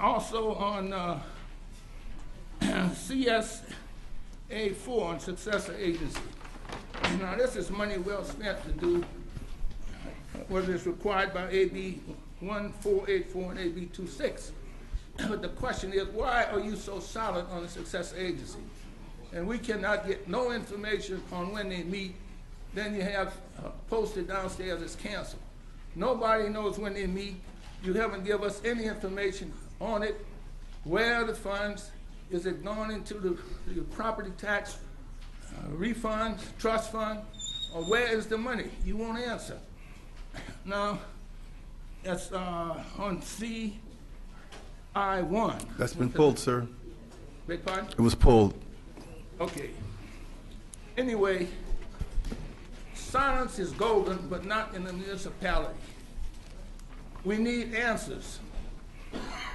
Also on CSA 4 on successor agency. Now this is money well spent to do what is required by AB 1484 and AB 26. But the question is, why are you so solid on the successor agency? And we cannot get no information on when they meet. Then you have posted downstairs it's canceled. Nobody knows when they meet. You haven't given us any information on it. Where are the funds? Is it going into the property tax refunds, trust fund, or where is the money? You won't answer. Now, that's on CI1. That's been pulled, sir. Beg pardon? It was pulled. Okay. Anyway, silence is golden, but not in the municipality. We need answers.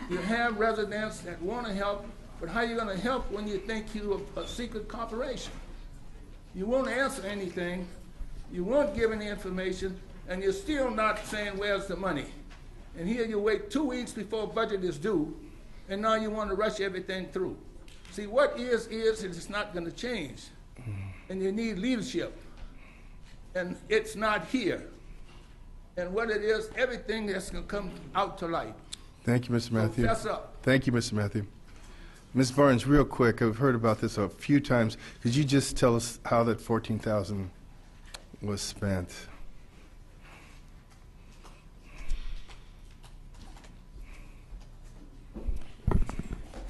You have residents that want to help, but how are you going to help when you think you're a secret corporation? You won't answer anything, you won't give any information, and you're still not saying where's the money. And here you wait 2 weeks before budget is due, and now you want to rush everything through. See, what is, and it's not going to change. And you need leadership, and it's not here. And what it is, everything that's going to come out to light. Thank you, Mr. Matthew. So fess up. Thank you, Mr. Matthew. Ms. Barnes, real quick, I've heard about this a few times. Could you just tell us how that $14,000 was spent?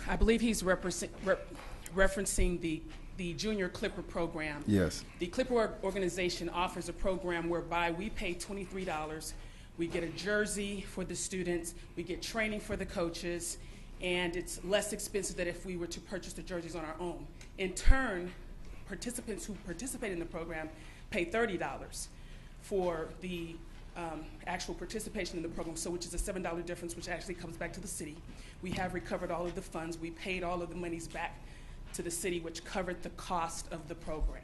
I believe he's referencing the Junior Clipper program. Yes. The Clipper organization offers a program whereby we pay $23. We get a jersey for the students. We get training for the coaches. And it's less expensive than if we were to purchase the jerseys on our own. In turn, participants who participate in the program pay $30 for the actual participation in the program, so which is a $7 difference, which actually comes back to the city. We have recovered all of the funds. We paid all of the monies back to the city, which covered the cost of the program.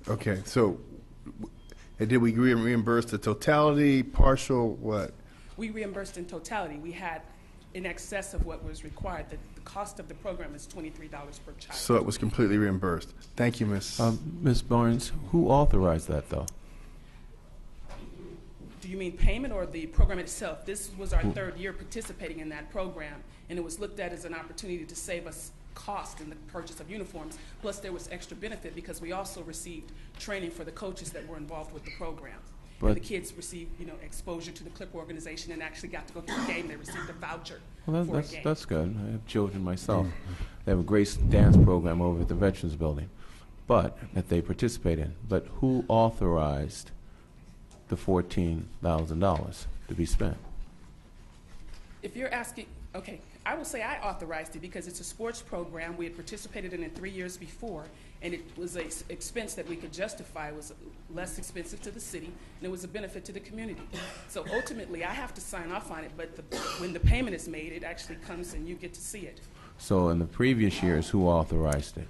Okay, so did we reimburse the totality, partial, what? We reimbursed in totality. We had in excess of what was required. The cost of the program is $23 per child. So it was completely reimbursed. Thank you, Ms. Ms. Barnes, who authorized that, though? Do you mean payment or the program itself? This was our third year participating in that program, and it was looked at as an opportunity to save us cost in the purchase of uniforms. Plus, there was extra benefit because we also received training for the coaches that were involved with the program. And the kids received, exposure to the Clipper organization and actually got to go to a game. They received a voucher for a game. That's good. I have children myself. They have a great dance program over at the Veterans Building, but that they participate in. But who authorized the $14,000 to be spent? If you're asking, okay, I will say I authorized it because it's a sports program. We had participated in it 3 years before, and it was an expense that we could justify. It was less expensive to the city, and it was a benefit to the community. So ultimately, I have to sign off on it, but when the payment is made, it actually comes and you get to see it. So in the previous years, who authorized it?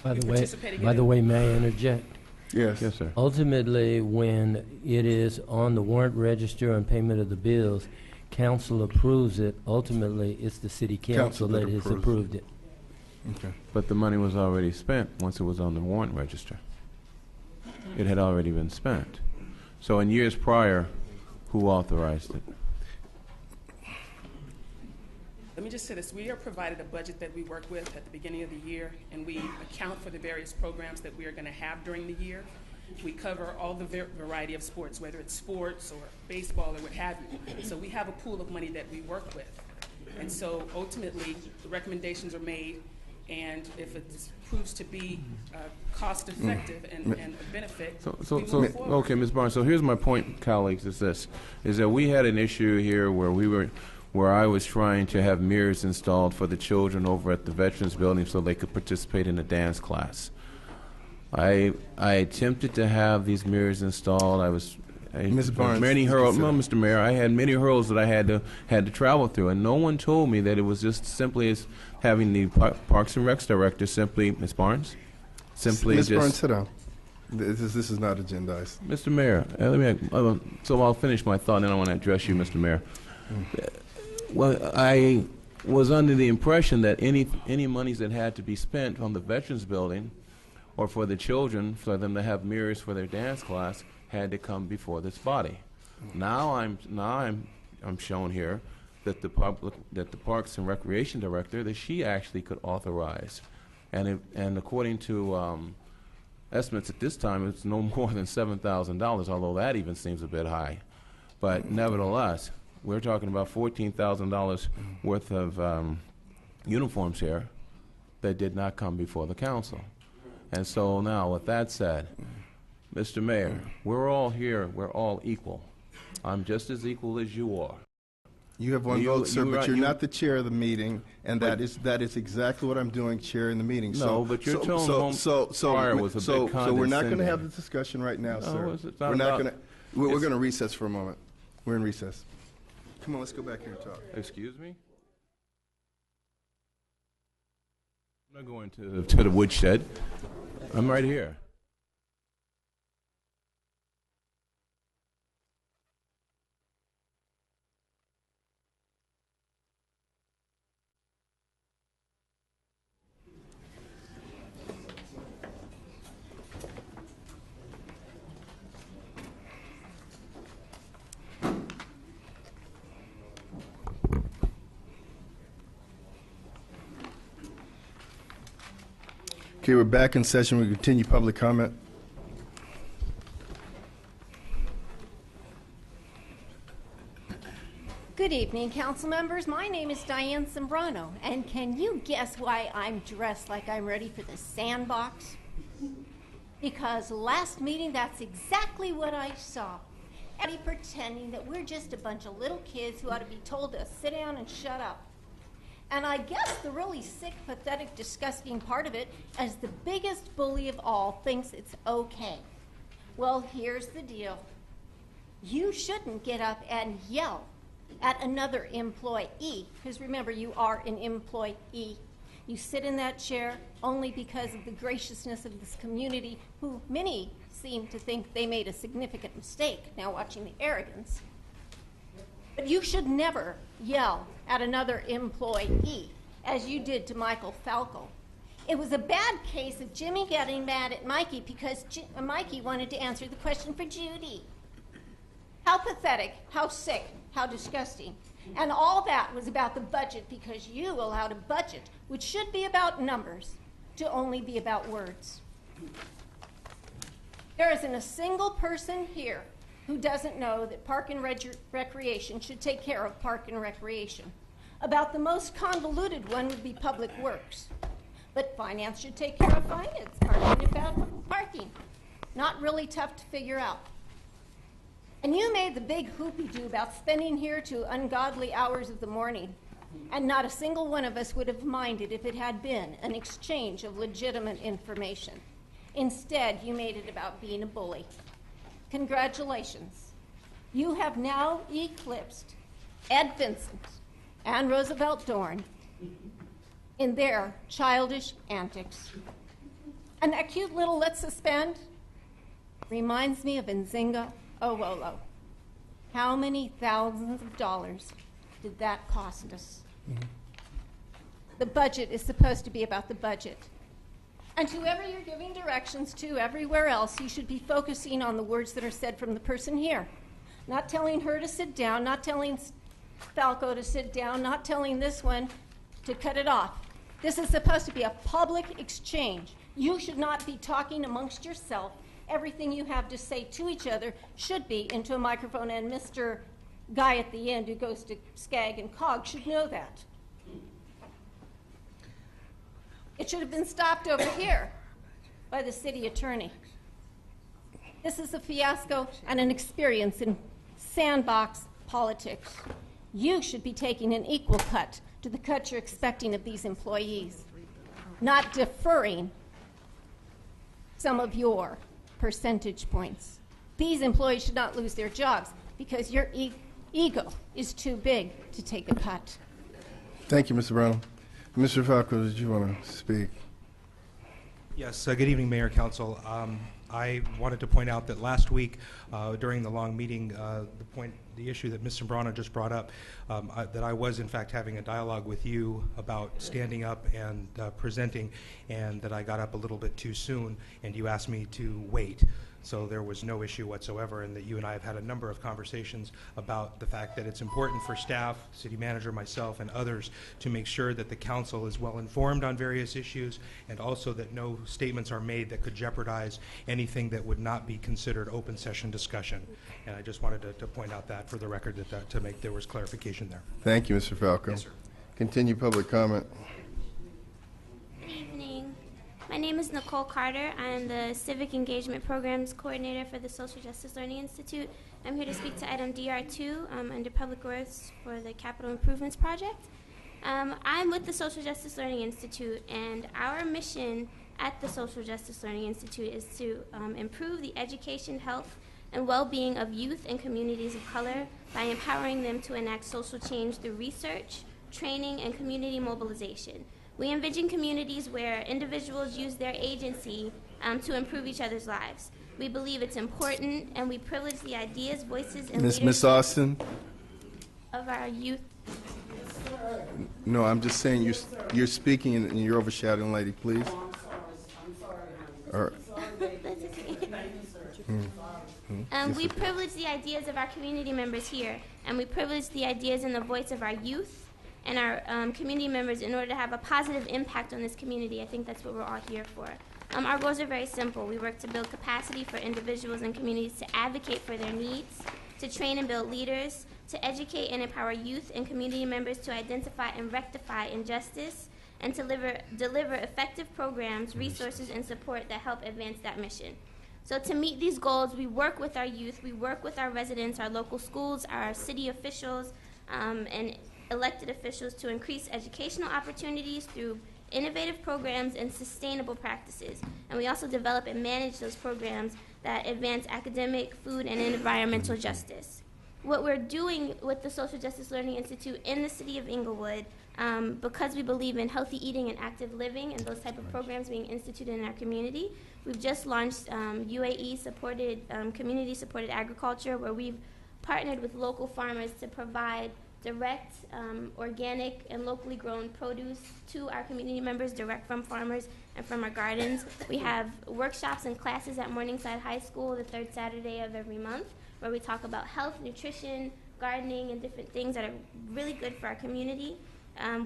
By the way, may I interject? Yes. Yes, sir. Ultimately, when it is on the warrant register and payment of the bills, council approves it. Ultimately, it's the city council that has approved it. Okay. But the money was already spent once it was on the warrant register. It had already been spent. So in years prior, who authorized it? Let me just say this. We are provided a budget that we work with at the beginning of the year, and we account for the various programs that we are going to have during the year. We cover all the variety of sports, whether it's sports or baseball or what have you. So we have a pool of money that we work with. And so ultimately, the recommendations are made, and if it proves to be cost effective and a benefit, we move forward. Okay, Ms. Barnes, so here's my point, colleagues, is that we had an issue here where I was trying to have mirrors installed for the children over at the Veterans Building so they could participate in a dance class. I attempted to have these mirrors installed. Ms. Barnes, Mr. Mayor, I had many hurdles that I had to travel through, and no one told me that it was just simply as having the Parks and Recs director simply, Ms. Barnes, simply Ms. just. Barnes, sit down. This is not agendized. Mr. Mayor, so I'll finish my thought, and then I want to address you, Mr. Mayor. Well, I was under the impression that any monies that had to be spent on the Veterans Building or for the children, for them to have mirrors for their dance class, had to come before this body. Now I'm shown here that the Parks and Recreation Director, that she actually could authorize, and according to estimates at this time, it's no more than $7,000, although that even seems a bit high. But nevertheless, we're talking about $14,000 worth of uniforms here that did not come before the council. And so now, with that said, Mr. Mayor, we're all here, we're all equal. I'm just as equal as you are. You have one vote, sir, but you're not the chair of the meeting, and that is exactly what I'm doing, chairing the meeting. No, but your tone prior was a bit condescending. So we're not going to have this discussion right now, sir. We're not going to. We're going to recess for a moment. We're in recess. Come on, let's go back here and talk. Excuse me? I'm not going to the woodshed. I'm right here. Okay, we're back in session. We continue public comment. Good evening, council members. My name is Diane Sembrano, and can you guess why I'm dressed like I'm ready for the sandbox? Because last meeting, that's exactly what I saw. Everybody pretending that we're just a bunch of little kids who ought to be told to sit down and shut up. And I guess the really sick, pathetic, disgusting part of it, as the biggest bully of all, thinks it's okay. Well, here's the deal. You shouldn't get up and yell at another employee, because remember, you are an employee. You sit in that chair only because of the graciousness of this community, who many seem to think they made a significant mistake, now watching the arrogance. But you should never yell at another employee, as you did to Michael Falco. It was a bad case of Jimmy getting mad at Mikey because Mikey wanted to answer the question for Judy. How pathetic, how sick, how disgusting. And all that was about the budget because you allowed a budget, which should be about numbers, to only be about words. There isn't a single person here who doesn't know that Park and Recreation should take care of Park and Recreation. About the most convoluted one would be Public Works. But Finance should take care of Finance. Parking about parking. Not really tough to figure out. And you made the big hoopy-doo about spending here to ungodly hours of the morning. And not a single one of us would have minded if it had been an exchange of legitimate information. Instead, you made it about being a bully. Congratulations. You have now eclipsed Ed Vincent and Roosevelt Dorn in their childish antics. And that cute little "let's suspend" reminds me of Nzinga Owolo. How many thousands of dollars did that cost us? The budget is supposed to be about the budget. And whoever you're giving directions to everywhere else, you should be focusing on the words that are said from the person here. Not telling her to sit down, not telling Falco to sit down, not telling this one to cut it off. This is supposed to be a public exchange. You should not be talking amongst yourself. Everything you have to say to each other should be into a microphone, and Mr. Guy at the end who goes to SCAG and COG should know that. It should have been stopped over here by the city attorney. This is a fiasco and an experience in sandbox politics. You should be taking an equal cut to the cut you're expecting of these employees, not deferring some of your percentage points. These employees should not lose their jobs because your ego is too big to take a cut. Thank you, Mr. Brown. Mr. Falco, did you want to speak? Yes, good evening, Mayor, Council. I wanted to point out that last week during the long meeting, the issue that Ms. Sembrano just brought up, that I was in fact having a dialogue with you about standing up and presenting, and that I got up a little bit too soon, and you asked me to wait. So there was no issue whatsoever, and that you and I have had a number of conversations about the fact that it's important for staff, city manager, myself, and others to make sure that the council is well informed on various issues, and also that no statements are made that could jeopardize anything that would not be considered open session discussion. And I just wanted to point out that for the record, to make there was clarification there. Thank you, Mr. Falco. Yes, sir. Continue public comment. Good evening. My name is Nicole Carter. I am the Civic Engagement Programs Coordinator for the Social Justice Learning Institute. I'm here to speak to item DR2 under Public Works for the Capital Improvements Project. I'm with the Social Justice Learning Institute, and our mission at the Social Justice Learning Institute is to improve the education, health, and well-being of youth and communities of color by empowering them to enact social change through research, training, and community mobilization. We envision communities where individuals use their agency to improve each other's lives. We believe it's important, and we privilege the ideas, voices, and Miss Austin? of our youth. No, I'm just saying you're speaking and you're overshadowing, lady, please. All right. That's okay. We privilege the ideas of our community members here, and we privilege the ideas and the voice of our youth and our community members in order to have a positive impact on this community. I think that's what we're all here for. Our goals are very simple. We work to build capacity for individuals and communities to advocate for their needs, to train and build leaders, to educate and empower youth and community members to identify and rectify injustice, and to deliver effective programs, resources, and support that help advance that mission. So to meet these goals, we work with our youth, we work with our residents, our local schools, our city officials, and elected officials to increase educational opportunities through innovative programs and sustainable practices. And we also develop and manage those programs that advance academic, food, and environmental justice. What we're doing with the Social Justice Learning Institute in the city of Inglewood, because we believe in healthy eating and active living and those type of programs being instituted in our community, we've just launched UAE-supported, community-supported agriculture, where we've partnered with local farmers to provide direct, organic, and locally grown produce to our community members, direct from farmers and from our gardens. We have workshops and classes at Morningside High School the third Saturday of every month, where we talk about health, nutrition, gardening, and different things that are really good for our community.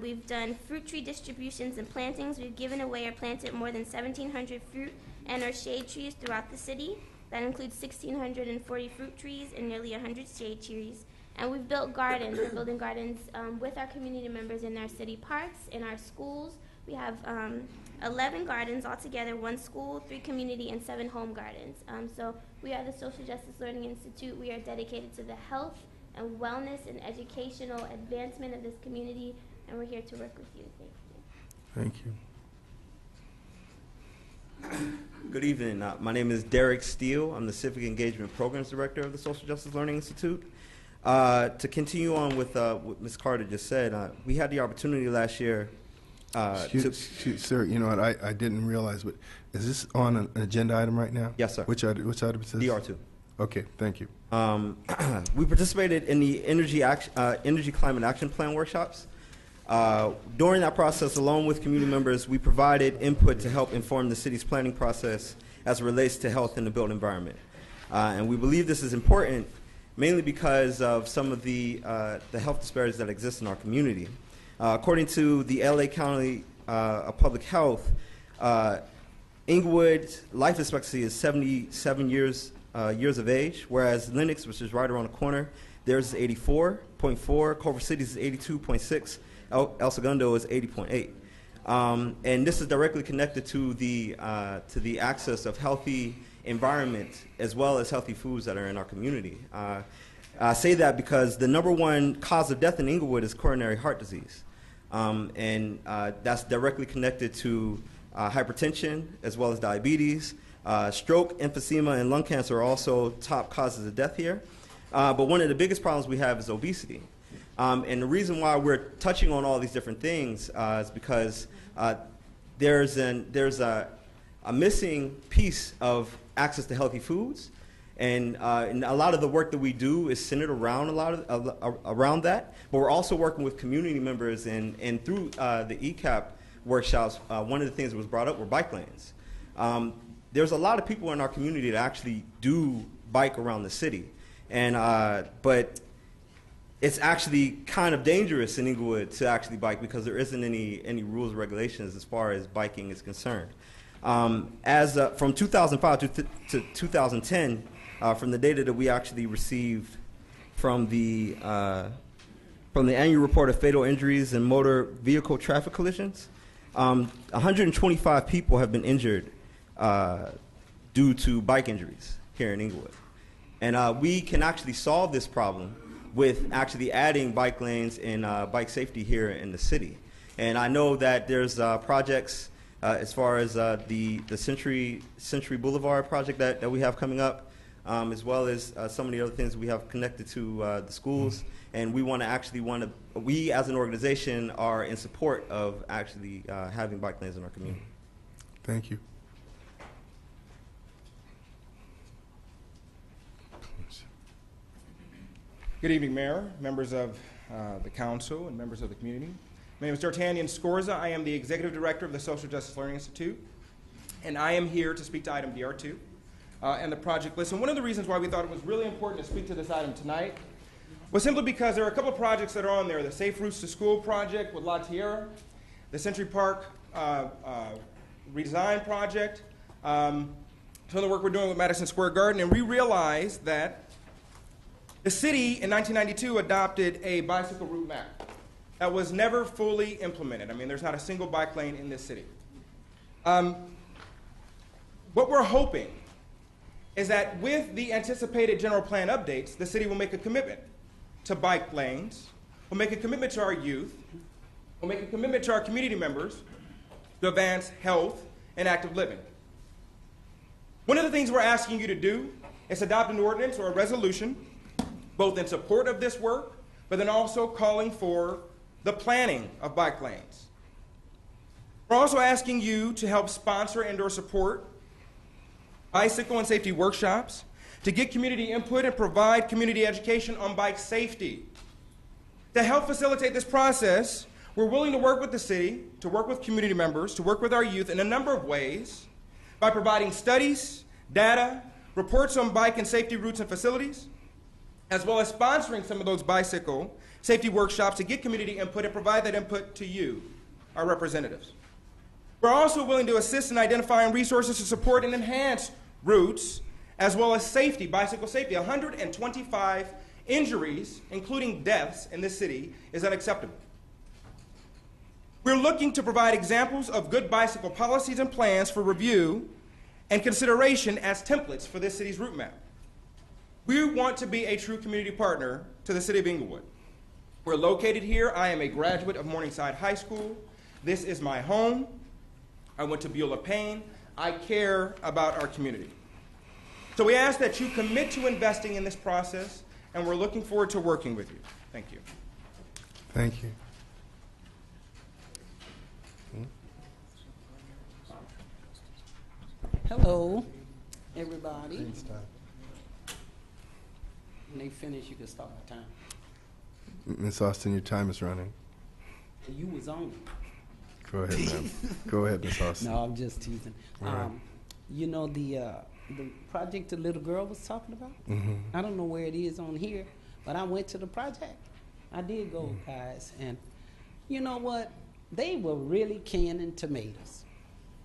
We've done fruit tree distributions and plantings. We've given away or planted more than 1,700 fruit and or shade trees throughout the city. That includes 1,640 fruit trees and nearly 100 shade trees. And we've built gardens. We're building gardens with our community members in our city parks, in our schools. We have 11 gardens altogether, 1 school, 3 community, and 7 home gardens. So we are the Social Justice Learning Institute. We are dedicated to the health and wellness and educational advancement of this community, and we're here to work with you. Thank you. Thank you. Good evening. My name is Derek Steele. I'm the Civic Engagement Programs Director of the Social Justice Learning Institute. To continue on with what Ms. Carter just said, we had the opportunity last year Sir, you know what, I didn't realize, but is this on an agenda item right now? Yes, sir. Which item is this? DR2. Okay, thank you. We participated in the Energy Climate Action Plan workshops. During that process, along with community members, we provided input to help inform the city's planning process as it relates to health in the built environment. And we believe this is important mainly because of some of the health disparities that exist in our community. According to the LA County of Public Health, Inglewood's life expectancy is 77 years of age, whereas Lenox, which is right around the corner, theirs is 84.4, Culver City's is 82.6, El Segundo is 80.8. And this is directly connected to the access of healthy environment as well as healthy foods that are in our community. I say that because the #1 cause of death in Inglewood is coronary heart disease. And that's directly connected to hypertension as well as diabetes. Stroke, emphysema, and lung cancer are also top causes of death here. But one of the biggest problems we have is obesity. And the reason why we're touching on all these different things is because there's a missing piece of access to healthy foods And a lot of the work that we do is centered around around that. But we're also working with community members, and through the ECAP workshops, one of the things that was brought up were bike lanes. There's a lot of people in our community that actually do bike around the city, and but it's actually kind of dangerous in Inglewood to actually bike because there isn't any rules or regulations as far as biking is concerned. From 2005 to 2010, from the data that we actually received from the annual report of fatal injuries and motor vehicle traffic collisions, 125 people have been injured due to bike injuries here in Inglewood. And we can actually solve this problem with actually adding bike lanes and bike safety here in the city. And I know that there's projects as far as the Century Boulevard project that we have coming up, as well as some of the other things we have connected to the schools. And we as an organization are in support of actually having bike lanes in our community. Thank you. Good evening, Mayor, members of the council, and members of the community. My name is D'Artagnan Scorza. I am the Executive Director of the Social Justice Learning Institute, and I am here to speak to item DR2 and the project list. And one of the reasons why we thought it was really important to speak to this item tonight was simply because there are a couple of projects that are on there. The Safe Routes to School project with La Tierra, the Century Park redesign project, some of the work we're doing with Madison Square Garden, and we realized that the city in 1992 adopted a bicycle route map that was never fully implemented. I mean, there's not a single bike lane in this city. What we're hoping is that with the anticipated general plan updates, the city will make a commitment to bike lanes, will make a commitment to our youth, will make a commitment to our community members to advance health and active living. One of the things we're asking you to do is adopt an ordinance or a resolution both in support of this work, but then also calling for the planning of bike lanes. We're also asking you to help sponsor and/or support bicycle and safety workshops, to get community input and provide community education on bike safety. To help facilitate this process, we're willing to work with the city, to work with community members, to work with our youth in a number of ways by providing studies, data, reports on bike and safety routes and facilities, as well as sponsoring some of those bicycle safety workshops to get community input and provide that input to you, our representatives. We're also willing to assist in identifying resources to support and enhance routes, as well as safety, bicycle safety. 125 injuries, including deaths in this city, is unacceptable. We're looking to provide examples of good bicycle policies and plans for review and consideration as templates for this city's route map. We want to be a true community partner to the city of Inglewood. We're located here. I am a graduate of Morningside High School. This is my home. I went to Beulah Payne. I care about our community. So we ask that you commit to investing in this process, and we're looking forward to working with you. Thank you. Thank you. Hello, everybody. When they finish, you can start my time. Ms. Austin, your time is running. You was on. Go ahead, ma'am. Go ahead, Ms. Austin. No, I'm just teasing. Right. You know the project the little girl was talking about? Mm-hmm. I don't know where it is on here, but I went to the project. I did go, guys, and you know what? They were really canning tomatoes.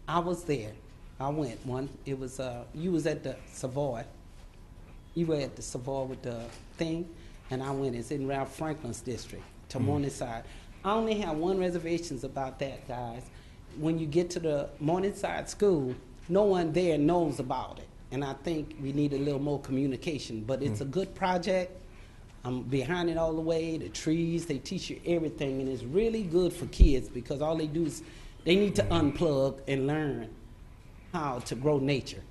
I was there. I went one. It was you was at the Savoy. You were at the Savoy with the thing, and I went. It's in Ralph Franklin's district to Morningside. I only have one reservations about that, guys. When you get to the Morningside school, no one there knows about it, and I think we need a little more communication. But it's a good project. I'm behind it all the way. The trees, they teach you everything, and it's really good for kids because all they do is they need to unplug and learn how to grow nature.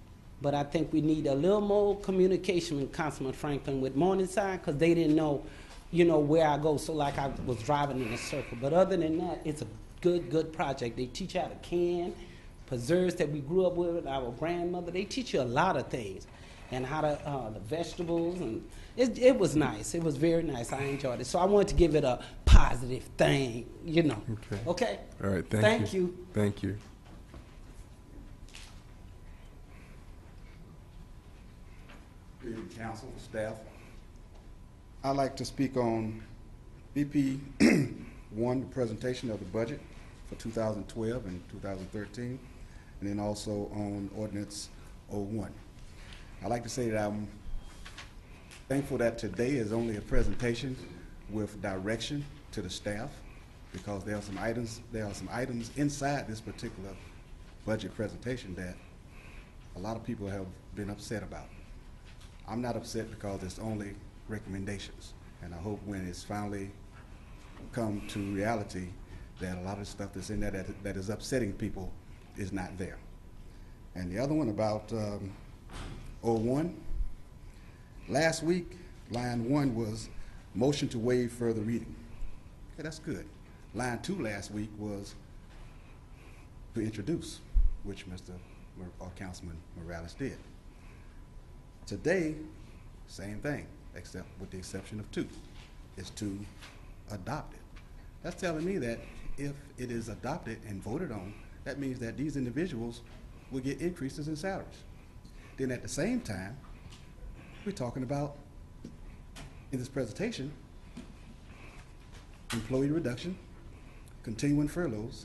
But I think we need a little more communication with Councilman Franklin with Morningside because they didn't know, you know, where I go. So like I was driving in a circle. But other than that, it's a good project. They teach you how to can, preserves that we grew up with our grandmother. They teach you a lot of things. and how the vegetables, and it was nice. It was very nice. I enjoyed it. So I wanted to give it a positive thing, you know. Okay. Okay? All right, Thank you. Thank you. Good evening, council, staff. I'd like to speak on BP 1, the presentation of the budget for 2012 and 2013, and then also on ordinance 01. I'd like to say that I'm thankful that today is only a presentation with direction to the staff, because there are some items inside this particular budget presentation that a lot of people have been upset about. I'm not upset because it's only recommendations, and I hope when it's finally come to reality that a lot of stuff that's in there that is upsetting people is not there. And the other one about 01, last week, line 1 was motion to waive further reading. Okay, that's good. Line 2 last week was to introduce, which Councilman Morales did. Today, same thing, except with the exception of 2, is to adopt it. That's telling me that if it is adopted and voted on, that means that these individuals will get increases in salaries. Then at the same time, we're talking about, in this presentation, employee reduction, continuing furloughs,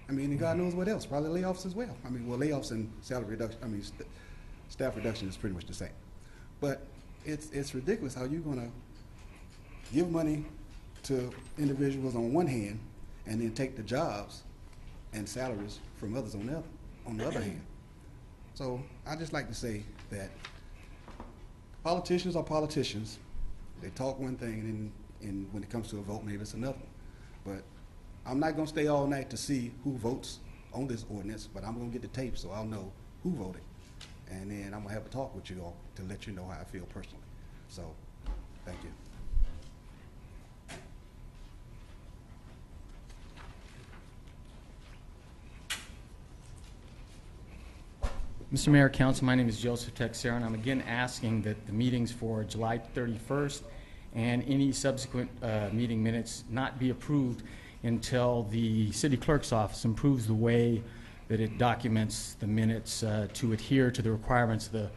and God knows what else, probably layoffs as well. Layoffs and salary reduction, staff reduction is pretty much the same. But it's ridiculous how you're gonna give money to individuals on one hand and then take the jobs and salaries from others on the other hand. So I just like to say that politicians are politicians. They talk one thing and when it comes to a vote, maybe it's another. But I'm not gonna stay all night to see who votes on this ordinance, but I'm gonna get the tape so I'll know who voted. And then I'm gonna have a talk with you all to let you know how I feel personally. So, thank you. Mr. Mayor, Council, my name is Joseph Texera, and I'm again asking that the meetings for July 31st and any subsequent meeting minutes not be approved until the city clerk's office improves the way that it documents the minutes to adhere to the requirements of the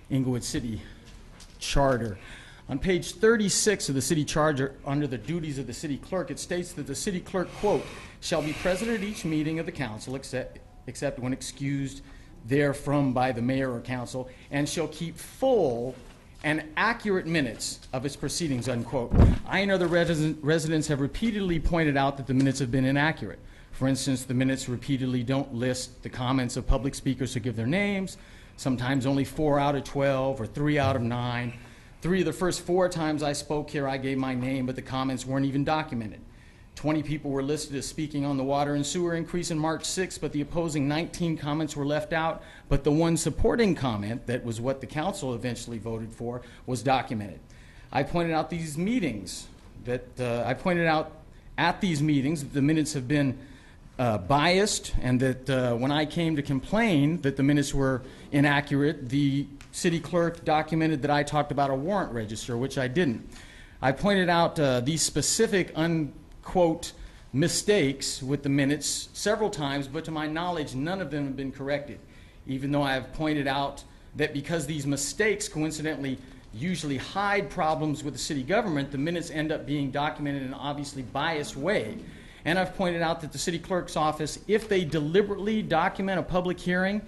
Inglewood City Charter. On page 36 of the city charter, under the duties of the city clerk, it states that the city clerk, quote, shall be present at each meeting of the council except when excused therefrom by the mayor or council, and shall keep full and accurate minutes of its proceedings, unquote. I and other residents have repeatedly pointed out that the minutes have been inaccurate. For instance, the minutes repeatedly don't list the comments of public speakers who give their names, sometimes only 4 out of 12 or 3 out of 9. 3 of the first 4 times I spoke here, I gave my name, but the comments weren't even documented. 20 people were listed as speaking on the water and sewer increase in March 6th, but the opposing 19 comments were left out. But the one supporting comment, that was what the council eventually voted for, was documented. I pointed out these meetings that at these meetings the minutes have been biased, and that when I came to complain that the minutes were inaccurate, the city clerk documented that I talked about a warrant register, which I didn't. I pointed out these specific unquote mistakes with the minutes several times, but to my knowledge, none of them have been corrected, even though I have pointed out that because these mistakes coincidentally usually hide problems with the city government, the minutes end up being documented in an obviously biased way. And I've pointed out that the city clerk's office, if they deliberately document a public hearing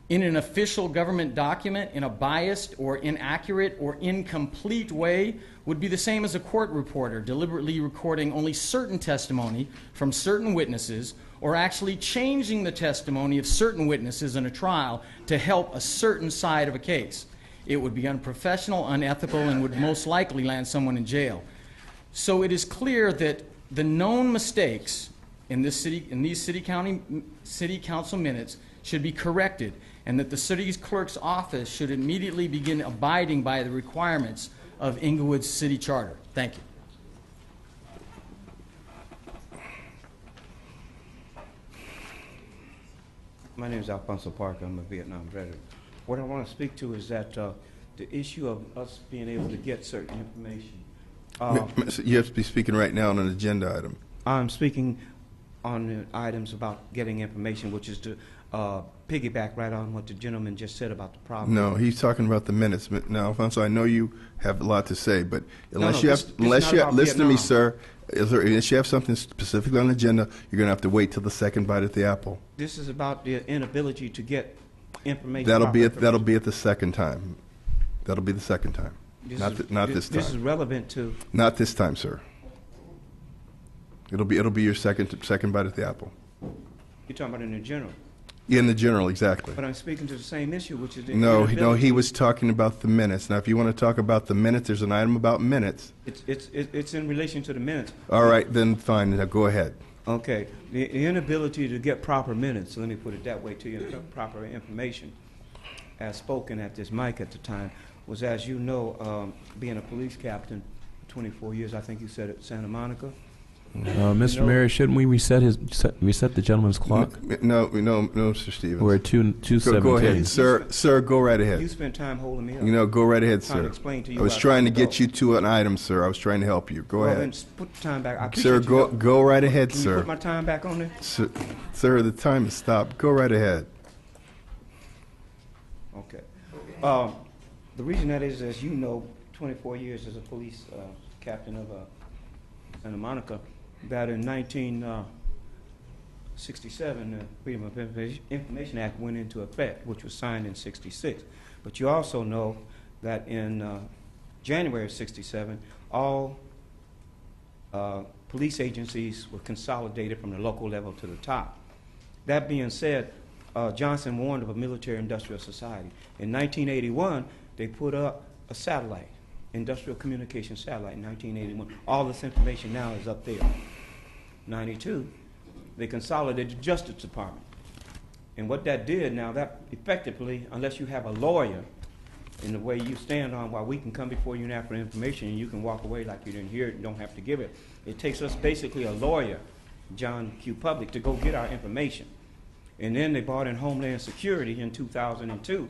in an official government document in a biased or inaccurate or incomplete way, would be the same as a court reporter deliberately recording only certain testimony from certain witnesses, or actually changing the testimony of certain witnesses in a trial to help a certain side of a case. It would be unprofessional, unethical, and would most likely land someone in jail. So it is clear that the known mistakes in these city council minutes should be corrected, and that the city clerk's office should immediately begin abiding by the requirements of Inglewood's city charter. Thank you. My name is Alfonso Parker. I'm a Vietnam veteran. What I want to speak to is that the issue of us being able to get certain information. You have to be speaking right now on an agenda item. I'm speaking on the items about getting information, which is to piggyback right on what the gentleman just said about the problem. No, he's talking about the minutes. Now, Alfonso, I know you have a lot to say, but unless no, you this have, not listen to me, Vietnam. sir. Unless you have something specifically on the agenda, you're going to have to wait till the second bite at the apple. This is about the inability to get information. That'll be proper at the second time. That'll be the second time. This Not is- this time. This is relevant to. Not this time, sir. It'll be your second bite at the apple. You're talking about in the general. In the general, exactly. But I'm speaking to the same issue, which is the No, inability. he was talking about the minutes. Now, if you want to talk about the minutes, there's an item about minutes. It's in relation to the minutes. All right, then fine. Now go ahead. Okay. The inability to get proper minutes, let me put it that way to you, proper information, as spoken at this mic at the time, was, as you know, being a police captain for 24 years, I think you said at Santa Monica. Mr. Mayor, shouldn't we reset the gentleman's clock? No, Mr. Stevens. We're at 2:17. Go ahead, sir. Go right ahead. You spent time holding me up. Go right ahead, Trying to sir. explain to you I was how trying to to get go. you to an item, sir. I was trying to help you. Go Well, ahead. then put the time back. I Sir, appreciate you. go right ahead, Can you sir. put my time back on there? Sir, the time has stopped. Go right ahead. Okay. The reason that is, as you know, 24 years as a police captain of Santa Monica, that in 1967, the Freedom of Information Act went into effect, which was signed in 66. But you also know that in January of 67, all police agencies were consolidated from the local level to the top. That being said, Johnson warned of a military-industrial society. In 1981, they put up a satellite, industrial communication satellite in 1981. All this information now is up there. 92, they consolidated the Justice Department. And what that did now, that effectively, unless you have a lawyer in the way you stand on, while we can come before you and ask for information and you can walk away like you didn't hear it and don't have to give it, it takes us basically a lawyer, John Q. Public, to go get our information. And then they brought in Homeland Security in 2002,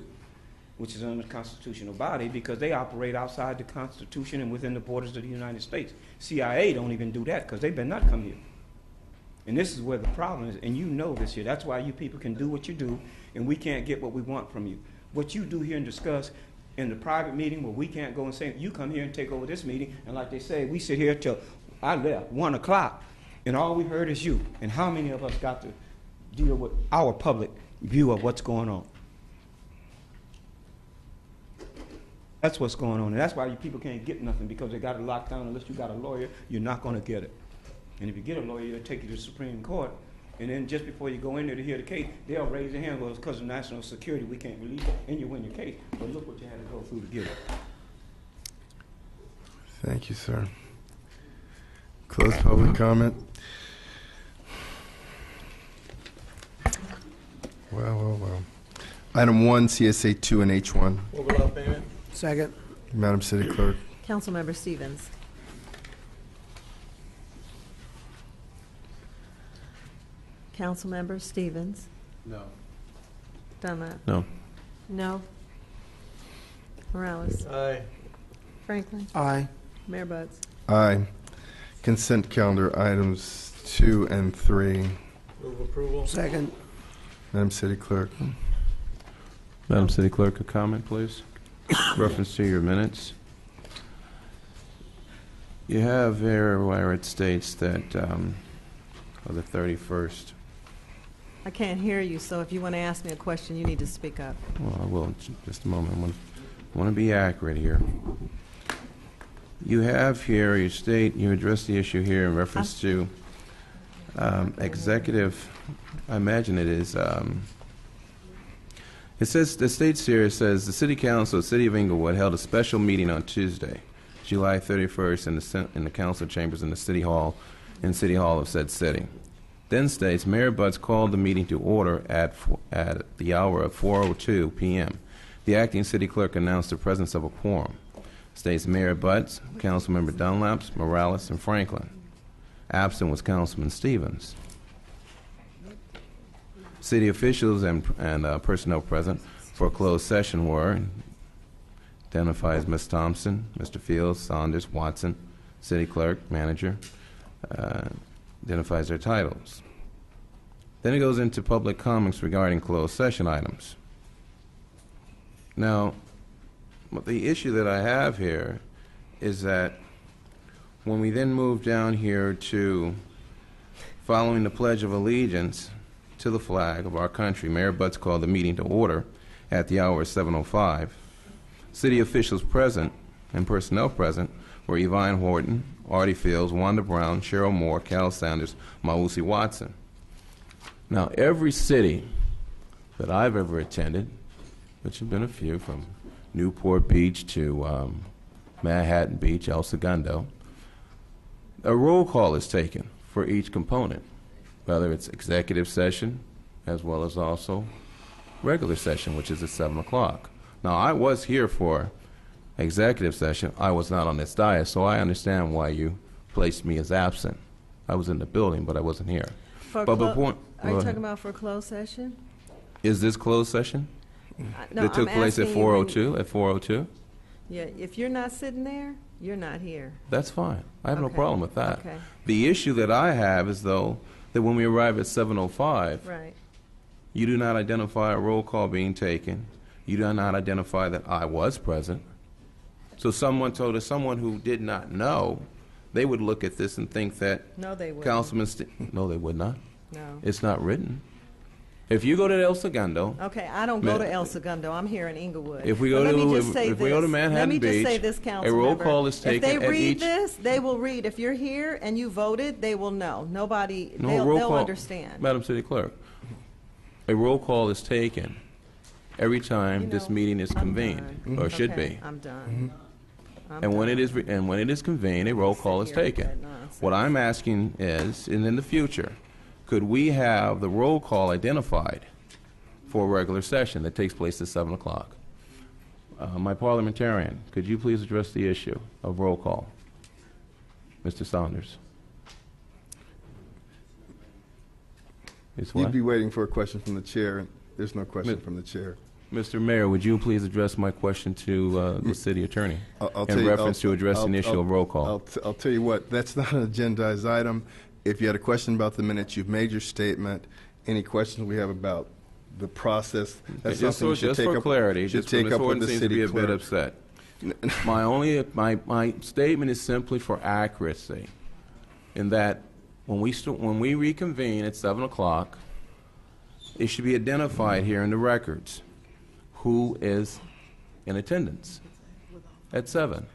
which is an unconstitutional body because they operate outside the Constitution and within the borders of the United States. CIA don't even do that because they better not come here. And this is where the problem is, and you know this here. That's why you people can do what you do, and we can't get what we want from you. What you do here and discuss in the private meeting where we can't go and say, you come here and take over this meeting, and like they say, we sit here till I left, 1 o'clock, and all we heard is you. And how many of us got to deal with our public view of what's going on? That's what's going on, and that's why you people can't get nothing, because they got it locked down. Unless you got a lawyer, you're not going to get it. And if you get a lawyer, they'll take you to the Supreme Court, and then just before you go in there to hear the case, they'll raise their hand, well, it's because of national security, we can't release it, and you win your case. But look what you had to go through to get it. Thank you, sir. Close public comment. Well. Item 1, CSA 2 and H1. Overlap payment. Second. Madam City Clerk. Councilmember Stevens. Councilmember Stevens. No. Dunlap. No. No. Morales. Aye. Franklin. Aye. Mayor Buds. Aye. Consent calendar items 2 and 3. Move approval. Second. Madam City Clerk. Madam City Clerk, a comment, please. Reference to your minutes. You have there where it states that on the 31st. I can't hear you, so if you want to ask me a question, you need to speak up. Well, I will in just a moment. I want to be accurate here. You have here, you state, you address the issue here in reference to executive, I imagine it is, it says, the states here, it says, the City Council of the City of Inglewood held a special meeting on Tuesday, July 31st in the council chambers in the City Hall of said city. Then states, Mayor Butts called the meeting to order at the hour of 4:02 p.m. The acting city clerk announced the presence of a quorum. States Mayor Butts, Councilmember Dunlap, Morales, and Franklin. Absent was Councilman Stevens. City officials and personnel present for a closed session were identifies Ms. Thompson, Mr. Fields, Saunders, Watson, city clerk, manager, identifies their titles. Then it goes into public comments regarding closed session items. Now, the issue that I have here is that when we then move down here to following the Pledge of Allegiance to the flag of our country, Mayor Butts called the meeting to order at the hour of 7:05. City officials present and personnel present were Yvonne Horton, Artie Fields, Wanda Brown, Cheryl Moore, Cal Sanders, Mausi Watson. Now, every city that I've ever attended, which have been a few, from Newport Beach to Manhattan Beach, El Segundo, a roll call is taken for each component, whether it's executive session as well as also regular session, which is at 7 o'clock. Now, I was here for executive session. I was not on this dais, so I understand why you placed me as absent. I was in the building, but I wasn't here. Are you talking about for closed session? Is this closed session? No, that took I'm place at asking you 4:02? At 4:02? Yeah, if you're not sitting there, you're not here. That's fine. I have no Okay. problem with that. Okay. The issue that I have is, though, that when we arrive at 7:05, Right. you do not identify a roll call being taken. You do not identify that I was present. So someone told us, someone who did not know, they would look at this and think that No, they wouldn't. Councilman no, they would not. No. It's not written. If you go to El Segundo, Okay, I don't go to El Segundo. I'm here in Inglewood. If we go But to- let me just if- say if we go to this. Manhattan Let me just say Beach, this, a council roll member. call is If taken they at read each- this, they will read. If you're here and you voted, they will know. Nobody, no, roll they'll call, understand. Madam City Clerk, a roll call is taken every time You this know, meeting is I'm convened, done. or should Okay, be. I'm done. I'm And when done. it is convened, a roll call is Sit here with taken. that nonsense. What I'm asking is, and in the future, could we have the roll call identified for a regular session that takes place at 7 o'clock? My parliamentarian, could you please address the issue of roll call? Mr. Saunders. It's You'd what? be waiting for a question from the chair, and there's no question from the chair. Mr. Mayor, would you please address my question to the city attorney I'll tell in you- reference to addressing the issue of roll call? I'll tell you what, that's not an agendized item. If you had a question about the minutes, you've made your statement. Any questions we have about the process, that's Just something we should just take for up. clarity, should just take Ms. up with Horton the seems to be city a bit clerk. upset. My statement is simply for accuracy, in that when we reconvene at 7 o'clock, it should be identified here in the records who is in attendance at 7.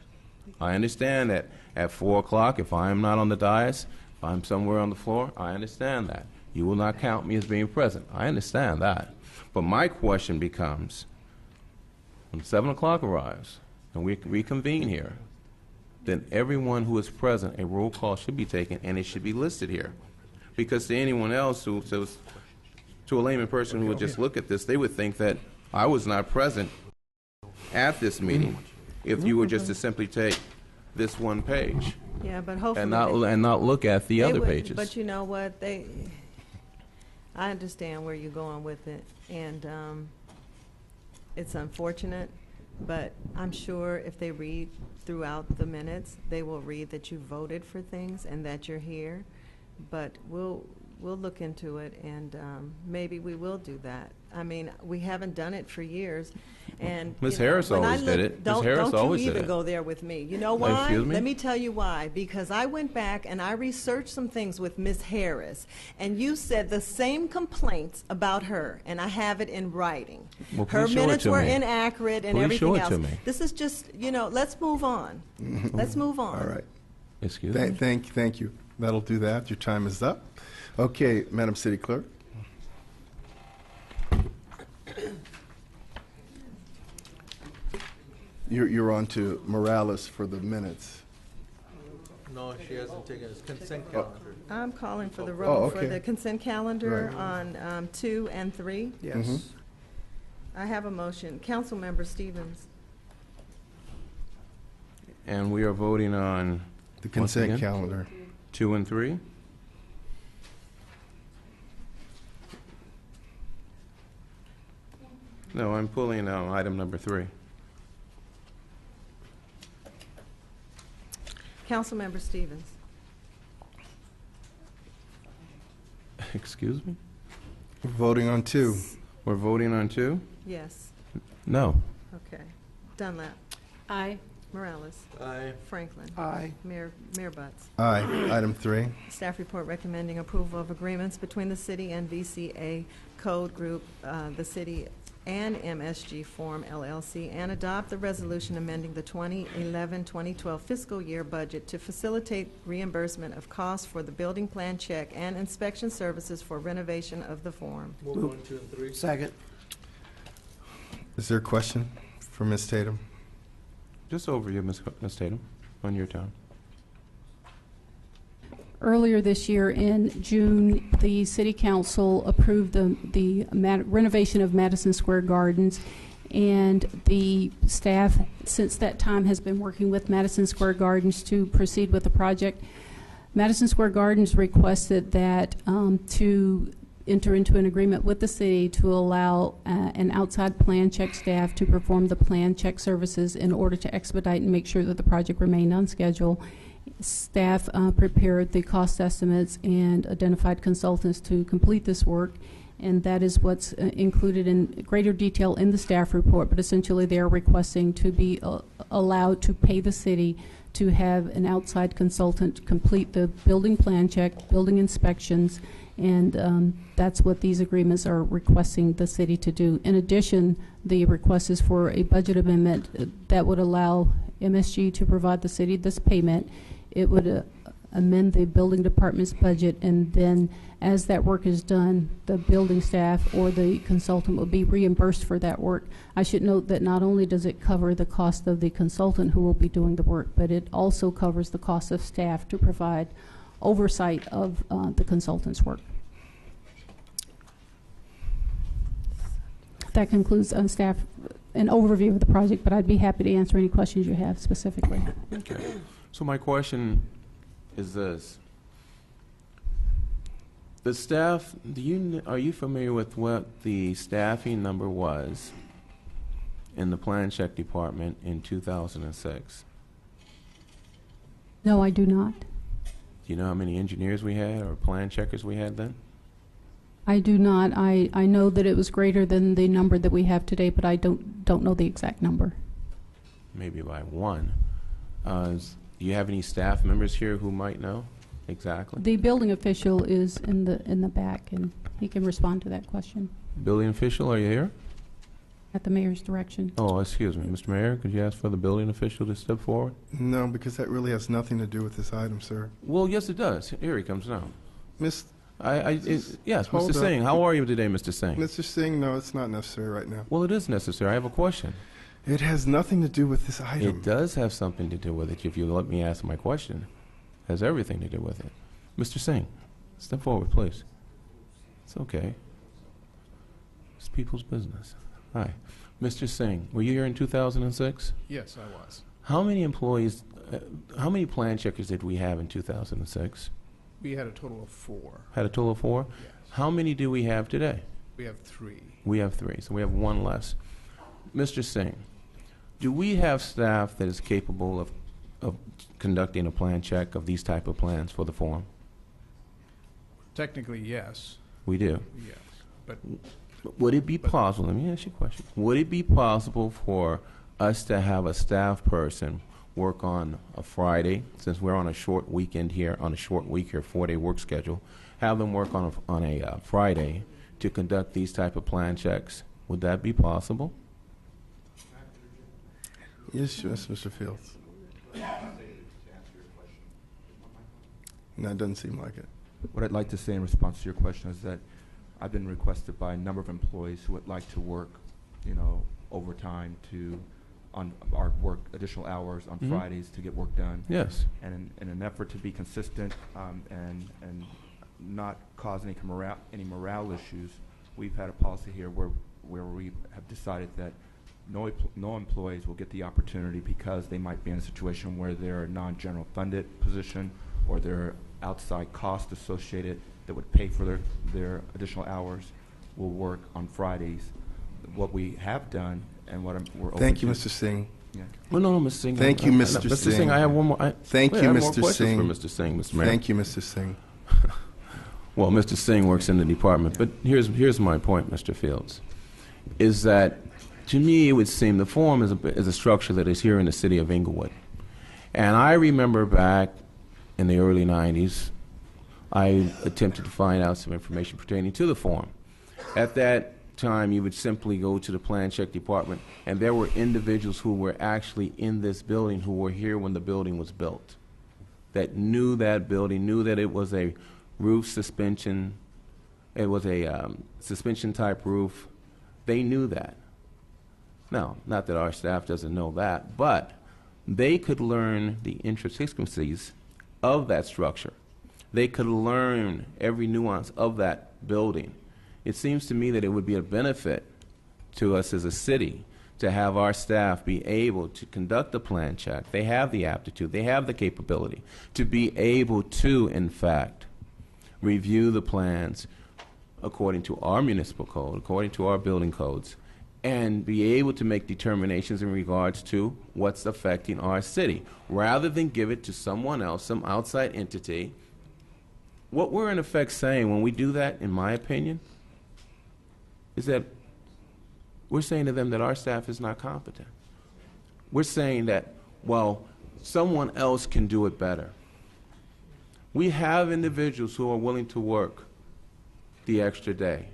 I understand that at 4 o'clock, if I am not on the dais, if I'm somewhere on the floor, I understand that. You will not count me as being present. I understand that. But my question becomes, when 7 o'clock arrives and we reconvene here, then everyone who is present, a roll call should be taken, and it should be listed here. Because to anyone else who, to a layman person who would just look at this, they would think that I was not present at this meeting if you were just to simply take this one page Yeah, but hopefully. and not look at the they other would- pages. But you know what, I understand where you're going with it, and it's unfortunate, but I'm sure if they read throughout the minutes, they will read that you voted for things and that you're here. But we'll look into it, and maybe we will do that. I mean, we haven't done it for years, and Ms. you know, Harris when I always did look- it. Ms. Don't Harris don't always you did even it. go there with me. You know why? Excuse me? Let me tell you why. Because I went back and I researched some things with Ms. Harris, and you said the same complaints about her, and I have it in writing. Well, Her please show it minutes to were me. inaccurate and Please everything show it else. to me. This is just, let's move on. Let's move on. All right. Excuse me? Thank you. That'll do that. Your time is up. Okay, Madam City Clerk. You're on to Morales for the minutes. No, she hasn't taken his consent calendar. I'm calling for the roll for okay. the consent calendar Right. on 2 and 3. Yes. Mhm. I have a motion. Councilmember Stevens. And we are voting on The once consent again, calendar. 2 and 3. No, I'm pulling item number 3. Councilmember Stevens. Excuse me? We're voting on 2. We're voting on 2? Yes. No. Okay. Dunlap. Aye. Morales. Aye. Franklin. Aye. Mayor Butts. Aye. Item 3. Staff report recommending approval of agreements between the city and VCA Code Group, the city and MSG Form LLC, and adopt the resolution amending the 2011-2012 fiscal year budget to facilitate reimbursement of costs for the building plan check and inspection services for renovation of the form. Move on 2 and 3. Second. Is there a question for Ms. Tatum? Just over you, Ms. Tatum, on your time. Earlier this year in June, the City Council approved the renovation of Madison Square Gardens, and the staff since that time has been working with Madison Square Gardens to proceed with the project. Madison Square Gardens requested that to enter into an agreement with the city to allow an outside plan check staff to perform the plan check services in order to expedite and make sure that the project remained on schedule. Staff prepared the cost estimates and identified consultants to complete this work, and that is what's included in greater detail in the staff report, but essentially they are requesting to be allowed to pay the city to have an outside consultant complete the building plan check, building inspections, and that's what these agreements are requesting the city to do. In addition, the request is for a budget amendment that would allow MSG to provide the city this payment. It would amend the building department's budget, and then as that work is done, the building staff or the consultant will be reimbursed for that work. I should note that not only does it cover the cost of the consultant who will be doing the work, but it also covers the cost of staff to provide oversight of the consultant's work. That concludes staff an overview of the project, but I'd be happy to answer any questions you have specifically. Okay. So my question is this. The staff, are you familiar with what the staffing number was in the plan check department in 2006? No, I do not. Do you know how many engineers we had or plan checkers we had then? I do not. I know that it was greater than the number that we have today, but I don't know the exact number. Maybe by 1. Do you have any staff members here who might know exactly? The building official is in the back, and he can respond to that question Building official, are you here? at the mayor's direction. Oh, excuse me. Mr. Mayor, could you ask for the building official to step forward? No, because that really has nothing to do with this item, sir. Well, yes, it does. Here he comes now. Miss, Yes, hold Mr. up. Singh. How are you today, Mr. Singh? Mr. Singh, no, it's not necessary right now. Well, it is necessary. I have a question. It has nothing to do with this item. It does have something to do with it if you let me ask my question. It has everything to do with it. Mr. Singh, step forward, please. It's okay. It's people's business. Hi. Mr. Singh, were you here in 2006? Yes, I was. How many employees, how many plan checkers did we have in 2006? We had a total of 4. Had a total of 4? Yes. How many do we have today? We have 3. We have 3, so we have 1 less. Mr. Singh, do we have staff that is capable of conducting a plan check of these type of plans for the forum? Technically, yes. We do. Yes, but Would it be possible, let me ask you a question. Would it be possible for us to have a staff person work on a Friday, since we're on a short weekend here, on a short week here, 4-day work schedule, have them work on a Friday to conduct these type of plan checks? Would that be possible? Yes, Mr. Fields. No, it doesn't seem like it. What I'd like to say in response to your question is that I've been requested by a number of employees who would like to work, overtime on our work additional hours on Fridays to get work done. Yes. And in an effort to be consistent and not cause any morale issues, we've had a policy here where we have decided that no employees will get the opportunity because they might be in a situation where they're a non-general funded position or they're outside costs associated that would pay for their additional hours will work on Fridays. What we have done and what we're open Thank you, to. Mr. Singh. Well, no, Mr. Singh. Thank you, Mr. Mr. Singh. Singh, I have one more. Thank I you, have more Mr. questions Singh. for Mr. Singh, Mr. Mayor. Thank you, Mr. Singh. Well, Mr. Singh works in the department, but here's my point, Mr. Fields, is that to me it would seem the forum is a structure that is here in the city of Inglewood. And I remember back in the early 90s, I attempted to find out some information pertaining to the forum. At that time, you would simply go to the plan check department, and there were individuals who were actually in this building who were here when the building was built, that knew that building, knew that it was a roof suspension, it was a suspension type roof. They knew that. Now, not that our staff doesn't know that, but they could learn the intricacies of that structure. They could learn every nuance of that building. It seems to me that it would be a benefit to us as a city to have our staff be able to conduct a plan check. They have the aptitude, they have the capability to be able to, in fact, review the plans according to our municipal code, according to our building codes, and be able to make determinations in regards to what's affecting our city, rather than give it to someone else, some outside entity. What we're in effect saying when we do that, in my opinion, is that we're saying to them that our staff is not competent. We're saying that, well, someone else can do it better. We have individuals who are willing to work the extra day.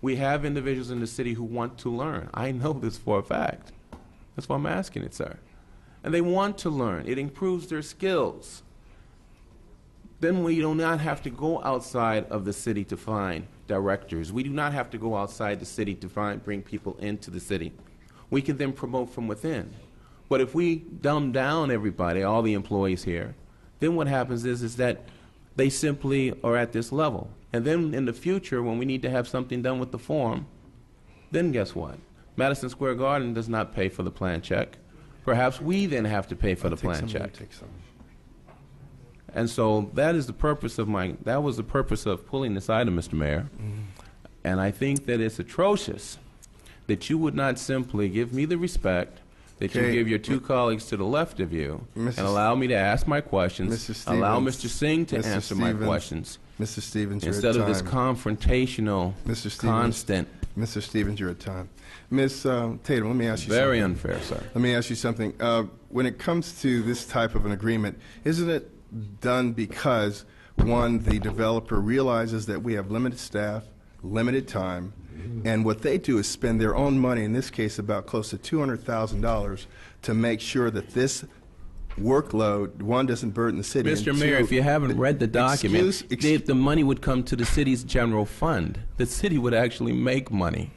We have individuals in the city who want to learn. I know this for a fact. That's why I'm asking it, sir. And they want to learn. It improves their skills. Then we do not have to go outside of the city to find directors. We do not have to go outside the city to bring people into the city. We can then promote from within. But if we dumb down everybody, all the employees here, then what happens is that they simply are at this level. And then in the future, when we need to have something done with the forum, then guess what? Madison Square Garden does not pay for the plan check. Perhaps we then have to pay for the plan check. And so that is the purpose of that was the purpose of pulling this item, Mr. Mayor. And I think that it's atrocious that you would not simply give me the respect that you give your two colleagues to the left of you and allow me to ask my questions, allow Mr. Singh to answer my questions. Mr. Stevens, you're instead at of this confrontational, constant. Mr. Stevens, you're at time. Ms. Tatum, let me ask you something. Very unfair, sir. Let me ask you something. When it comes to this type of an agreement, isn't it done because, one, the developer realizes that we have limited staff, limited time, and what they do is spend their own money, in this case about close to $200,000, to make sure that this workload, one, doesn't burden the city. Mr. Mayor, if you haven't read the document, the money would come to the city's general fund. The city would actually make money.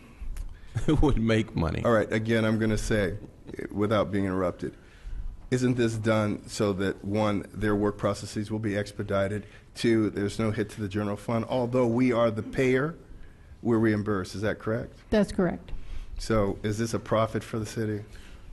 It would make money. All right, again, I'm going to say, without being interrupted, isn't this done so that, one, their work processes will be expedited, two, there's no hit to the general fund? Although we are the payer, we're reimbursed. Is that correct? That's correct. So is this a profit for the city?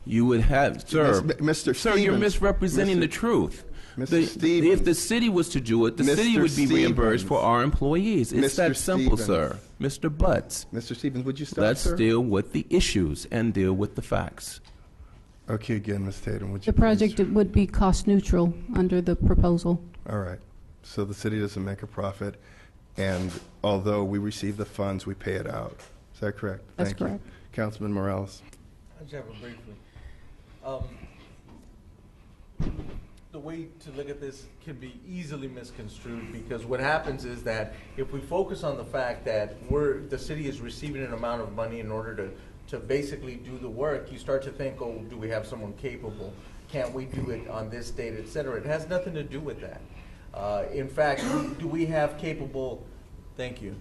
You would have, sir. Mr. Sir, you're misrepresenting the truth. If the city was to do it, the city would be reimbursed for our employees. It's that simple, sir. Mr. Butts. Mr. Stevens, would you stop, Let's sir? deal with the issues and deal with the facts. Okay, again, Ms. Tatum, would you The project would be cost neutral under the proposal. All right. So the city doesn't make a profit, and although we receive the funds, we pay it out. Is that correct? That's Thank correct. You. Councilman Morales. I just have a briefly. The way to look at this can be easily misconstrued, because what happens is that if we focus on the fact that the city is receiving an amount of money in order to basically do the work, you start to think, oh, do we have someone capable? Can't we do it on this date, et cetera? It has nothing to do with that. In fact, do we have capable, thank you.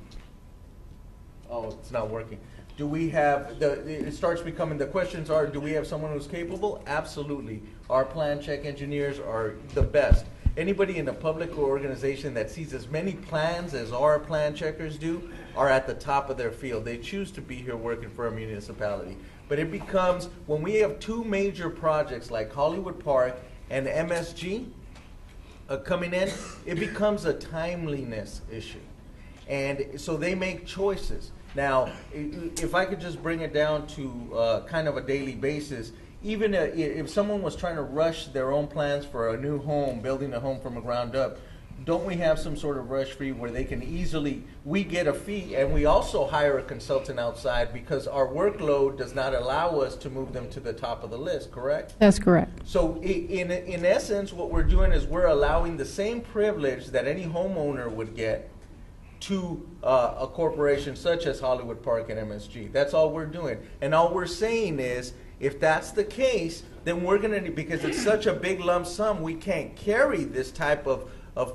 Oh, it's not working. Do we have, it starts becoming, the questions are, do we have someone who's capable? Absolutely. Our plan check engineers are the best. Anybody in a public organization that sees as many plans as our plan checkers do are at the top of their field. They choose to be here working for a municipality. But it becomes, when we have two major projects like Hollywood Park and MSG coming in, it becomes a timeliness issue. And so they make choices. Now, if I could just bring it down to kind of a daily basis, even if someone was trying to rush their own plans for a new home, building a home from the ground up, don't we have some sort of rush fee where they can easily, we get a fee, and we also hire a consultant outside because our workload does not allow us to move them to the top of the list, correct? That's correct. So in essence, what we're doing is we're allowing the same privilege that any homeowner would get to a corporation such as Hollywood Park and MSG. That's all we're doing. And all we're saying is, if that's the case, then we're going to, because it's such a big lump sum, we can't carry this type of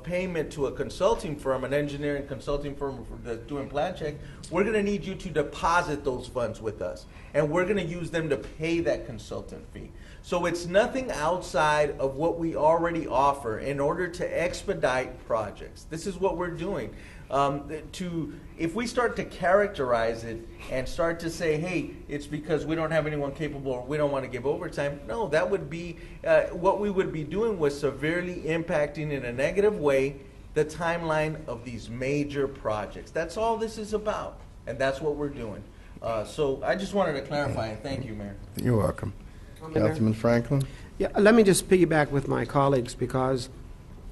payment to a consulting firm, an engineering consulting firm that's doing plan check. We're going to need you to deposit those funds with us, and we're going to use them to pay that consultant fee. So it's nothing outside of what we already offer in order to expedite projects. This is what we're doing. If we start to characterize it and start to say, hey, it's because we don't have anyone capable or we don't want to give overtime, no, that would be, what we would be doing was severely impacting in a negative way the timeline of these major projects. That's all this is about, and that's what we're doing. So I just wanted to clarify, and thank you, Mayor. You're welcome. Councilman Franklin? Yeah, let me just piggyback with my colleagues, because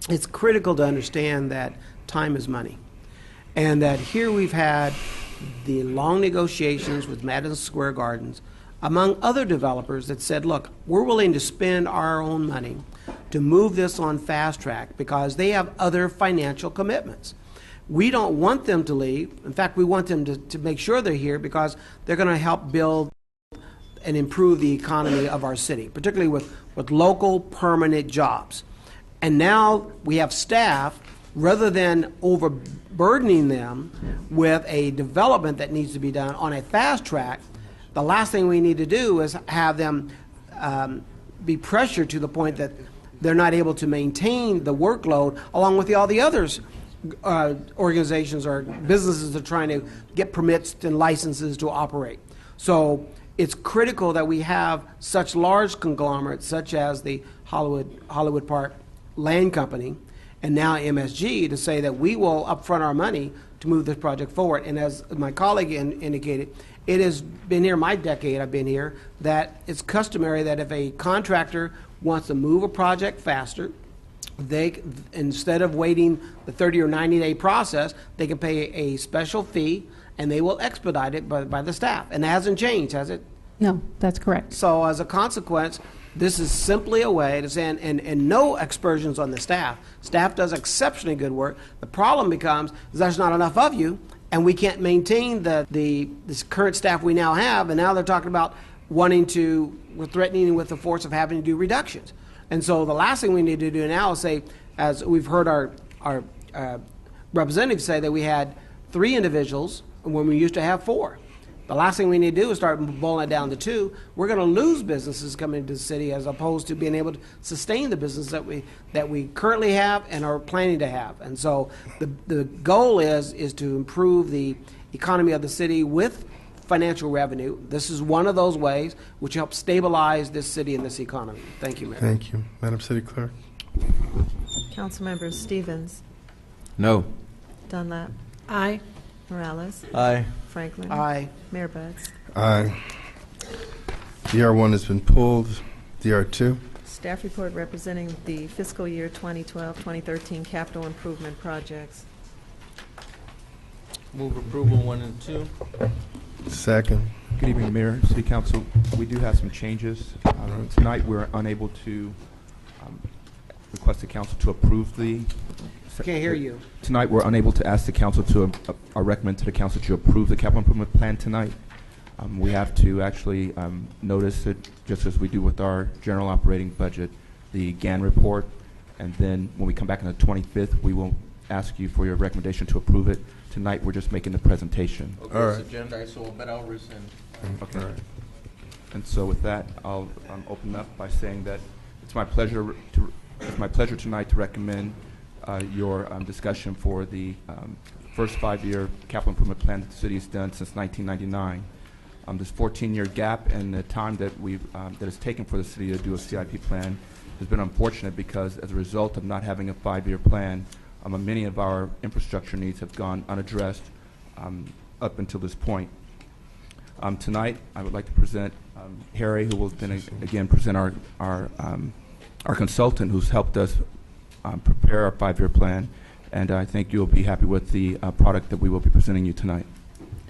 it's critical to understand that time is money. And that here we've had the long negotiations with Madison Square Gardens, among other developers that said, look, we're willing to spend our own money to move this on fast track because they have other financial commitments. We don't want them to leave. In fact, we want them to make sure they're here because they're going to help build and improve the economy of our city, particularly with local permanent jobs. And now we have staff, rather than overburdening them with a development that needs to be done on a fast track, the last thing we need to do is have them be pressured to the point that they're not able to maintain the workload along with all the others organizations or businesses that are trying to get permits and licenses to operate. So it's critical that we have such large conglomerates such as the Hollywood Park Land Company and now MSG to say that we will upfront our money to move this project forward. And as my colleague indicated, it has been here my decade I've been here that it's customary that if a contractor wants to move a project faster, they, instead of waiting the 30 or 90-day process, they can pay a special fee and they will expedite it by the staff. And it hasn't changed, has it? No, that's correct. So as a consequence, this is simply a way to say, and no aspersions on the staff. Staff does exceptionally good work. The problem becomes is there's not enough of you, and we can't maintain this current staff we now have, and now they're talking about we're threatening with the force of having to do reductions. And so the last thing we need to do now is say, as we've heard our representatives say, that we had 3 individuals when we used to have 4. The last thing we need to do is start boiling it down to 2. We're going to lose businesses coming into the city as opposed to being able to sustain the business that we currently have and are planning to have. And so the goal is to improve the economy of the city with financial revenue. This is one of those ways which helps stabilize this city and this economy. Thank you, Mayor. Thank you. Madam City Clerk? Councilmembers Stevens, No. Dunlap, Aye. Morales, Aye. Franklin, Aye. Mayor Buds. Aye. DR1 has been pulled. DR2? Staff report representing the fiscal year 2012-2013 capital improvement projects. Move approval 1 and 2. Second. Good evening, Mayor, City Council. We do have some changes. Tonight, we're unable to request the council to approve the... Can't hear you. Tonight, we're unable to ask the council to recommend to the council to approve the capital improvement plan tonight. We have to actually notice it, just as we do with our general operating budget, the GAN report, and then when we come back on the 25th, we will ask you for your recommendation to approve it. Tonight, we're just making the presentation. Okay, All it's right. agenda, so but I'll rescind. Okay. All right. And so with that, I'll open up by saying that it's my pleasure tonight to recommend your discussion for the first 5-year capital improvement plan that the city has done since 1999. This 14-year gap in the time that that it's taken for the city to do a CIP plan has been unfortunate because as a result of not having a 5-year plan, many of our infrastructure needs have gone unaddressed up until this point. Tonight, I would like to present Harry, who will then again present our consultant who's helped us prepare our 5-year plan, and I think you'll be happy with the product that we will be presenting you tonight.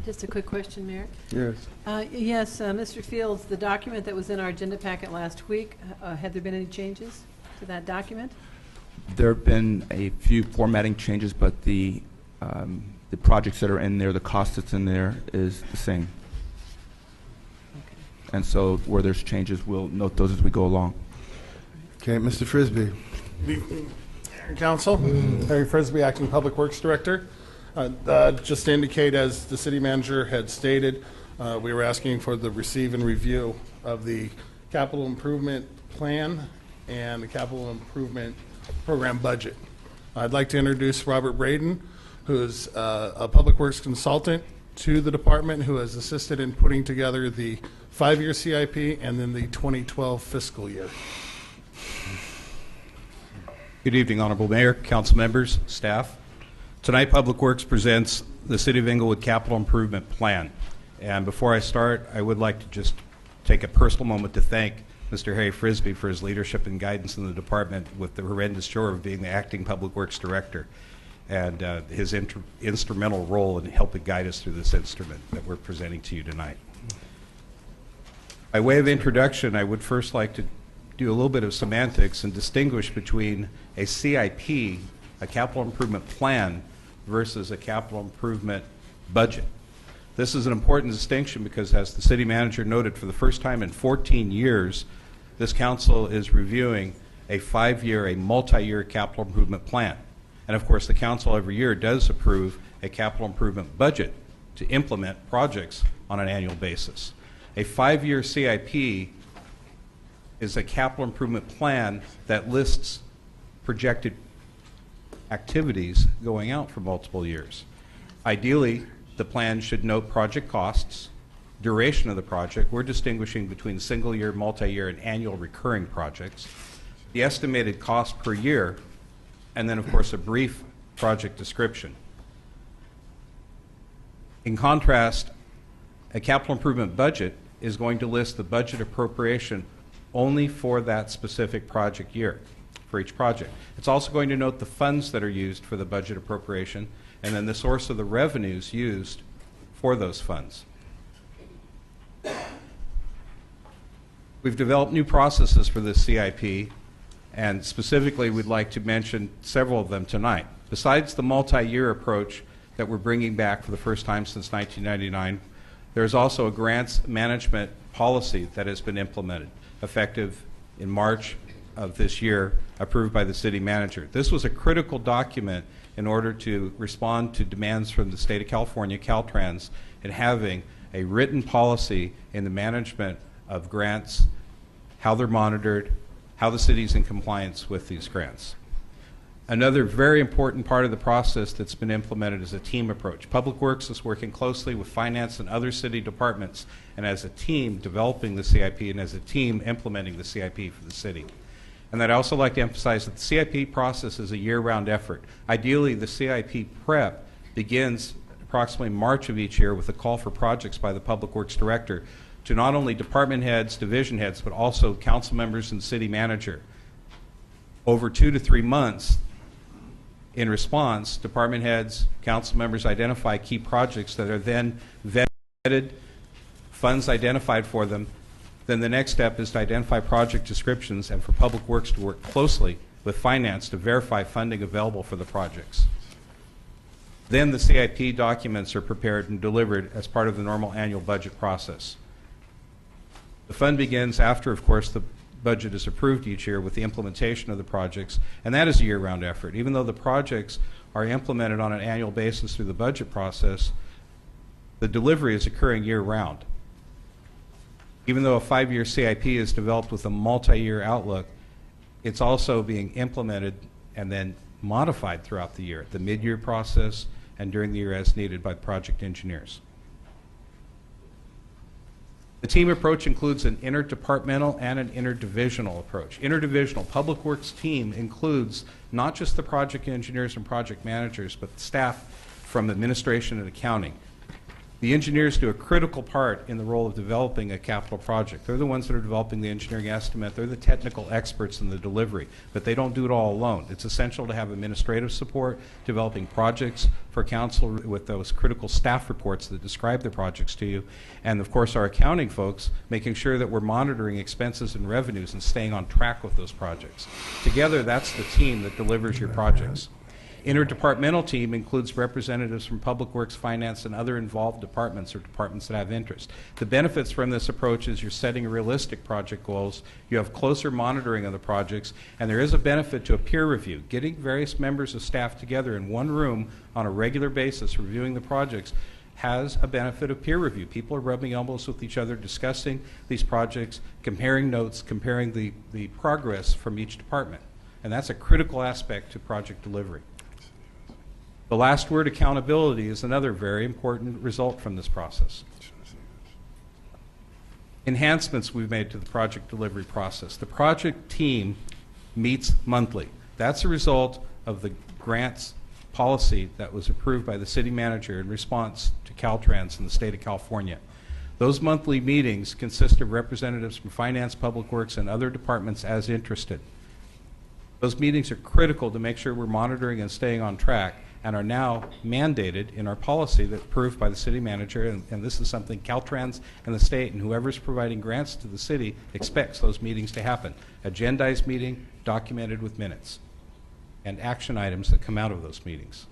Just a quick question, Mayor. Yes. Yes, Mr. Fields, the document that was in our agenda packet last week, have there been any changes to that document? There have been a few formatting changes, but the projects that are in there, the cost that's in there is the same. Okay. And so where there's changes, we'll note those as we go along. Okay, Mr. Frisbee. Council, Harry Frisbee, Acting Public Works Director. Just to indicate, as the city manager had stated, we were asking for the receive and review of the capital improvement plan and the capital improvement program budget. I'd like to introduce Robert Braden, who is a public works consultant to the department, who has assisted in putting together the 5-year CIP and then the 2012 fiscal year. Good evening, Honorable Mayor, council members, staff. Tonight, Public Works presents the City of Inglewood Capital Improvement Plan. And before I start, I would like to just take a personal moment to thank Mr. Harry Frisbee for his leadership and guidance in the department with the horrendous chore of being the Acting Public Works Director, and his instrumental role in helping guide us through this instrument that we're presenting to you tonight. By way of introduction, I would first like to do a little bit of semantics and distinguish between a CIP, a capital improvement plan, versus a capital improvement budget. This is an important distinction because, as the city manager noted, for the first time in 14 years, this council is reviewing a 5-year, a multi-year capital improvement plan. And of course, the council every year does approve a capital improvement budget to implement projects on an annual basis. A 5-year CIP is a capital improvement plan that lists projected activities going out for multiple years. Ideally, the plan should note project costs, duration of the project. We're distinguishing between single-year, multi-year, and annual recurring projects, the estimated cost per year, and then, of course, a brief project description. In contrast, a capital improvement budget is going to list the budget appropriation only for that specific project year, for each project. It's also going to note the funds that are used for the budget appropriation and then the source of the revenues used for those funds. We've developed new processes for this CIP, and specifically we'd like to mention several of them tonight. Besides the multi-year approach that we're bringing back for the first time since 1999, there's also a grants management policy that has been implemented, effective in March of this year, approved by the city manager. This was a critical document in order to respond to demands from the state of California, Caltrans, in having a written policy in the management of grants, how they're monitored, how the city's in compliance with these grants. Another very important part of the process that's been implemented is a team approach. Public Works is working closely with finance and other city departments, and as a team developing the CIP and as a team implementing the CIP for the city. And I'd also like to emphasize that the CIP process is a year-round effort. Ideally, the CIP prep begins approximately March of each year with a call for projects by the Public Works Director to not only department heads, division heads, but also council members and city manager. Over 2 to 3 months, in response, department heads, council members identify key projects that are then vetted, funds identified for them. Then the next step is to identify project descriptions and for Public Works to work closely with finance to verify funding available for the projects. Then the CIP documents are prepared and delivered as part of the normal annual budget process. The fund begins after, of course, the budget is approved each year with the implementation of the projects, and that is a year-round effort. Even though the projects are implemented on an annual basis through the budget process, the delivery is occurring year-round. Even though a 5-year CIP is developed with a multi-year outlook, it's also being implemented and then modified throughout the year, the mid-year process and during the year as needed by project engineers. The team approach includes an interdepartmental and an interdivisional approach. Interdivisional Public Works team includes not just the project engineers and project managers, but staff from administration and accounting, The engineers do a critical part in the role of developing a capital project. They're the ones that are developing the engineering estimate. They're the technical experts in the delivery, but they don't do it all alone. It's essential to have administrative support, developing projects for council with those critical staff reports that describe the projects to you, and of course our accounting folks making sure that we're monitoring expenses and revenues and staying on track with those projects. Together, that's the team that delivers your projects. Interdepartmental team includes representatives from Public Works, Finance, and other involved departments or departments that have interest. The benefits from this approach is you're setting realistic project goals, you have closer monitoring of the projects, and there is a benefit to a peer review. Getting various members of staff together in one room on a regular basis reviewing the projects has a benefit of peer review. People are rubbing elbows with each other, discussing these projects, comparing notes, comparing the progress from each department. And that's a critical aspect to project delivery. The last word, accountability, is another very important result from this process. Enhancements we've made to the project delivery process. The project team meets monthly. That's a result of the grants policy that was approved by the city manager in response to Caltrans in the state of California. Those monthly meetings consist of representatives from Finance, Public Works, and other departments as interested. Those meetings are critical to make sure we're monitoring and staying on track, and are now mandated in our policy that's approved by the city manager, and this is something Caltrans and the state and whoever's providing grants to the city expects those meetings to happen. Agendized meeting, documented with minutes, and action items that come out of those meetings.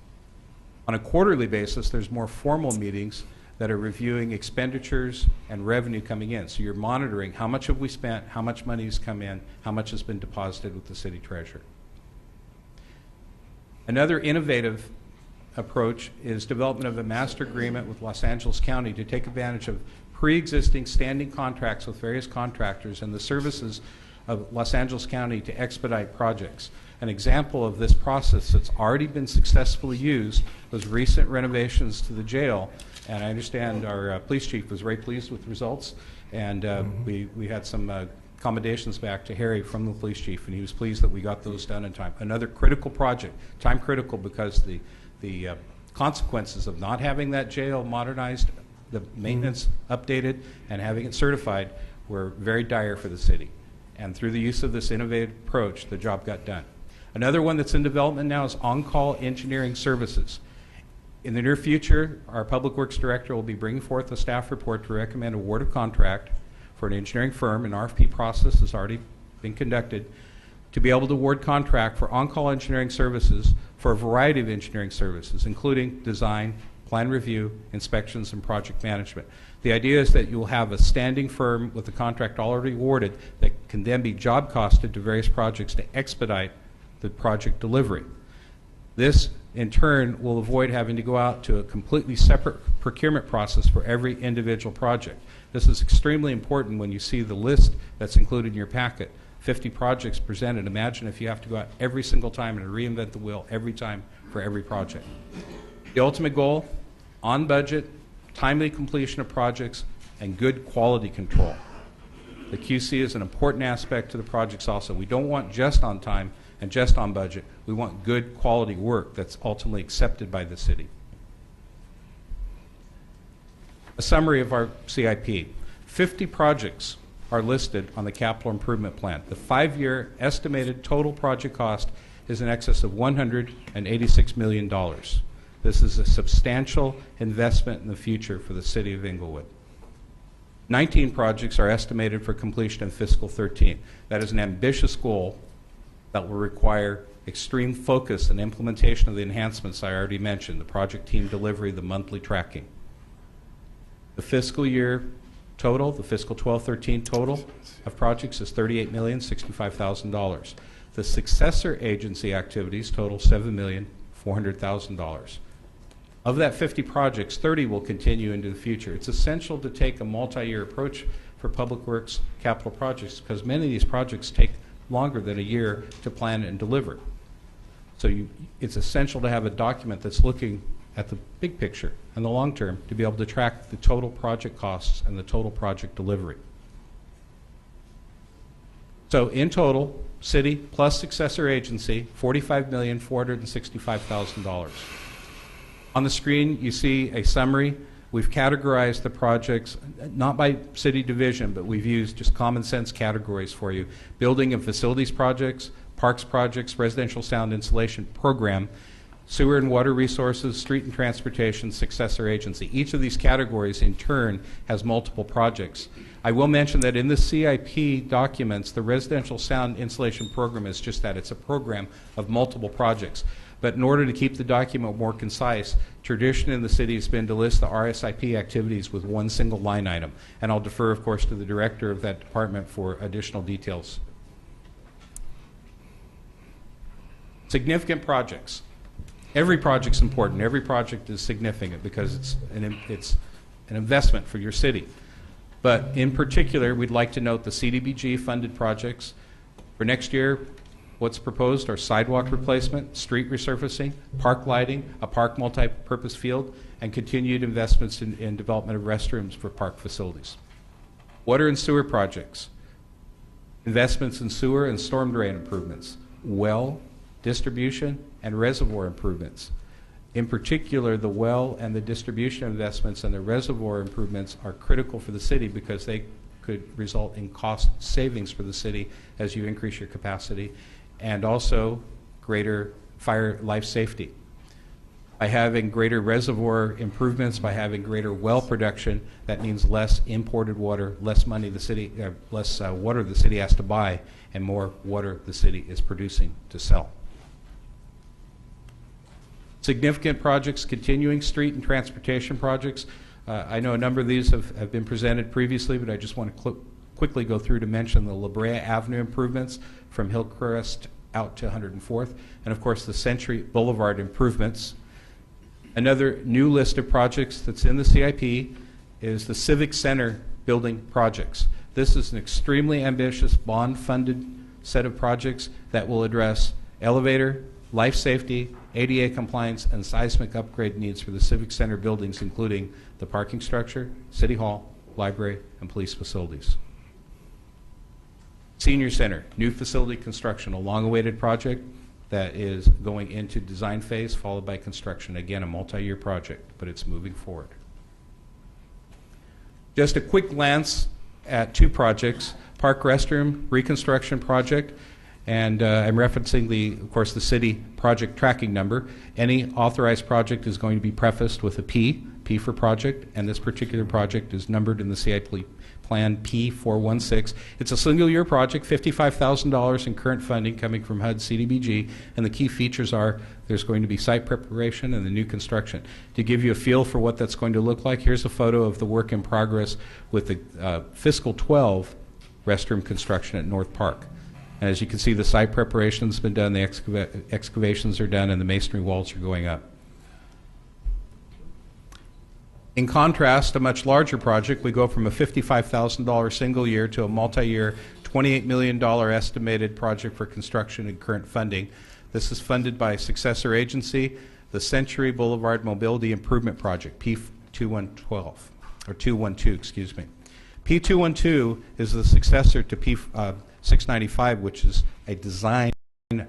On a quarterly basis, there's more formal meetings that are reviewing expenditures and revenue coming in. So you're monitoring how much have we spent, how much money has come in, how much has been deposited with the city treasurer. Another innovative approach is development of a master agreement with Los Angeles County to take advantage of pre-existing standing contracts with various contractors and the services of Los Angeles County to expedite projects. An example of this process that's already been successfully used was recent renovations to the jail, and I understand our police chief was very pleased with the results, and we had some accommodations back to Harry from the police chief, and he was pleased that we got those done in time. Another critical project, time critical, because the consequences of not having that jail modernized, the maintenance updated, and having it certified were very dire for the city. And through the use of this innovative approach, the job got done. Another one that's in development now is on-call engineering services. In the near future, our Public Works Director will be bringing forth a staff report to recommend award of contract for an engineering firm. An RFP process has already been conducted to be able to award contract for on-call engineering services for a variety of engineering services, including design, plan review, inspections, and project management. The idea is that you will have a standing firm with a contract already awarded that can then be job costed to various projects to expedite the project delivery. This, in turn, will avoid having to go out to a completely separate procurement process for every individual project. This is extremely important when you see the list that's included in your packet. 50 projects presented. Imagine if you have to go out every single time and reinvent the wheel every time for every project. The ultimate goal, on budget, timely completion of projects, and good quality control. The QC is an important aspect to the projects also. We don't want just on time and just on budget. We want good quality work that's ultimately accepted by the city. A summary of our CIP. 50 projects are listed on the capital improvement plan. The 5-year estimated total project cost is in excess of $186 million. This is a substantial investment in the future for the city of Inglewood. 19 projects are estimated for completion in fiscal 13. That is an ambitious goal that will require extreme focus and implementation of the enhancements I already mentioned, the project team delivery, the monthly tracking. The fiscal year total, the fiscal 12-13 total of projects is $38,065,000. The successor agency activities total $7,400,000. Of that 50 projects, 30 will continue into the future. It's essential to take a multi-year approach for public works capital projects because many of these projects take longer than a year to plan and deliver. So it's essential to have a document that's looking at the big picture and the long term to be able to track the total project costs and the total project delivery. So in total, city plus successor agency, $45,465,000. On the screen, you see a summary We've categorized the projects, not by city division, but we've used just common sense categories for you. Building and facilities projects, parks projects, residential sound insulation program, sewer and water resources, street and transportation, successor agency. Each of these categories in turn has multiple projects. I will mention that in the CIP documents, the residential sound insulation program is just that. It's a program of multiple projects. But in order to keep the document more concise, tradition in the city has been to list the RSIP activities with one single line item. And I'll defer, of course, to the director of that department for additional details. Significant projects. Every project's important. Every project is significant because it's an investment for your city. But in particular, we'd like to note the CDBG funded projects. For next year, what's proposed are sidewalk replacement, street resurfacing, park lighting, a park multi-purpose field, and continued investments in development of restrooms for park facilities. Water and sewer projects, investments in sewer and storm drain improvements, well, distribution, and reservoir improvements. In particular, the well and the distribution investments and the reservoir improvements are critical for the city because they could result in cost savings for the city as you increase your capacity, and also greater fire life safety. By having greater reservoir improvements, by having greater well production, that means less imported water, less money the city, less water the city has to buy, and more water the city is producing to sell. Significant projects, continuing street and transportation projects. I know a number of these have been presented previously, but I just want to quickly go through to mention the La Brea Avenue improvements from Hillcrest out to 104th, and of course the Century Boulevard improvements. Another new list of projects that's in the CIP is the Civic Center building projects. This is an extremely ambitious bond-funded set of projects that will address elevator, life safety, ADA compliance, and seismic upgrade needs for the Civic Center buildings, including the parking structure, City Hall, library, and police facilities. Senior Center, new facility construction, a long-awaited project that is going into design phase, followed by construction. Again, a multi-year project, but it's moving forward. Just a quick glance at two projects, Park Restroom Reconstruction Project, and I'm referencing, of course, the city project tracking number. Any authorized project is going to be prefaced with a P for project, and this particular project is numbered in the CIP Plan P416. It's a single-year project, $55,000 in current funding coming from HUD CDBG, and the key features are there's going to be site preparation and the new construction. To give you a feel for what that's going to look like, here's a photo of the work in progress with the fiscal 12 restroom construction at North Park. And as you can see, the site preparation's been done, the excavations are done, and the masonry walls are going up. In contrast, a much larger project, we go from a $55,000 single year to a multi-year $28 million estimated project for construction and current funding. This is funded by a successor agency, the Century Boulevard Mobility Improvement Project, P212, or 212, excuse me. P212 is the successor to P695, which is a design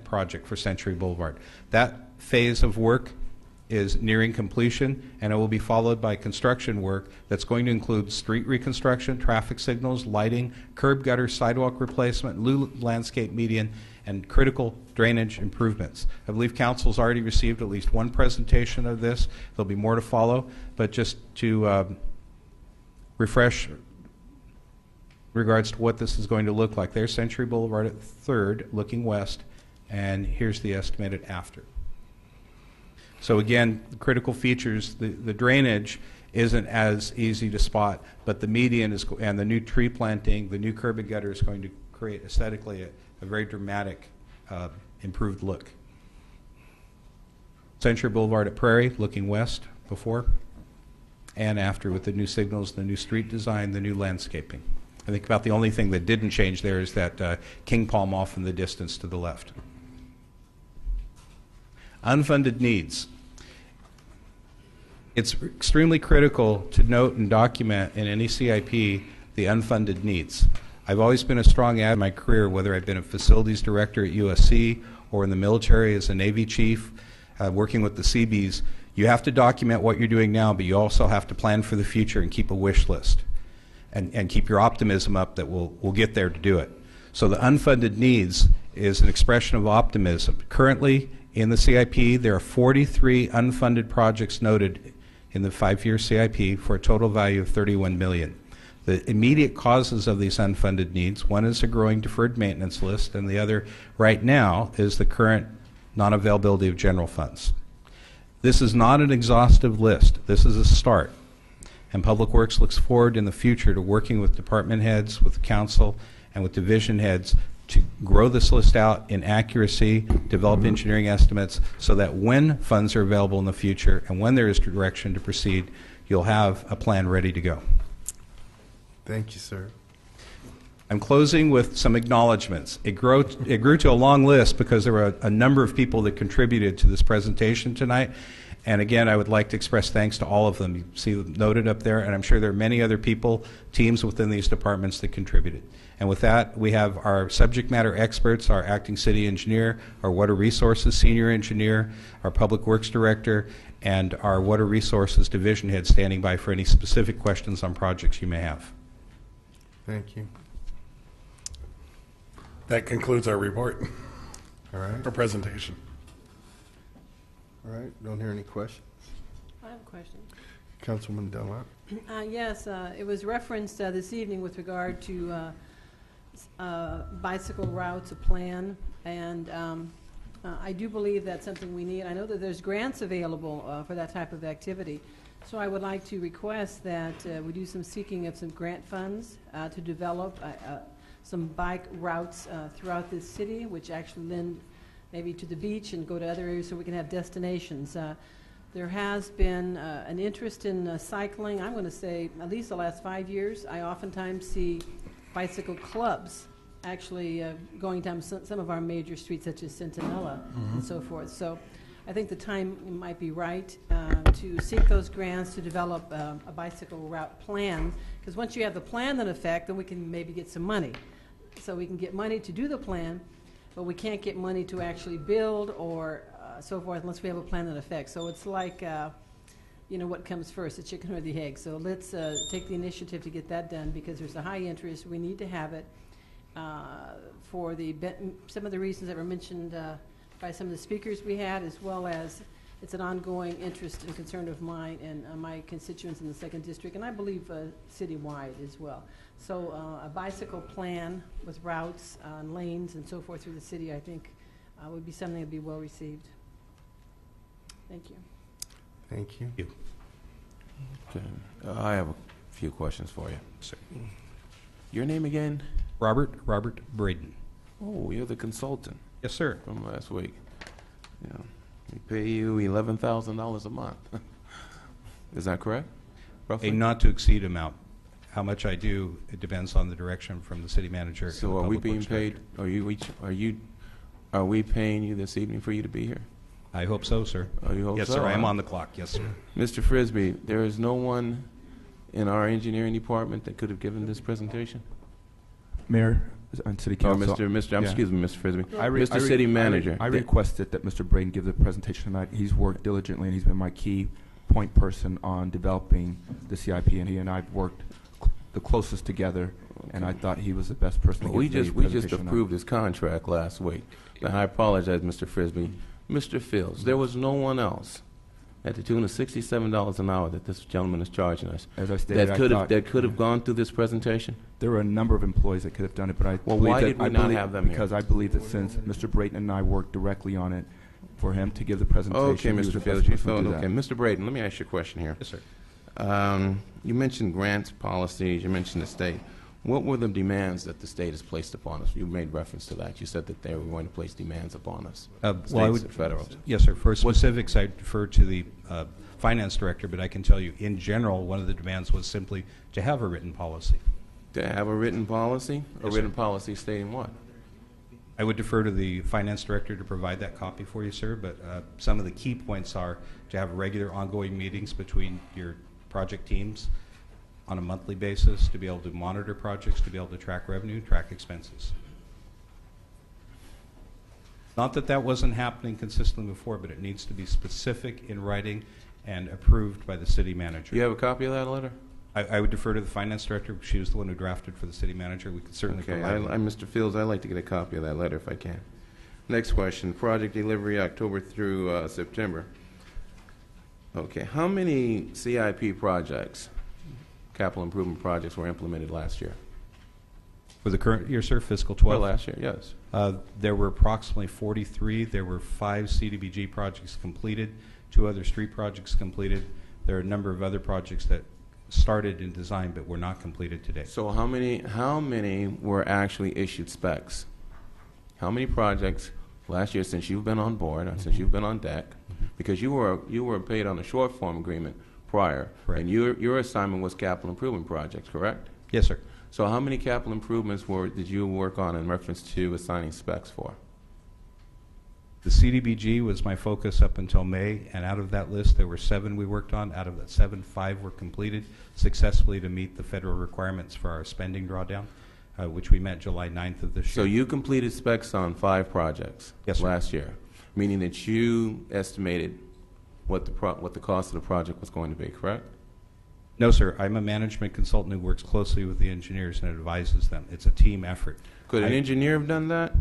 project for Century Boulevard. That phase of work is nearing completion, and it will be followed by construction work that's going to include street reconstruction, traffic signals, lighting, curb gutter, sidewalk replacement, new landscape median, and critical drainage improvements. I believe Council's already received at least one presentation of this. There'll be more to follow, but just to refresh regards to what this is going to look like. There's Century Boulevard at 3rd, looking west, and here's the estimated after. So again, the critical features, the drainage isn't as easy to spot, but the median is, and the new tree planting, the new curb and gutter is going to create aesthetically a very dramatic improved look. Century Boulevard at Prairie, looking west before and after, with the new signals, the new street design, the new landscaping. I think about the only thing that didn't change there is that king palm off in the distance to the left. Unfunded needs. It's extremely critical to note and document in any CIP the unfunded needs. I've always been a strong advocate in my career, whether I've been a facilities director at USC or in the military as a Navy chief, working with the Seabees. You have to document what you're doing now, but you also have to plan for the future and keep a wish list and keep your optimism up that we'll get there to do it. So the unfunded needs is an expression of optimism. Currently, in the CIP, there are 43 unfunded projects noted in the 5-year CIP for a total value of $31 million. The immediate causes of these unfunded needs, one is a growing deferred maintenance list, and the other right now is the current non-availability of general funds. This is not an exhaustive list. This is a start. And Public Works looks forward in the future to working with department heads, with council, and with division heads to grow this list out in accuracy, develop engineering estimates, so that when funds are available in the future and when there is direction to proceed, you'll have a plan ready to go. Thank you, sir. I'm closing with some acknowledgments. It grew to a long list because there were a number of people that contributed to this presentation tonight. And again, I would like to express thanks to all of them. You see them noted up there, and I'm sure there are many other people, teams within these departments that contributed. And with that, we have our subject matter experts, our acting city engineer, our water resources senior engineer, our public works director, and our water resources division head standing by for any specific questions on projects you may have. Thank you. That concludes our report. All right. Our presentation. All right. Don't hear any questions. I have a question. Councilwoman Dunlap. Yes, it was referenced this evening with regard to bicycle routes, a plan, and I do believe that's something we need. I know that there's grants available for that type of activity, so I would like to request that we do some seeking of some grant funds to develop some bike routes throughout this city, which actually lend maybe to the beach and go to other areas so we can have destinations. There has been an interest in cycling. I'm going to say at least the last 5 years. I oftentimes see bicycle clubs actually going down some of our major streets, such as Centinela and so forth. So I think the time might be right to seek those grants to develop a bicycle route plan, because once you have the plan in effect, then we can maybe get some money. So we can get money to do the plan, but we can't get money to actually build or so forth unless we have a plan in effect. So it's like, you know, what comes first, the chicken or the egg? So let's take the initiative to get that done, because there's a high interest. We need to have it for some of the reasons that were mentioned by some of the speakers we had, as well as it's an ongoing interest and concern of mine and my constituents in the 2nd District, and I believe citywide as well. So a bicycle plan with routes and lanes and so forth through the city, I think, would be something that would be well received. Thank you. Thank you. Okay. I have a few questions for you. Sir. Your name again? Robert Braden. Oh, you're the consultant. Yes, sir. From last week. Yeah. We pay you $11,000 a month. Is that correct? Roughly? A not to exceed amount. How much I do, it depends on the direction from the city manager. So are we being paid? Are we paying you this evening for you to be here? I hope so, sir. Oh, you hope yes, so? sir. I am on the clock. Yes, sir. Mr. Frisbee, there is no one in our engineering department that could have given this presentation? Mayor and City Council. Excuse me, Mr. Frisbee. Mr. City Manager. I requested that Mr. Braden give the presentation tonight. He's worked diligently, and he's been my key point person on developing the CIP, and he and I have worked the closest together, and I thought he was the best person to give the presentation. We just approved his contract last week. And I apologize, Mr. Frisbee. Mr. Fields, there was no one else at the tune of $67 an hour that this gentleman is charging us. As I stated, that could have gone through this presentation? There were a number of employees that could have done it, but I well, believe why that did we not have them because I believe that since Mr. Brayton and I worked directly on it, for him to give the presentation. Okay, Mr. Fields. Okay, Mr. Brayton, let me ask you a question here. Yes, sir. You mentioned grants, policies. You mentioned the state. What were the demands that the state has placed upon us? You made reference to that. You said that they were going to place demands upon us. States and federal. Yes, sir. For specifics, I defer to the finance director, but I can tell you, in general, one of the demands was simply to have a written policy. To have a written policy? Yes, a written policy stating what? I would defer to the finance director to provide that copy for you, sir, but some of the key points are to have regular ongoing meetings between your project teams on a monthly basis, to be able to monitor projects, to be able to track revenue, track expenses. Not that that wasn't happening consistently before, but it needs to be specific in writing and approved by the city manager. Do you have a copy of that letter? I would defer to the finance director. She was the one who drafted for the city manager. We could certainly Okay, provide one. Mr. Fields, I'd like to get a copy of that letter if I can. Next question, project delivery October through September. Okay, how many CIP projects, capital improvement projects, were implemented last year? For the current year, sir, fiscal 12? Well, last year, yes. There were approximately 43. There were 5 CDBG projects completed, 2 other street projects completed. There are a number of other projects that started in design but were not completed today. So how many were actually issued specs? How many projects last year, since you've been on board, or since you've been on deck, because you were paid on a short form agreement prior, Correct. and your assignment was capital improvement projects, correct? Yes, sir. So how many capital improvements did you work on in reference to assigning specs for? The CDBG was my focus up until May, and out of that list, there were 7 we worked on. Out of that 7, 5 were completed successfully to meet the federal requirements for our spending drawdown, which we met July 9th of this year. So you completed specs on 5 projects last year, meaning that you estimated what the cost of the project was going to be, correct? No, sir. I'm a management consultant who works closely with the engineers and advises them. It's a team effort. Could an engineer have done that?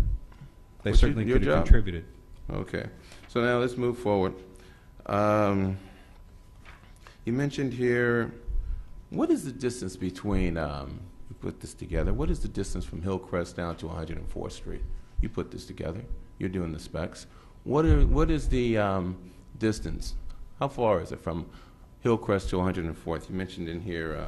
They What's certainly your could have job? contributed. Okay. So now let's move forward. You mentioned here, what is the distance between, you put this together, what is the distance from Hillcrest down to 104th Street? You put this together. You're doing the specs. What is the distance? How far is it from Hillcrest to 104th? You mentioned in here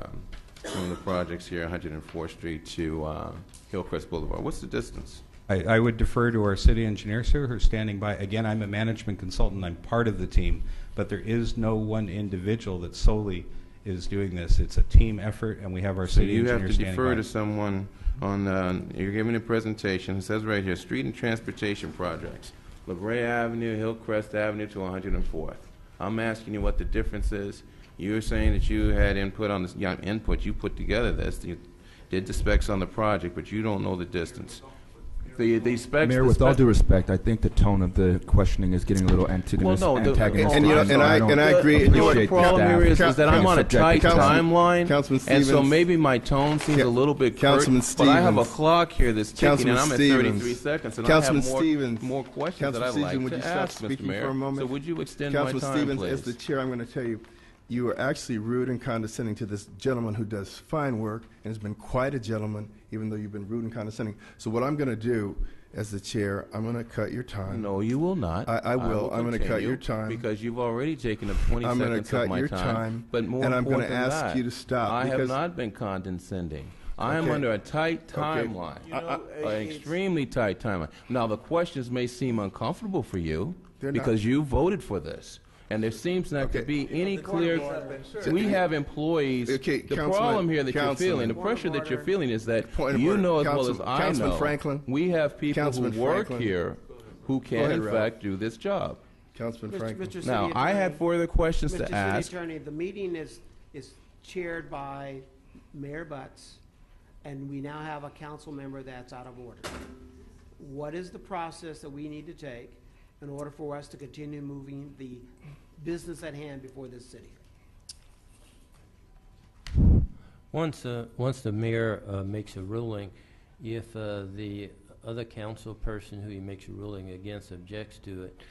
one of the projects here, 104th Street to Hillcrest Boulevard. What's the distance? I would defer to our city engineer, sir, who's standing by. Again, I'm a management consultant. I'm part of the team, but there is no one individual that solely is doing this. It's a team effort, and we have our city engineer standing by. So you have to defer to someone on, you're giving a presentation. It says right here, street and transportation projects. La Brea Avenue, Hillcrest Avenue to 104th. I'm asking you what the difference is. You're saying that you had input on this, you put together this, you did the specs on the project, but you don't know the distance. The specs. Mayor, with all due respect, I think the tone of the questioning is getting a little antagonistic. And I agree. The problem here is that I'm on a tight timeline, Councilman and so Stevens. maybe my tone seems a little bit curt, Councilman but I have a Stevens. clock here that's ticking, Councilman and I'm at Stevens. 33 seconds, and Councilman I have Stevens. more questions that Councilman I'd Stevens, like would you to stop ask, Mr. speaking Mayor. for a moment? So would you extend Councilman my time, Stevens, please? as the chair, I'm going to tell you, you are actually rude and condescending to this gentleman who does fine work and has been quite a gentleman, even though you've been rude and condescending. So what I'm going to do, as the chair, I'm going to cut your time. No, you will not. I will. I'm going to cut continue your time. because you've already taken up 20 I'm gonna seconds cut of my your time. time, But more and I'm gonna important than ask that, you to stop, I have because- not been condescending. I am Okay. under a tight Okay. timeline, an extremely tight timeline. Now, the questions may seem uncomfortable for you They're not. because you voted for this. And there seems not to be any clear. We have employees. Okay, The Councilman- problem here that you're Councilman. feeling, the pressure that you're feeling, is that Point of you order. know as well as Councilman- I Councilman know. Franklin. We have people Councilman who work Franklin. here who Go can, ahead, in Ralph. fact, do this job. Councilman Franklin. Mr. City Now, I had Attorney- further questions Mr. to City ask. Attorney, the meeting is chaired by Mayor Butts, and we now have a council member that's out of order. What is the process that we need to take in order for us to continue moving the business at hand before this city? Once the mayor makes a ruling, if the other council person who he makes a ruling against objects to it,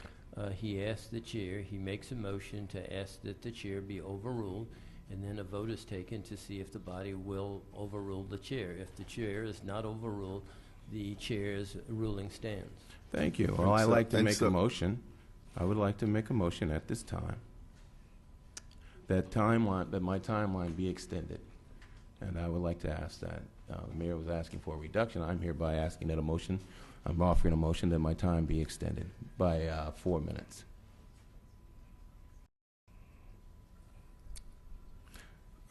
he asks the chair, he makes a motion to ask that the chair be overruled, and then a vote is taken to see if the body will overrule the chair. If the chair is not overruled, the chair's ruling stands. Thank you. Well, I'd like to make a motion. I would like to make a motion at this time that my timeline be extended. And I would like to ask that. The mayor was asking for a reduction. I'm hereby asking that I'm offering a motion that my time be extended by 4 minutes.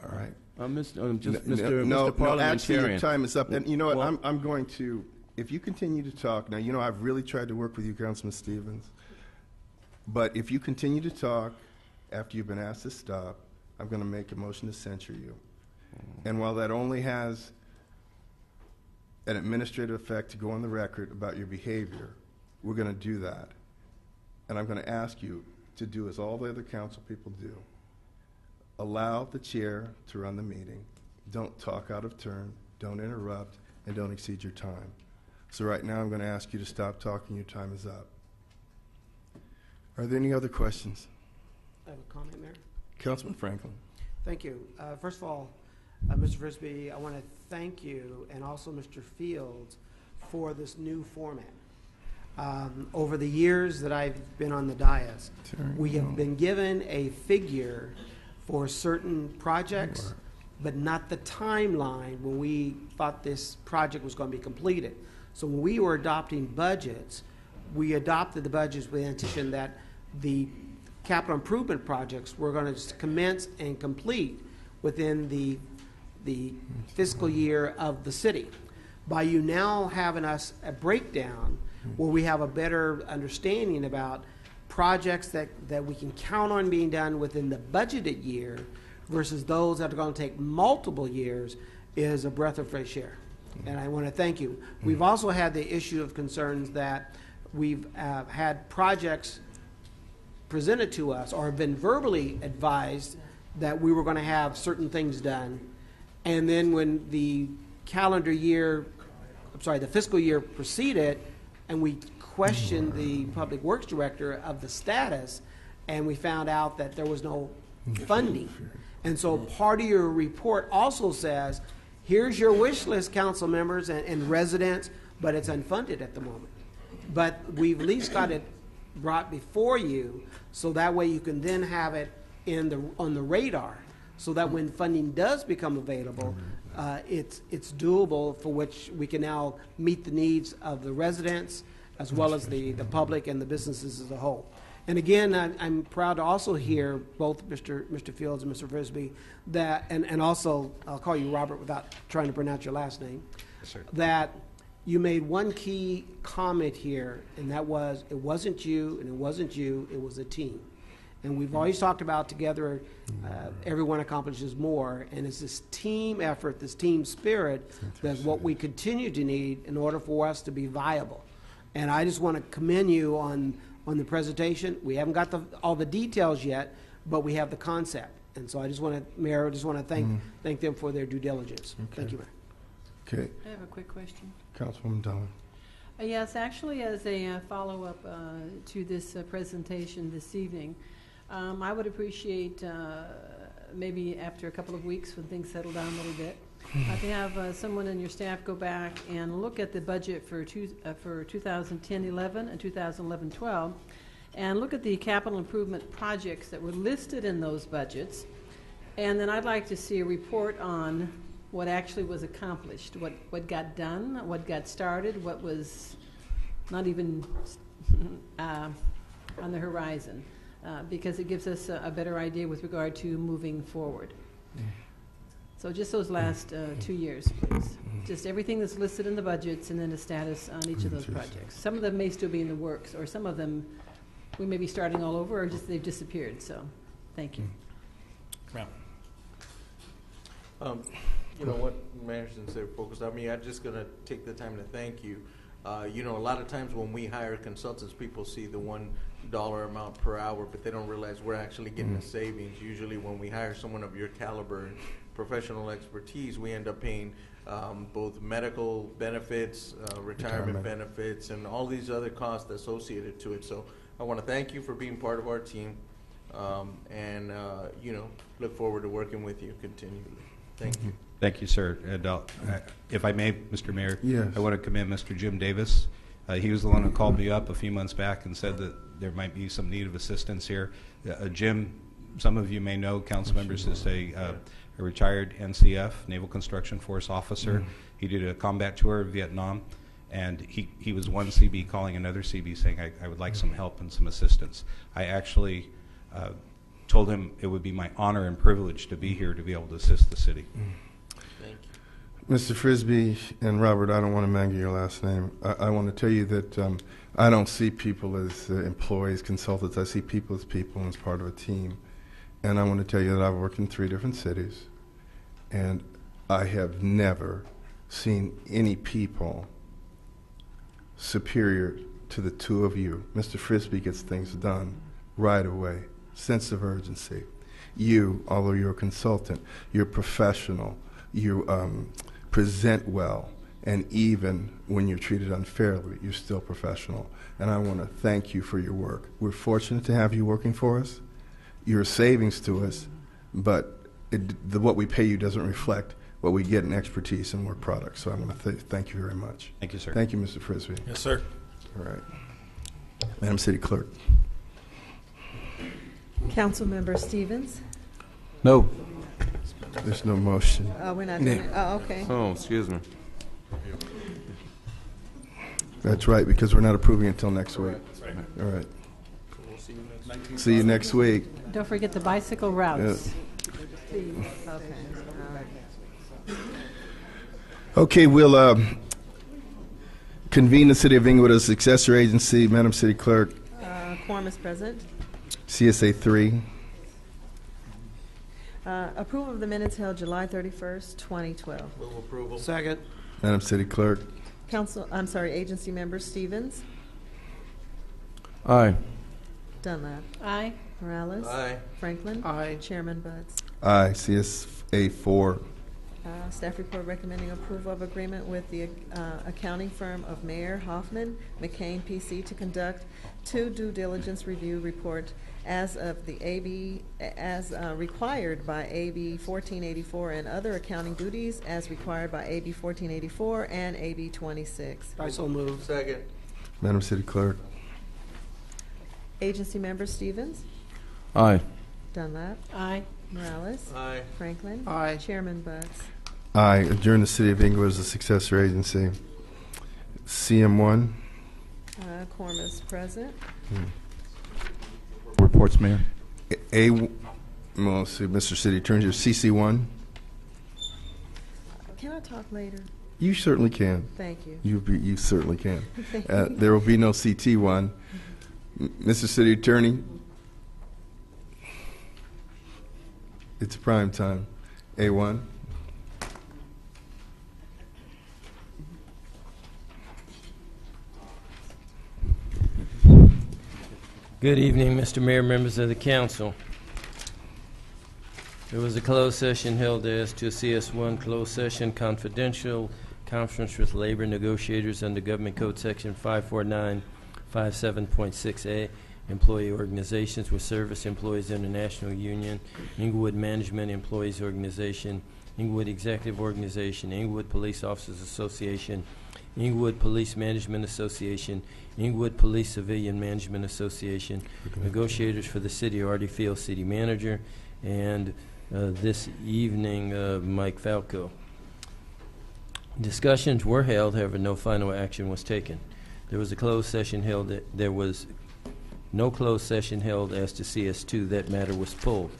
All right. Mr. Parliamentarian. Actually, your time is up. And you know what? I'm going to, if you continue to talk, now, you know, I've really tried to work with you, Councilman Stevens. But if you continue to talk after you've been asked to stop, I'm going to make a motion to censure you. And while that only has an administrative effect to go on the record about your behavior, we're going to do that. And I'm going to ask you to do as all the other council people do. Allow the chair to run the meeting. Don't talk out of turn. Don't interrupt. And don't exceed your time. So right now I'm going to ask you to stop talking. Your time is up. Are there any other questions? I have a comment, Mayor. Councilman Franklin. Thank you. First of all, Mr. Frisbee, I want to thank you and also Mr. Fields for this new format. Over the years that I've been on the dais, we have been given a figure for certain projects, but not the timeline when we thought this project was going to be completed. So when we were adopting budgets, we adopted the budgets with the intention that the capital improvement projects were going to commence and complete within the fiscal year of the city. By you now having us a breakdown where we have a better understanding about projects that we can count on being done within the budgeted year versus those that are going to take multiple years is a breath of fresh air. And I want to thank you. We've also had the issue of concerns that we've had projects presented to us or have been verbally advised that we were going to have certain things done. And then when the the fiscal year proceeded, and we questioned the public works director of the status, and we found out that there was no funding. And so part of your report also says, here's your wish list, council members and residents, but it's unfunded at the moment. But we've at least got it brought before you, so that way you can then have it on the radar, so that when funding does become available, it's doable, for which we can now meet the needs of the residents as well as the public and the businesses as a whole. And again, I'm proud to also hear both Mr. Fields and Mr. Frisbee that, and also I'll call you Robert without trying to pronounce your last name, Yes, sir. that you made one key comment here, and that was, it wasn't you and it wasn't you, it was a team. And we've always talked about together, everyone accomplishes more, and it's this team effort, this team spirit, that's what we continue to need in order for us to be viable. And I just want to commend you on the presentation. We haven't got all the details yet, but we have the concept. And so I just want to, Mayor, I just want to thank them for their due diligence. Okay. Thank you, Mayor. Okay. I have a quick question. Councilwoman Dolan. Yes, actually, as a follow-up to this presentation this evening, I would appreciate maybe after a couple of weeks when things settle down a little bit, to have someone in your staff go back and look at the budget for 2010-11 and 2011-12 and look at the capital improvement projects that were listed in those budgets. And then I'd like to see a report on what actually was accomplished, what got done, what got started, what was not even on the horizon, because it gives us a better idea with regard to moving forward. So just those last 2 years, please. Just everything that's listed in the budgets and then a status on each of those projects. Some of them may still be in the works, or some of them we may be starting all over, or just they've disappeared. So thank you. You know what, Mayor, since they're focused on me, I'm just going to take the time to thank you. You know, a lot of times when we hire consultants, people see the $1 amount per hour, but they don't realize we're actually getting a savings. Usually when we hire someone of your caliber and professional expertise, we end up paying both medical benefits, retirement benefits, and all these other costs associated to it. So I want to thank you for being part of our team, and, you know, look forward to working with you continually. Thank you. Thank you, sir. And if I may, Mr. Mayor, yes. I want to commend Mr. Jim Davis. He was the one who called me up a few months back and said that there might be some need of assistance here. Jim, some of you may know, council members, is a retired NCF, Naval Construction Force officer. He did a combat tour of Vietnam, and he was one CB calling another CB saying, I would like some help and some assistance. I actually told him it would be my honor and privilege to be here to be able to assist the city. Thank you. Mr. Frisbee and Robert, I don't want to mangle your last name. I want to tell you that I don't see people as employees, consultants. I see people as people and as part of a team. And I want to tell you that I've worked in 3 different cities, and I have never seen any people superior to the two of you. Mr. Frisbee gets things done right away, sense of urgency. You, although you're a consultant, you're professional, you present well, and even when you're treated unfairly, you're still professional. And I want to thank you for your work. We're fortunate to have you working for us. You're a savings to us, but what we pay you doesn't reflect what we get in expertise and work products. So I want to thank you very much. Thank you, sir. Thank you, Mr. Frisbee. Yes, sir. All right. Madam City Clerk. Councilmember Stevens? No. There's no motion. We're not doing it. Oh, okay. Oh, excuse me. That's right, because we're not approving until next week. All right. See you next week. Don't forget the bicycle routes. Please. Okay. Okay, we'll convene the City of Inglewood as successor agency. Madam City Clerk. Quorum is present. CSA 3. Approval of the minutes held July 31st, 2012. Move approval. Second. Madam City Clerk. Agency members Stevens, Aye. Dunlap, Aye. Morales. Aye. Franklin. Aye. Chairman Buds. Aye. CSA 4. Staff report recommending approval of agreement with the accounting firm of Mayer Hoffman McCain PC to conduct 2 due diligence review report as of the AB as required by AB 1484 and other accounting duties as required by AB 1484 and AB 26. I so move. Second. Madam City Clerk. Agency members Stevens, Aye. Dunlap, Aye. Morales, Aye. Franklin. Aye. Chairman Buds. Aye. Adjourn the City of Inglewood as a successor agency. CM1. Quorum is present. Reports, Mayor. Well, let's see, Mr. City Attorney, CC1. Can I talk later? You certainly can. Thank you. You certainly can. Thank you. There will be no CT1. Mr. City Attorney, it's prime time. A1. Good evening, Mr. Mayor, members of the council. There was a closed session held as to CS1 closed session confidential conference with labor negotiators under Government Code Section 54957.6A, employee organizations with Service Employees International Union, Inglewood Management Employees Organization, Inglewood Executive Organization, Inglewood Police Officers Association, Inglewood Police Management Association, Inglewood Police Civilian Management Association, negotiators for the city, Artie Field City Manager, and this evening, Mike Falco. Discussions were held, however, no final action was taken. There was a closed session held. There was no closed session held as to CS2. That matter was pulled.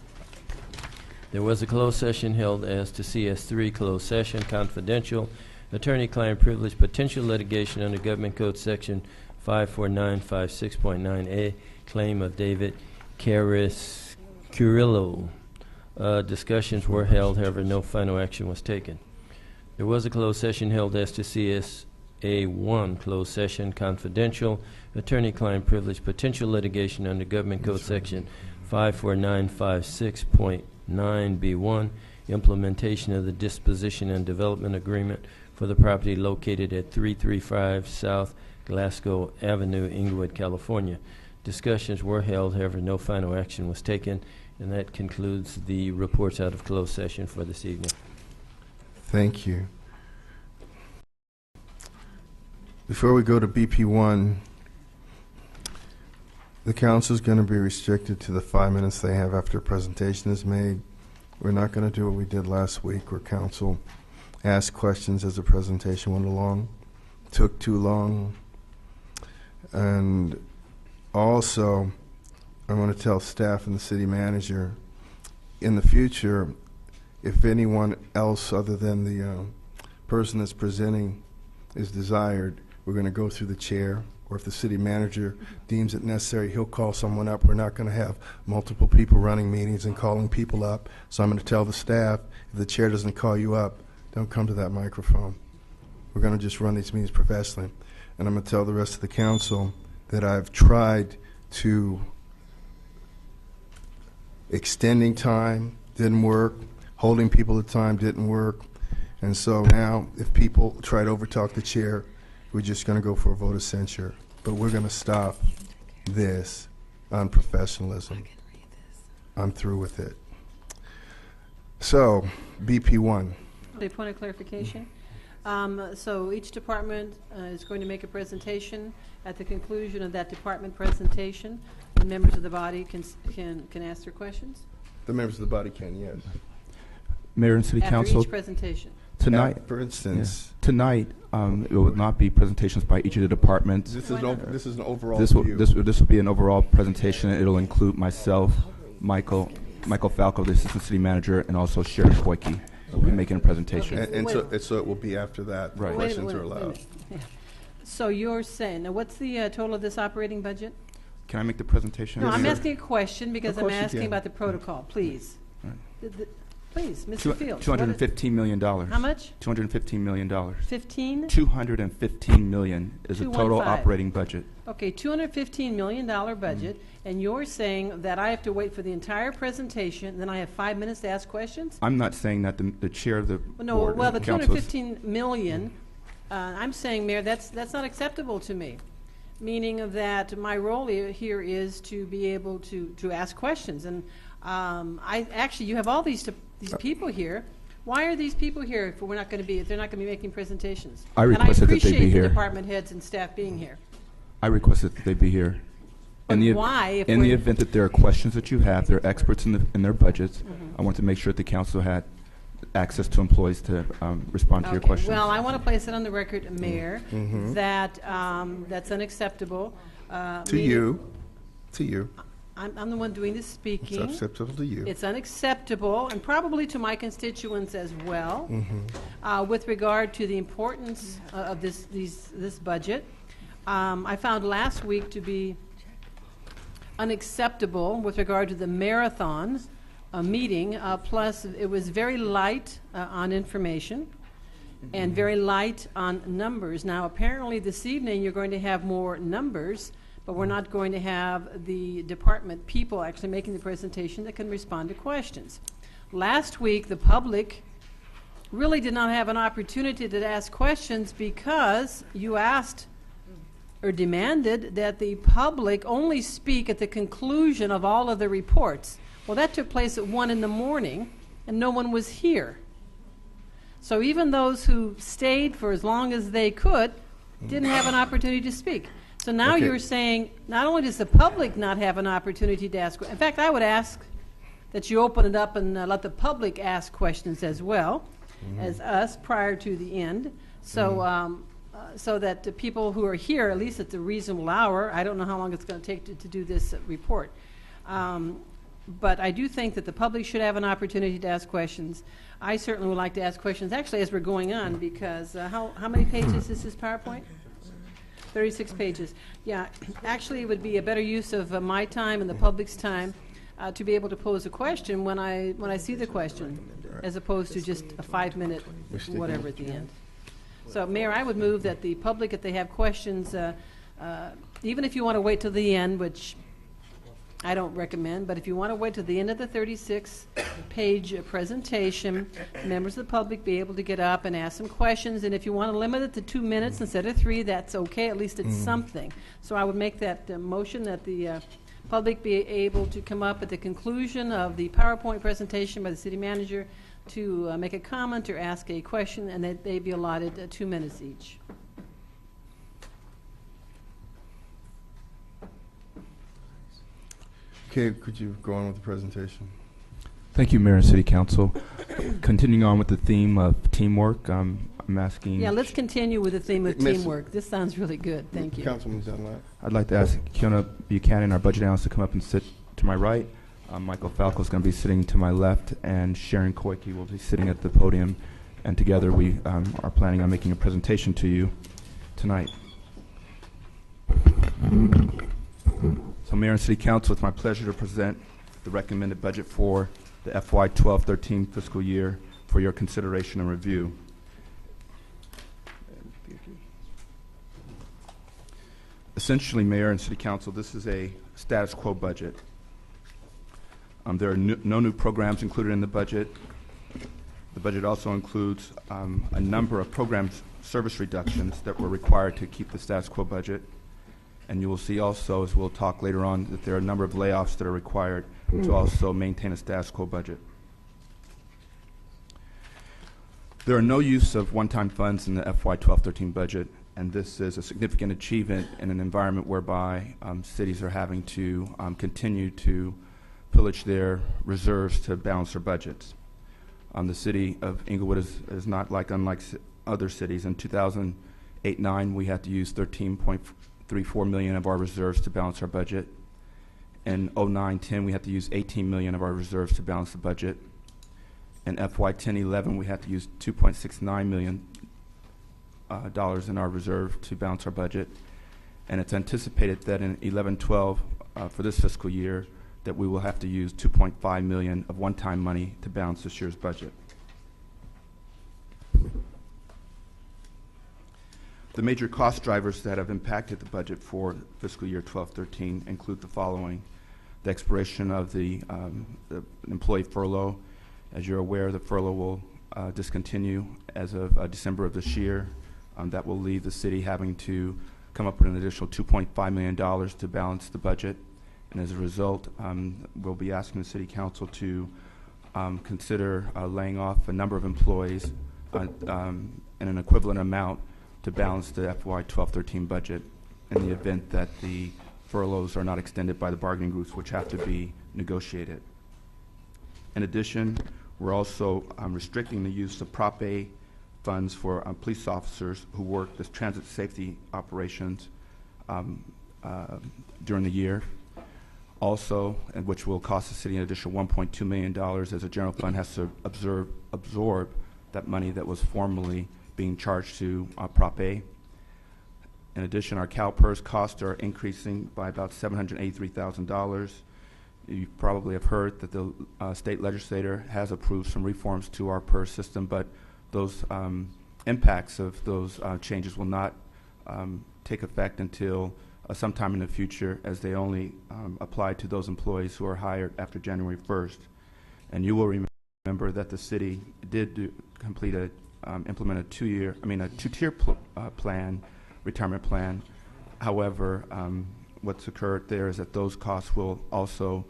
There was a closed session held as to CS3, closed session, confidential, attorney-client privilege, potential litigation under Government Code Section 54956.9A, claim of David Curillo. Discussions were held, however, no final action was taken. There was a closed session held as to CSA1, closed session, confidential, attorney-client privilege, potential litigation under Government Code Section 54956.9B1, implementation of the disposition and development agreement for the property located at 335 South Glasgow Avenue, Inglewood, California. Discussions were held, however, no final action was taken, and that concludes the reports out of closed session for this evening. Thank you. Before we go to BP1, the council is going to be restricted to the 5 minutes they have after a presentation is made. We're not going to do what we did last week where council asked questions as the presentation went along, took too long. And also, I want to tell staff and the city manager, in the future, if anyone else other than the person that's presenting is desired, we're going to go through the chair, or if the city manager deems it necessary, he'll call someone up. We're not going to have multiple people running meetings and calling people up. So I'm going to tell the staff, if the chair doesn't call you up, don't come to that microphone. We're going to just run these meetings professionally. And I'm going to tell the rest of the council that I've tried to extending time didn't work, holding people to time didn't work, and so now if people try to overtalk the chair, we're just going to go for a vote of censure. But we're going to stop this unprofessionalism. I'm through with it. So, BP1. A point of clarification. So each department is going to make a presentation. At the conclusion of that department presentation, the members of the body can ask their questions. The members of the body can, yes. Mayor and City After Council. each presentation. Tonight, for instance, tonight it will not be presentations by each of the departments. This is an overall This will view. be an overall presentation. It'll include myself, Michael Falco, the Assistant City Manager, and also Sharon Koike will be making a presentation. And so it will be after that. Right. Questions are allowed. Yeah. So you're saying, now what's the total of this operating budget? Can I make the presentation? No, I'm asking a question because Of I'm course you asking can. about the protocol, please. Please, Mr. Fields. $215 million. How much? $215 million. 15? $215 million is the total 215. operating budget. Okay, $215 million budget, and you're saying that I have to wait for the entire presentation, then I have 5 minutes to ask questions? I'm not saying that the chair of the No, board well, the council is- $215 million, I'm saying, Mayor, that's not acceptable to me. Meaning that my role here is to be able to ask questions. And you have all these people here. Why are these people here if we're not going to be? If they're not going to be making presentations? I requested that they be And I appreciate the here. department heads and staff being here. I requested that they be here. But In the, why, if in the we're- event that there are questions that you have, they're experts in their budgets. I want to make sure that the council had access to employees to respond to your Okay, questions. well, I want to place it on the record, Mayor, Mhm. that that's unacceptable. To meaning- you. I'm the one doing the speaking. It's acceptable to you. It's unacceptable, and probably to my constituents as well, Mhm. with regard to the importance of this budget. I found last week to be unacceptable with regard to the marathon meeting. Plus, it was very light on information and very light on numbers. Now, apparently, this evening you're going to have more numbers, but we're not going to have the department people actually making the presentation that can respond to questions. Last week, the public really did not have an opportunity to ask questions because you asked or demanded that the public only speak at the conclusion of all of the reports. Well, that took place at 1 in the morning, and no one was here. So even those who stayed for as long as they could didn't have an opportunity to speak. So now Okay. you're saying not only does the public not have an opportunity to ask, in fact, I would ask that you open it up and let the public ask questions as well as us prior to the end. So, so that the people who are here, at least at the reasonable hour, I don't know how long it's going to take to do this report. But I do think that the public should have an opportunity to ask questions. I certainly would like to ask questions, actually, as we're going on, because how many pages is this PowerPoint? 36 pages. Yeah, actually, it would be a better use of my time and the public's time to be able to pose a question when I see the question, as opposed to just a 5-minute whatever at the end. So, Mayor, I would move that the public, if they have questions, even if you want to wait till the end, which I don't recommend, but if you want to wait till the end of the 36-page presentation, members of the public be able to get up and ask some questions. And if you want to limit it to 2 minutes instead of 3, that's okay. At least it's something. So I would make that motion that the public be able to come up at the conclusion of the PowerPoint presentation by the city manager to make a comment or ask a question, and that they be allotted 2 minutes each. Okay, could you go on with the presentation? Thank you, Mayor and City Council. Continuing on with the theme of teamwork, I'm asking... Yeah, let's continue with the theme of Miss- teamwork. This sounds really good. Thank you. Councilman Dunlap. I'd like to ask Kiona Buchanan, our budget analyst, to come up and sit to my right. Michael Falco is going to be sitting to my left, and Sharon Koike will be sitting at the podium. And together we are planning on making a presentation to you tonight. So, Mayor and City Council, it's my pleasure to present the recommended budget for the FY 12-13 fiscal year for your consideration and review. Essentially, Mayor and City Council, this is a status quo budget. There are no new programs included in the budget. The budget also includes a number of program service reductions that were required to keep the status quo budget. And you will see also, as we'll talk later on, that there are a number of layoffs that are required to also maintain a status quo budget. There are no use of one-time funds in the FY 12-13 budget, and this is a significant achievement in an environment whereby cities are having to continue to pillage their reserves to balance their budgets. The city of Inglewood is not unlike other cities. In 2008-9, we had to use $13.34 million of our reserves to balance our budget. In 09-10, we had to use $18 million of our reserves to balance the budget. In FY 10-11, we had to use $2.69 million in our reserve to balance our budget. And it's anticipated that in 11-12, for this fiscal year, that we will have to use $2.5 million of one-time money to balance this year's budget. The major cost drivers that have impacted the budget for fiscal year 12-13 include the following: the expiration of the employee furlough. As you're aware, the furlough will discontinue as of December of this year. That will leave the city having to come up with an additional $2.5 million to balance the budget. And as a result, we'll be asking the City Council to consider laying off a number of employees in an equivalent amount to balance the FY 12-13 budget in the event that the furloughs are not extended by the bargaining groups, which have to be negotiated. In addition, we're also restricting the use of Prop A funds for police officers who work as transit safety operations during the year. Also, and which will cost the city an additional $1.2 million, as the general fund has to absorb that money that was formerly being charged to Prop A. In addition, our CalPERS costs are increasing by about $783,000. You probably have heard that the state legislature has approved some reforms to our PERS system, but those impacts of those changes will not take effect until sometime in the future, as they only apply to those employees who are hired after January 1st. And you will remember that the city did implement a two-tier plan, retirement plan. However, what's occurred there is that those costs will also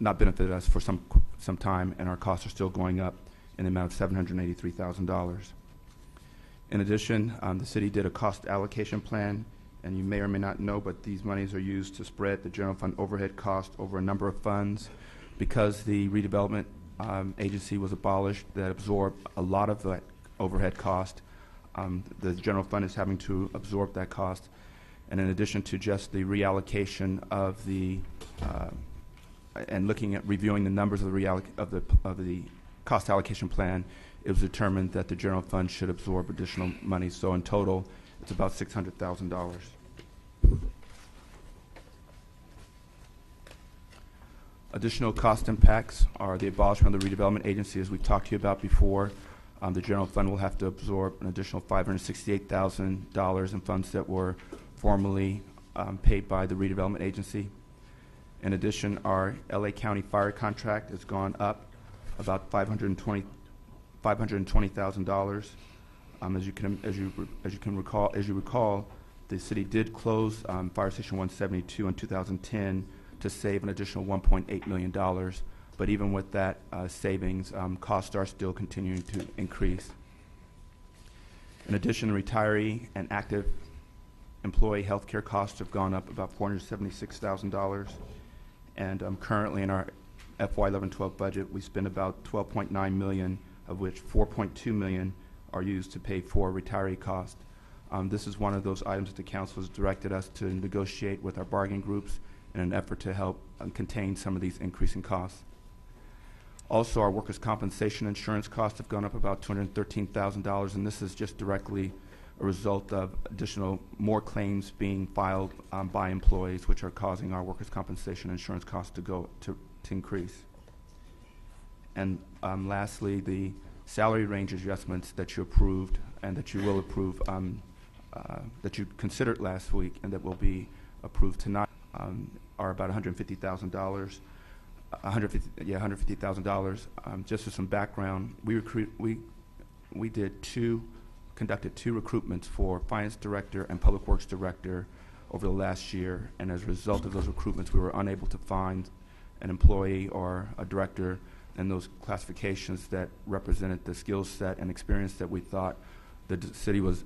not benefit us for some time, and our costs are still going up in the amount of $783,000. In addition, the city did a cost allocation plan, and you may or may not know, but these monies are used to spread the general fund overhead cost over a number of funds. Because the redevelopment agency was abolished that absorbed a lot of that overhead cost, the general fund is having to absorb that cost. And in addition to just the reallocation of the and looking at reviewing the numbers of the cost allocation plan, it was determined that the general fund should absorb additional money. So in total, it's about $600,000. Additional cost impacts are the abolishment of the redevelopment agency, as we've talked to you about before. The general fund will have to absorb an additional $568,000 in funds that were formerly paid by the redevelopment agency. In addition, our LA County fire contract has gone up about $520,000. As you recall, the city did close Fire Station 172 in 2010 to save an additional $1.8 million. But even with that savings, costs are still continuing to increase. In addition, retiree and active employee health care costs have gone up about $476,000. And currently in our FY 11-12 budget, we spend about $12.9 million, of which $4.2 million are used to pay for retiree costs. This is one of those items that the council has directed us to negotiate with our bargaining groups in an effort to help contain some of these increasing costs. Also, our workers' compensation insurance costs have gone up about $213,000, and this is just directly a result of more claims being filed by employees, which are causing our workers' compensation insurance costs to increase. And lastly, the salary range adjustments that you approved and that you will approve that you considered last week and that will be approved tonight are about $150,000. $150,000. Just for some background, we conducted two recruitments for finance director and public works director over the last year, and as a result of those recruitments, we were unable to find an employee or a director in those classifications that represented the skill set and experience that we thought the city was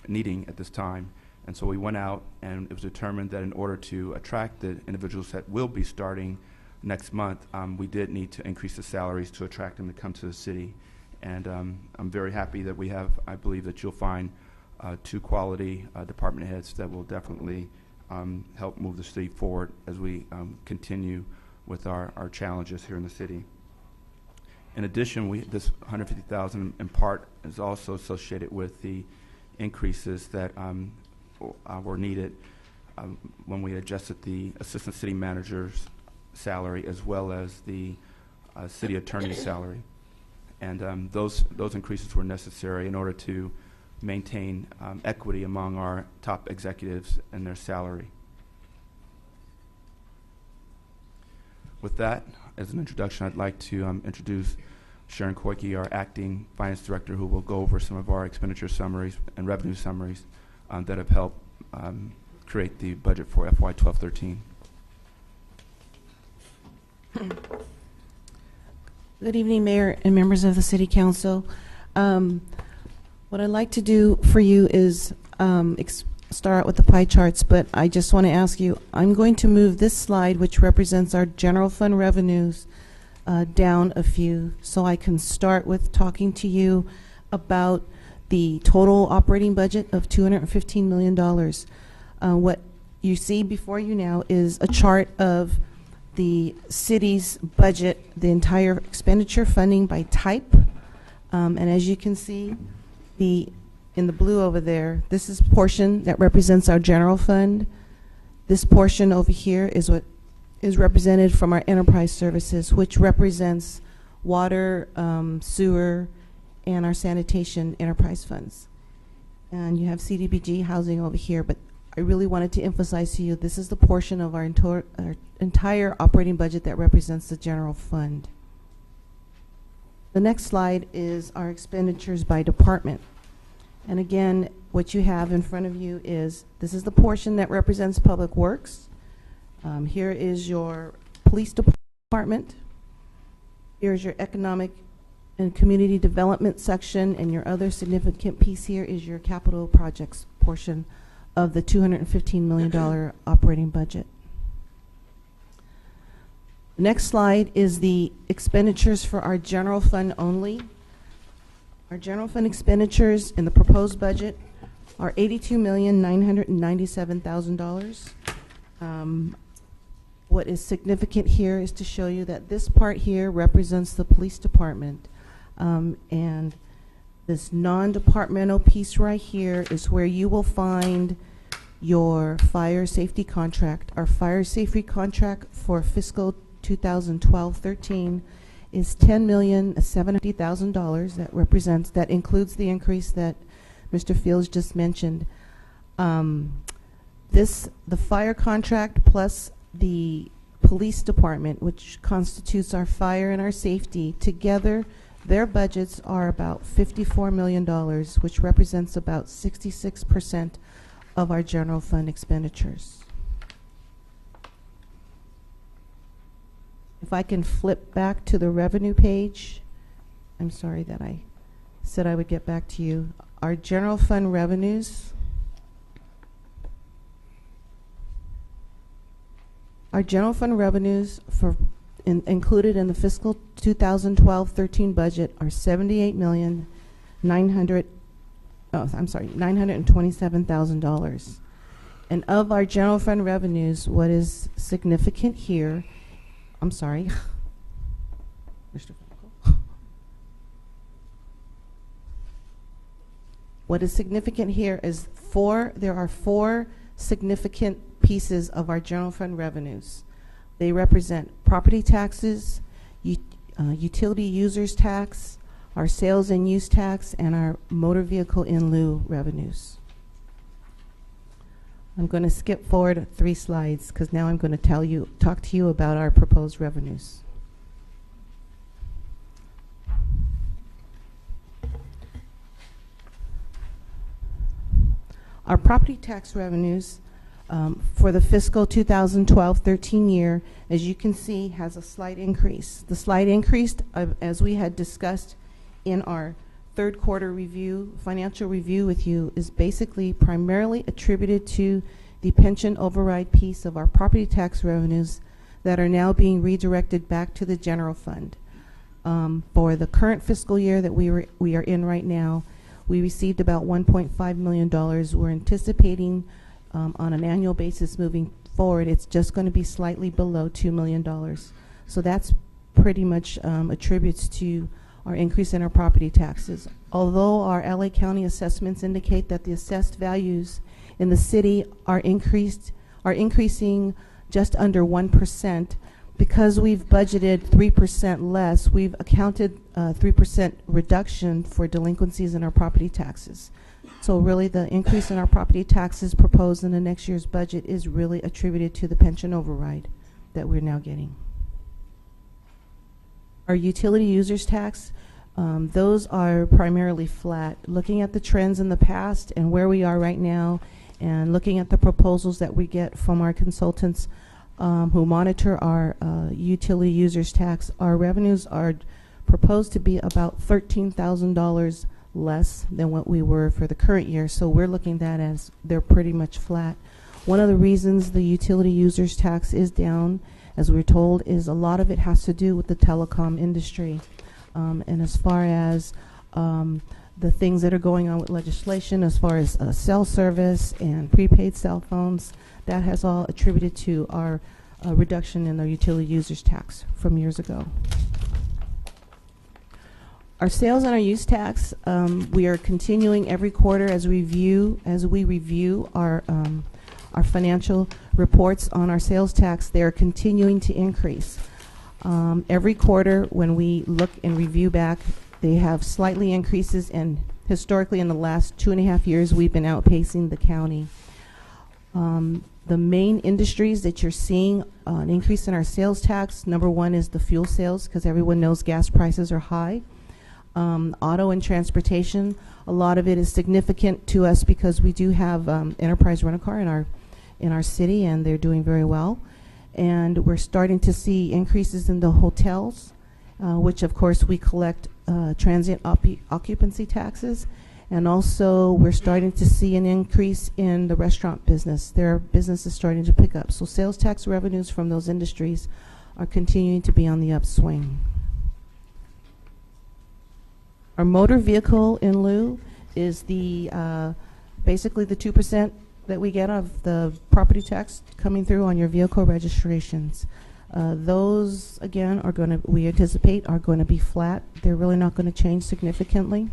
needing at this time. And so we went out, and it was determined that in order to attract the individuals that will be starting next month, we did need to increase the salaries to attract them to come to the city. And I'm very happy that we have, I believe that you'll find two quality department heads that will definitely help move the city forward as we continue with our challenges here in the city. In addition, this $150,000 in part is also associated with the increases that were needed when we adjusted the assistant city manager's salary as well as the city attorney's salary. And those increases were necessary in order to maintain equity among our top executives and their salary. With that, as an introduction, I'd like to introduce Sharon Koike, our acting finance director, who will go over some of our expenditure summaries and revenue summaries that have helped create the budget for FY 12-13. Good evening, Mayor and members of the City Council. What I'd like to do for you is start out with the pie charts, but I just want to ask you, I'm going to move this slide, which represents our general fund revenues, down a few so I can start with talking to you about the total operating budget of $215 million. What you see before you now is a chart of the city's budget, the entire expenditure funding by type. And as you can see, in the blue over there, this is portion that represents our general fund. This portion over here is what is represented from our enterprise services, which represents water, sewer, and our sanitation enterprise funds. And you have CDBG housing over here, but I really wanted to emphasize to you, this is the portion of our entire operating budget that represents the general fund. The next slide is our expenditures by department. And again, what you have in front of you is, this is the portion that represents public works. Here is your police department. Here's your economic and community development section, and your other significant piece here is your capital projects portion of the $215 million operating budget. The next slide is the expenditures for our general fund only. Our general fund expenditures in the proposed budget are $82,997,000. What is significant here is to show you that this part here represents the police department, and this non-departmental piece right here is where you will find your fire safety contract. Our fire safety contract for fiscal 2012-13 is $10,750,000. That includes the increase that Mr. Fields just mentioned. The fire contract plus the police department, which constitutes our fire and our safety, together their budgets are about $54 million, which represents about 66% of our general fund expenditures. If I can flip back to the revenue page, I'm sorry that I said I would get back to you. Our general fund revenues, for included in the fiscal 2012-13 budget are $927,000. And of our general fund revenues, what is significant here, I'm sorry, Mr. Frankel. What is significant here is there are four significant pieces of our general fund revenues. They represent property taxes, utility users tax, our sales and use tax, and our motor vehicle in lieu revenues. I'm going to skip forward 3 slides because now I'm going to talk to you about our proposed revenues. Our property tax revenues for the fiscal 2012-13 year, as you can see, has a slight increase. The slight increase, as we had discussed in our third quarter review, financial review with you, is basically primarily attributed to the pension override piece of our property tax revenues that are now being redirected back to the general fund. For the current fiscal year that we are in right now, we received about $1.5 million. We're anticipating on an annual basis moving forward, it's just going to be slightly below $2 million. So that's pretty much attributes to our increase in our property taxes. Although our LA County assessments indicate that the assessed values in the city are increasing just under 1%, because we've budgeted 3% less, we've accounted 3% reduction for delinquencies in our property taxes. So really the increase in our property taxes proposed in the next year's budget is really attributed to the pension override that we're now getting. Our utility users tax, those are primarily flat. Looking at the trends in the past and where we are right now, and looking at the proposals that we get from our consultants who monitor our utility users tax, our revenues are proposed to be about $13,000 less than what we were for the current year. So we're looking at that as they're pretty much flat. One of the reasons the utility users tax is down, as we're told, is a lot of it has to do with the telecom industry. And as far as the things that are going on with legislation, as far as cell service and prepaid cell phones, that has all attributed to our reduction in the utility users tax from years ago. Our sales and our use tax, we are continuing every quarter as we review our financial reports on our sales tax. They are continuing to increase. Every quarter when we look and review back, they have slightly increases, and historically in the last 2.5 years we've been outpacing the county. The main industries that you're seeing an increase in our sales tax, number one is the fuel sales, because everyone knows gas prices are high. Auto and transportation, a lot of it is significant to us because we do have Enterprise Rent-A-Car in our city, and they're doing very well. And we're starting to see increases in the hotels, which of course we collect transient occupancy taxes. And also we're starting to see an increase in the restaurant business. Their business is starting to pick up. So sales tax revenues from those industries are continuing to be on the upswing. Our motor vehicle in lieu is the basically the 2% that we get of the property tax coming through on your vehicle registrations. Those again are going to, we anticipate, are going to be flat. They're really not going to change significantly.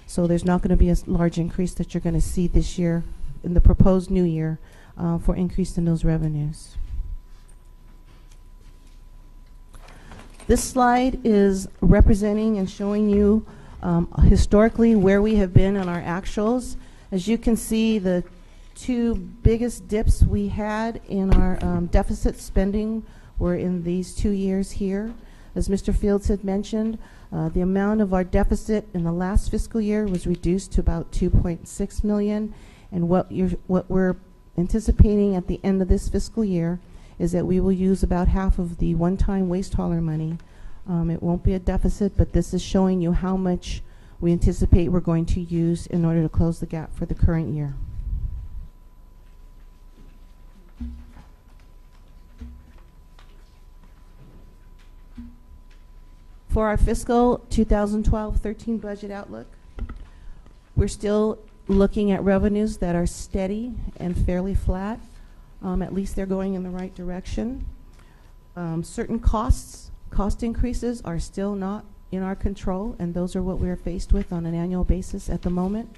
So there's not going to be a large increase that you're going to see this year in the proposed new year for increase in those revenues. This slide is representing and showing you historically where we have been on our actuals. As you can see, the 2 biggest dips we had in our deficit spending were in these 2 years here. As Mr. Fields had mentioned, the amount of our deficit in the last fiscal year was reduced to about $2.6 million, and what we're anticipating at the end of this fiscal year is that we will use about half of the one-time waste hauler money. It won't be a deficit, but this is showing you how much we anticipate we're going to use in order to close the gap for the current year. For our fiscal 2012-13 budget outlook, we're still looking at revenues that are steady and fairly flat. At least they're going in the right direction. Certain cost increases are still not in our control, and those are what we're faced with on an annual basis at the moment.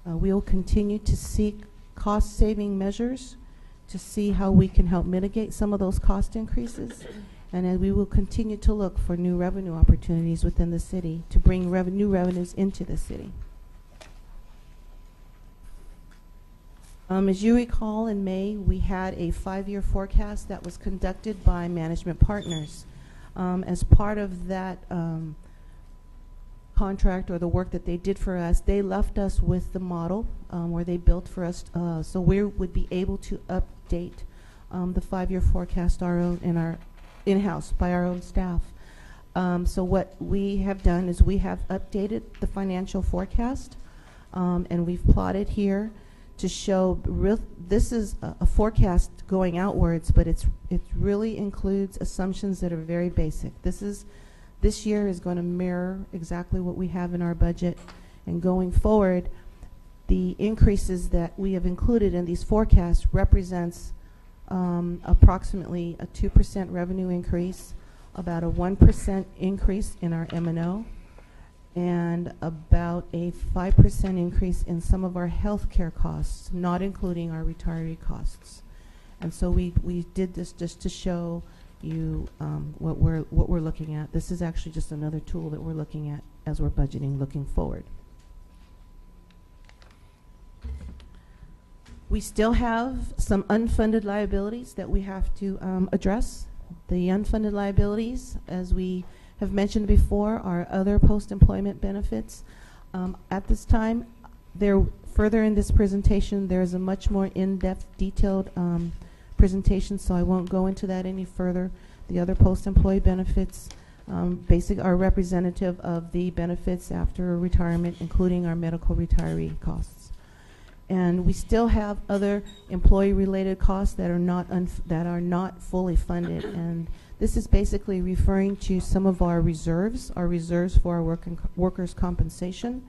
We'll continue to seek cost-saving measures to see how we can help mitigate some of those cost increases. And then we will continue to look for new revenue opportunities within the city to bring new revenues into the city. As you recall, in May, we had a 5-year forecast that was conducted by Management Partners. As part of that contract or the work that they did for us, they left us with the model where they built for us, so we would be able to update the 5-year forecast in-house by our own staff. So what we have done is we have updated the financial forecast, and we've plotted here to show this is a forecast going outwards, but it really includes assumptions that are very basic. This year is going to mirror exactly what we have in our budget, and going forward, the increases that we have included in these forecasts represents approximately a 2% revenue increase, about a 1% increase in our M&O, and about a 5% increase in some of our health care costs, not including our retiree costs. And so we did this just to show you what we're looking at. This is actually just another tool that we're looking at as we're budgeting looking forward. We still have some unfunded liabilities that we have to address. The unfunded liabilities, as we have mentioned before, are other post-employment benefits. At this time, further in this presentation, there is a much more in-depth, detailed presentation, so I won't go into that any further. The other post-employee benefits are representative of the benefits after retirement, including our medical retiree costs. And we still have other employee-related costs that are not fully funded, and this is basically referring to some of our reserves for our workers' compensation,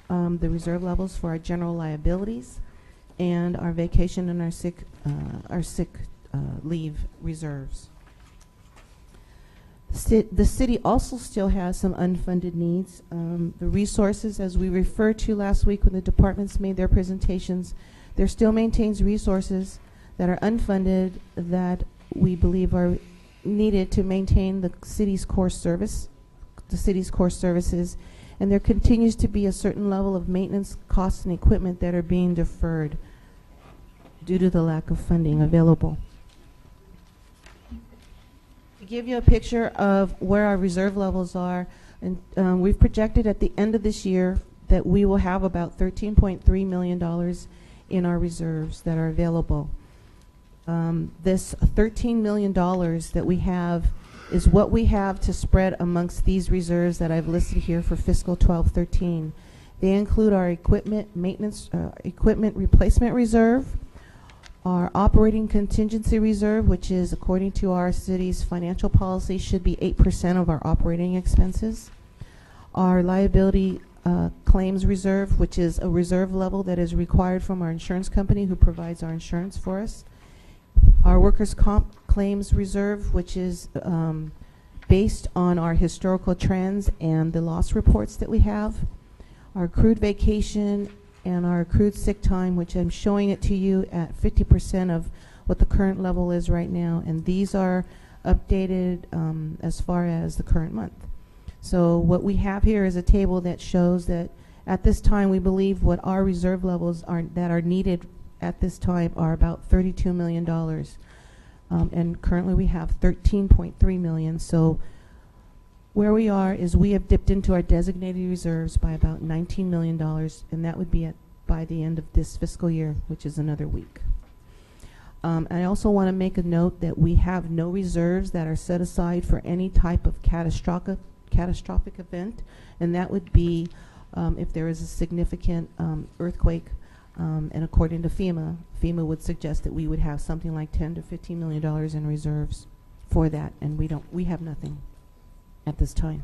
the reserve levels for our general liabilities, and our vacation and our sick leave reserves. The city also still has some unfunded needs. The resources, as we referred to last week when the departments made their presentations, there still maintains resources that are unfunded that we believe are needed to maintain the city's core services, and there continues to be a certain level of maintenance costs and equipment that are being deferred due to the lack of funding available. To give you a picture of where our reserve levels are, and we've projected at the end of this year that we will have about $13.3 million in our reserves that are available. This $13 million that we have is what we have to spread amongst these reserves that I've listed here for fiscal 12-13. They include our equipment maintenance, equipment replacement reserve, our operating contingency reserve, which is, according to our city's financial policy, should be 8% of our operating expenses, our liability claims reserve, which is a reserve level that is required from our insurance company who provides our insurance for us, our workers' comp claims reserve, which is based on our historical trends and the loss reports that we have, our accrued vacation and our accrued sick time, which I'm showing it to you at 50% of what the current level is right now, and these are updated as far as the current month. So what we have here is a table that shows that at this time we believe what our reserve levels that are needed at this time are about $32 million. And currently we have $13.3 million. So where we are is we have dipped into our designated reserves by about $19 million, and that would be by the end of this fiscal year, which is another week. I also want to make a note that we have no reserves that are set aside for any type of catastrophic event, and that would be if there is a significant earthquake. And according to FEMA would suggest that we would have something like $10 to $15 million in reserves for that, and we have nothing at this time.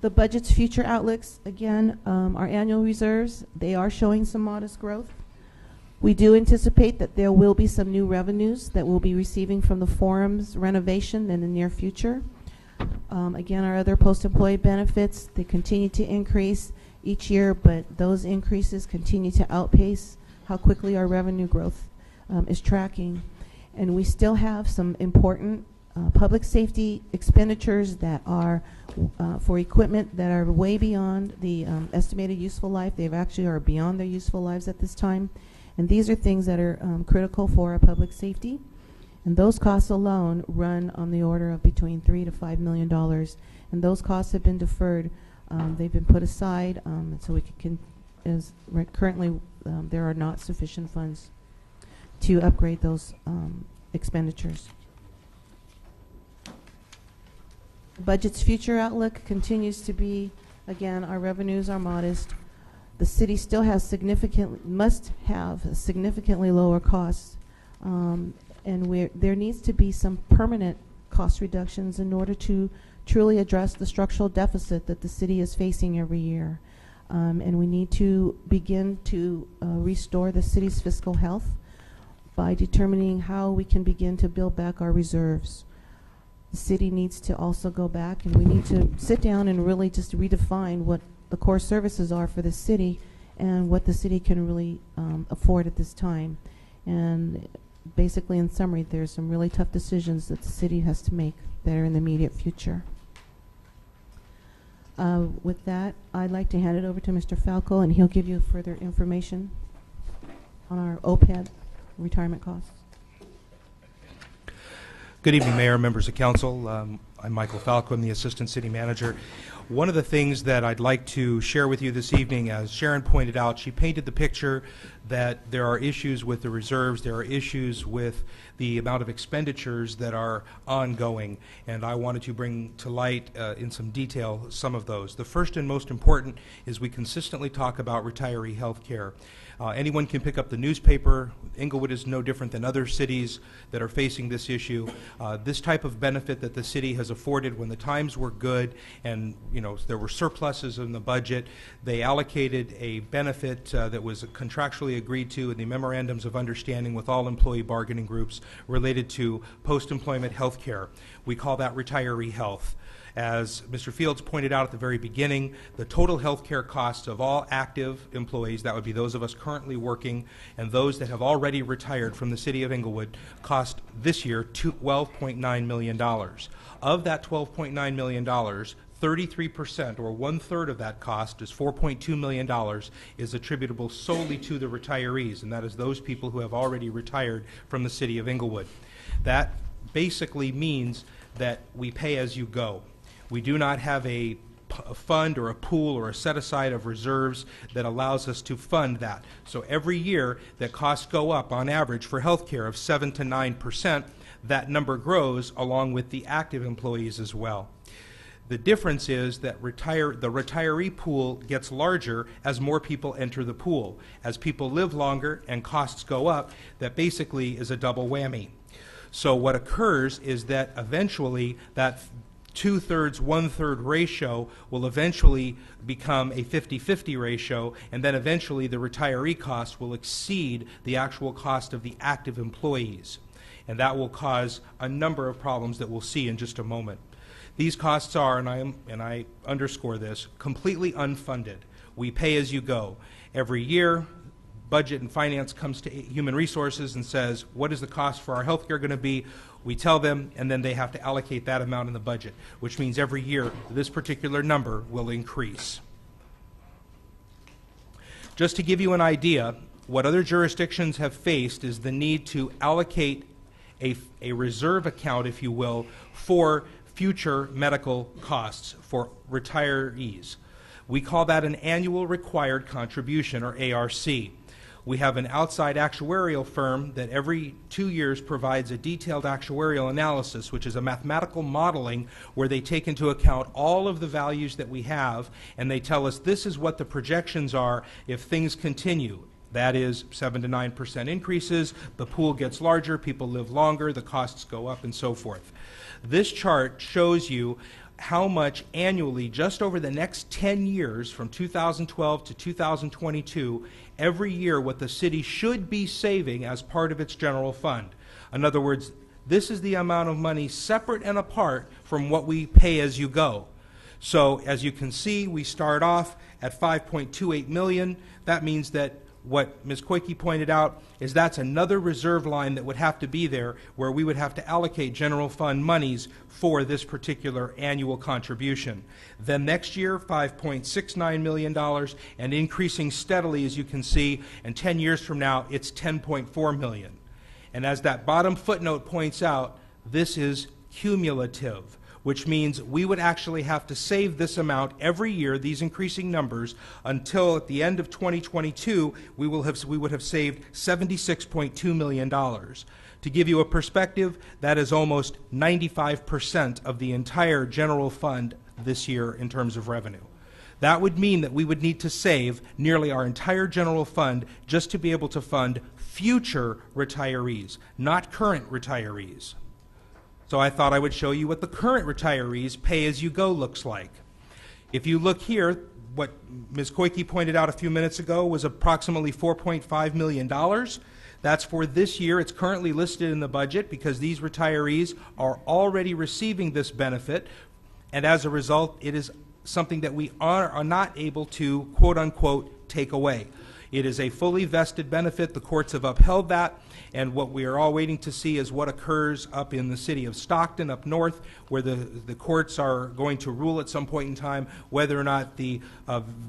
The budget's future outlooks, again, our annual reserves, they are showing some modest growth. We do anticipate that there will be some new revenues that we'll be receiving from the forum's renovation in the near future. Again, our other post-employee benefits, they continue to increase each year, but those increases continue to outpace how quickly our revenue growth is tracking. And we still have some important public safety expenditures that are for equipment that are way beyond the estimated useful life. They actually are beyond their useful lives at this time. And these are things that are critical for our public safety. And those costs alone run on the order of between $3 to $5 million. And those costs have been deferred. They've been put aside, so we can currently there are not sufficient funds to upgrade those expenditures. The budget's future outlook continues to be, again, our revenues are modest. The city still has must have significantly lower costs, and there needs to be some permanent cost reductions in order to truly address the structural deficit that the city is facing every year. And we need to begin to restore the city's fiscal health by determining how we can begin to build back our reserves. The city needs to also go back, and we need to sit down and really just redefine what the core services are for the city and what the city can really afford at this time. And basically, in summary, there's some really tough decisions that the city has to make that are in the immediate future. With that, I'd like to hand it over to Mr. Falco, and he'll give you further information on our OPEB retirement costs. Good evening, Mayor, members of council. I'm Michael Falco. I'm the Assistant City Manager. One of the things that I'd like to share with you this evening, as Sharon pointed out, she painted the picture that there are issues with the reserves, there are issues with the amount of expenditures that are ongoing, and I wanted to bring to light in some detail some of those. The first and most important is we consistently talk about retiree health care. Anyone can pick up the newspaper. Inglewood is no different than other cities that are facing this issue. This type of benefit that the city has afforded when the times were good and there were surpluses in the budget, they allocated a benefit that was contractually agreed to in the memorandums of understanding with all employee bargaining groups related to post-employment health care. We call that retiree health. As Mr. Fields pointed out at the very beginning, the total health care costs of all active employees, that would be those of us currently working and those that have already retired from the city of Inglewood, cost this year $12.9 million. Of that $12.9 million, 33%, or one-third of that cost, is $4.2 million, is attributable solely to the retirees, and that is those people who have already retired from the city of Inglewood. That basically means that we pay as you go. We do not have a fund or a pool or a set-aside of reserves that allows us to fund that. So every year that costs go up on average for health care of 7 to 9%, that number grows along with the active employees as well. The difference is that the retiree pool gets larger as more people enter the pool. As people live longer and costs go up, that basically is a double whammy. So what occurs is that eventually that two-thirds, one-third ratio will eventually become a 50-50 ratio, and then eventually the retiree cost will exceed the actual cost of the active employees. And that will cause a number of problems that we'll see in just a moment. These costs are, and I underscore this, completely unfunded. We pay as you go. Every year, Budget and Finance comes to Human Resources and says, what is the cost for our health care going to be? We tell them, and then they have to allocate that amount in the budget, which means every year this particular number will increase. Just to give you an idea, what other jurisdictions have faced is the need to allocate a reserve account, if you will, for future medical costs for retirees. We call that an annual required contribution, or ARC. We have an outside actuarial firm that every 2 years provides a detailed actuarial analysis, which is a mathematical modeling where they take into account all of the values that we have, and they tell us this is what the projections are if things continue. That is 7 to 9% increases, the pool gets larger, people live longer, the costs go up, and so forth. This chart shows you how much annually, just over the next 10 years, from 2012 to 2022, every year what the city should be saving as part of its general fund. In other words, this is the amount of money separate and apart from what we pay as you go. So as you can see, we start off at $5.28 million. That means that what Ms. Koike pointed out is that's another reserve line that would have to be there where we would have to allocate general fund monies for this particular annual contribution. Then next year, $5.69 million, and increasing steadily, as you can see, and 10 years from now, it's $10.4 million. And as that bottom footnote points out, this is cumulative, which means we would actually have to save this amount every year, these increasing numbers, until at the end of 2022, we would have saved $76.2 million. To give you a perspective, that is almost 95% of the entire general fund this year in terms of revenue. That would mean that we would need to save nearly our entire general fund just to be able to fund future retirees, not current retirees. So I thought I would show you what the current retirees pay-as-you-go looks like. If you look here, what Ms. Koike pointed out a few minutes ago was approximately $4.5 million. That's for this year. It's currently listed in the budget because these retirees are already receiving this benefit, and as a result, it is something that we are not able to, quote-unquote, take away. It is a fully vested benefit. The courts have upheld that. And what we are all waiting to see is what occurs up in the city of Stockton, up north, where the courts are going to rule at some point in time whether or not the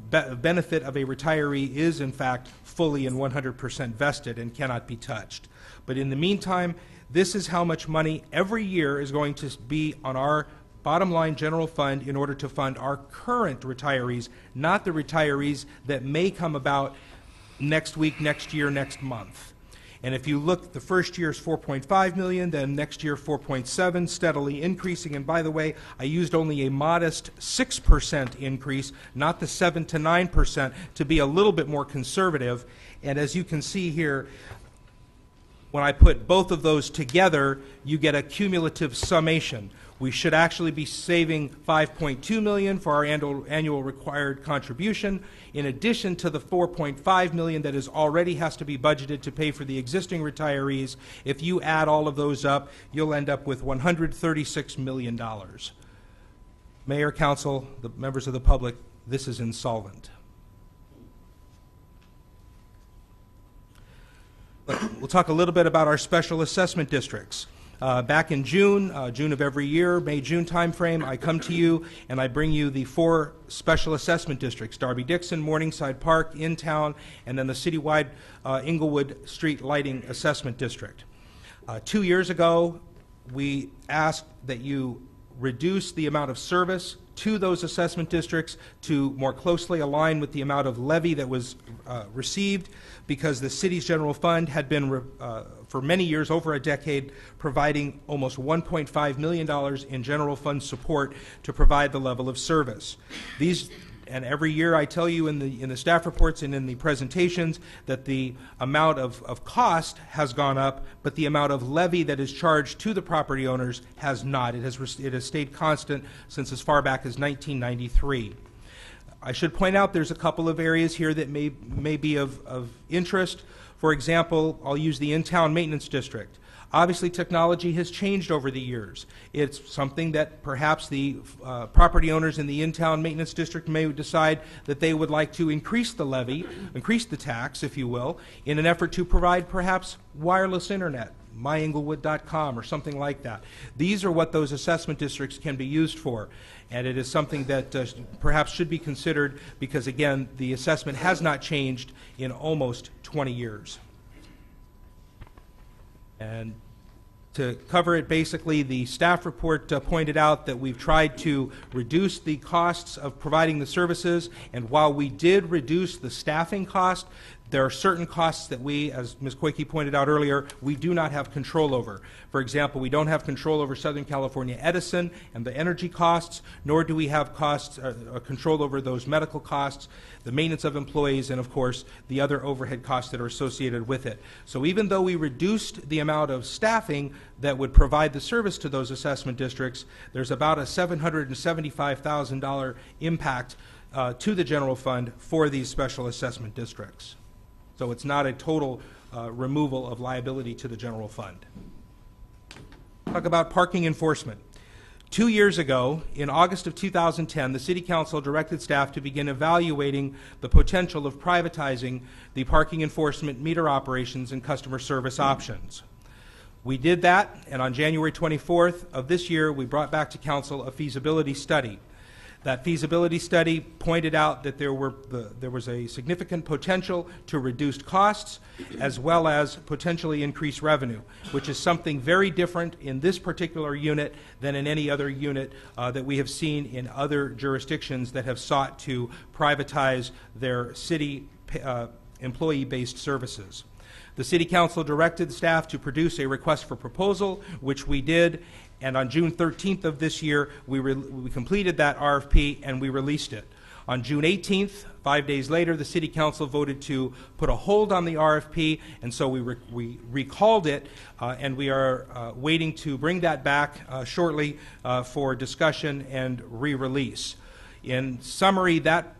benefit of a retiree is, in fact, fully and 100% vested and cannot be touched. But in the meantime, this is how much money every year is going to be on our bottom line general fund in order to fund our current retirees, not the retirees that may come about next week, next year, next month. And if you look, the first year is $4.5 million, then next year $4.7, steadily increasing. And by the way, I used only a modest 6% increase, not the 7 to 9%, to be a little bit more conservative. And as you can see here, when I put both of those together, you get a cumulative summation. We should actually be saving $5.2 million for our annual required contribution, in addition to the $4.5 million that already has to be budgeted to pay for the existing retirees. If you add all of those up, you'll end up with $136 million. Mayor, Council, the members of the public, this is insolvent. We'll talk a little bit about our special assessment districts. Back in June of every year, May-June timeframe, I come to you and I bring you the 4 special assessment districts: Darby-Dixon, Morningside Park, In-Town, and then the citywide Inglewood Street Lighting Assessment District. 2 years ago, we asked that you reduce the amount of service to those assessment districts to more closely align with the amount of levy that was received, because the city's general fund had been, for many years, over a decade, providing almost $1.5 million in general fund support to provide the level of service. And every year I tell you in the staff reports and in the presentations that the amount of cost has gone up, but the amount of levy that is charged to the property owners has not. It has stayed constant since as far back as 1993. I should point out there's a couple of areas here that may be of interest. For example, I'll use the In-Town Maintenance District. Obviously, technology has changed over the years. It's something that perhaps the property owners in the In-Town Maintenance District may decide that they would like to increase the levy, increase the tax, if you will, in an effort to provide perhaps wireless internet, myinglewood.com or something like that. These are what those assessment districts can be used for. And it is something that perhaps should be considered because, again, the assessment has not changed in almost 20 years. And to cover it, basically, the staff report pointed out that we've tried to reduce the costs of providing the services, and while we did reduce the staffing cost, there are certain costs that we, as Ms. Koike pointed out earlier, we do not have control over. For example, we don't have control over Southern California Edison and the energy costs, nor do we have control over those medical costs, the maintenance of employees, and of course, the other overhead costs that are associated with it. So even though we reduced the amount of staffing that would provide the service to those assessment districts, there's about a $775,000 impact to the general fund for these special assessment districts. So it's not a total removal of liability to the general fund. Talk about parking enforcement. 2 years ago, in August of 2010, the City Council directed staff to begin evaluating the potential of privatizing the parking enforcement, meter operations, and customer service options. We did that, and on January 24th of this year, we brought back to Council a feasibility study. That feasibility study pointed out that there was a significant potential to reduce costs as well as potentially increase revenue, which is something very different in this particular unit than in any other unit that we have seen in other jurisdictions that have sought to privatize their city employee-based services. The City Council directed staff to produce a request for proposal, which we did, and on June 13th of this year, we completed that RFP and we released it. On June 18th, 5 days later, the City Council voted to put a hold on the RFP, and so we recalled it, and we are waiting to bring that back shortly for discussion and re-release. In summary, that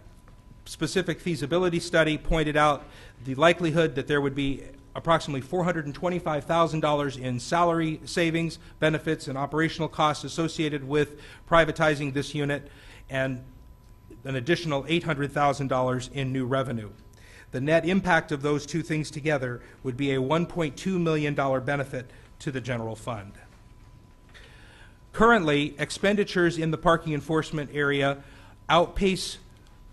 specific feasibility study pointed out the likelihood that there would be approximately $425,000 in salary savings, benefits, and operational costs associated with privatizing this unit, and an additional $800,000 in new revenue. The net impact of those two things together would be a $1.2 million benefit to the general fund. Currently, expenditures in the parking enforcement area outpace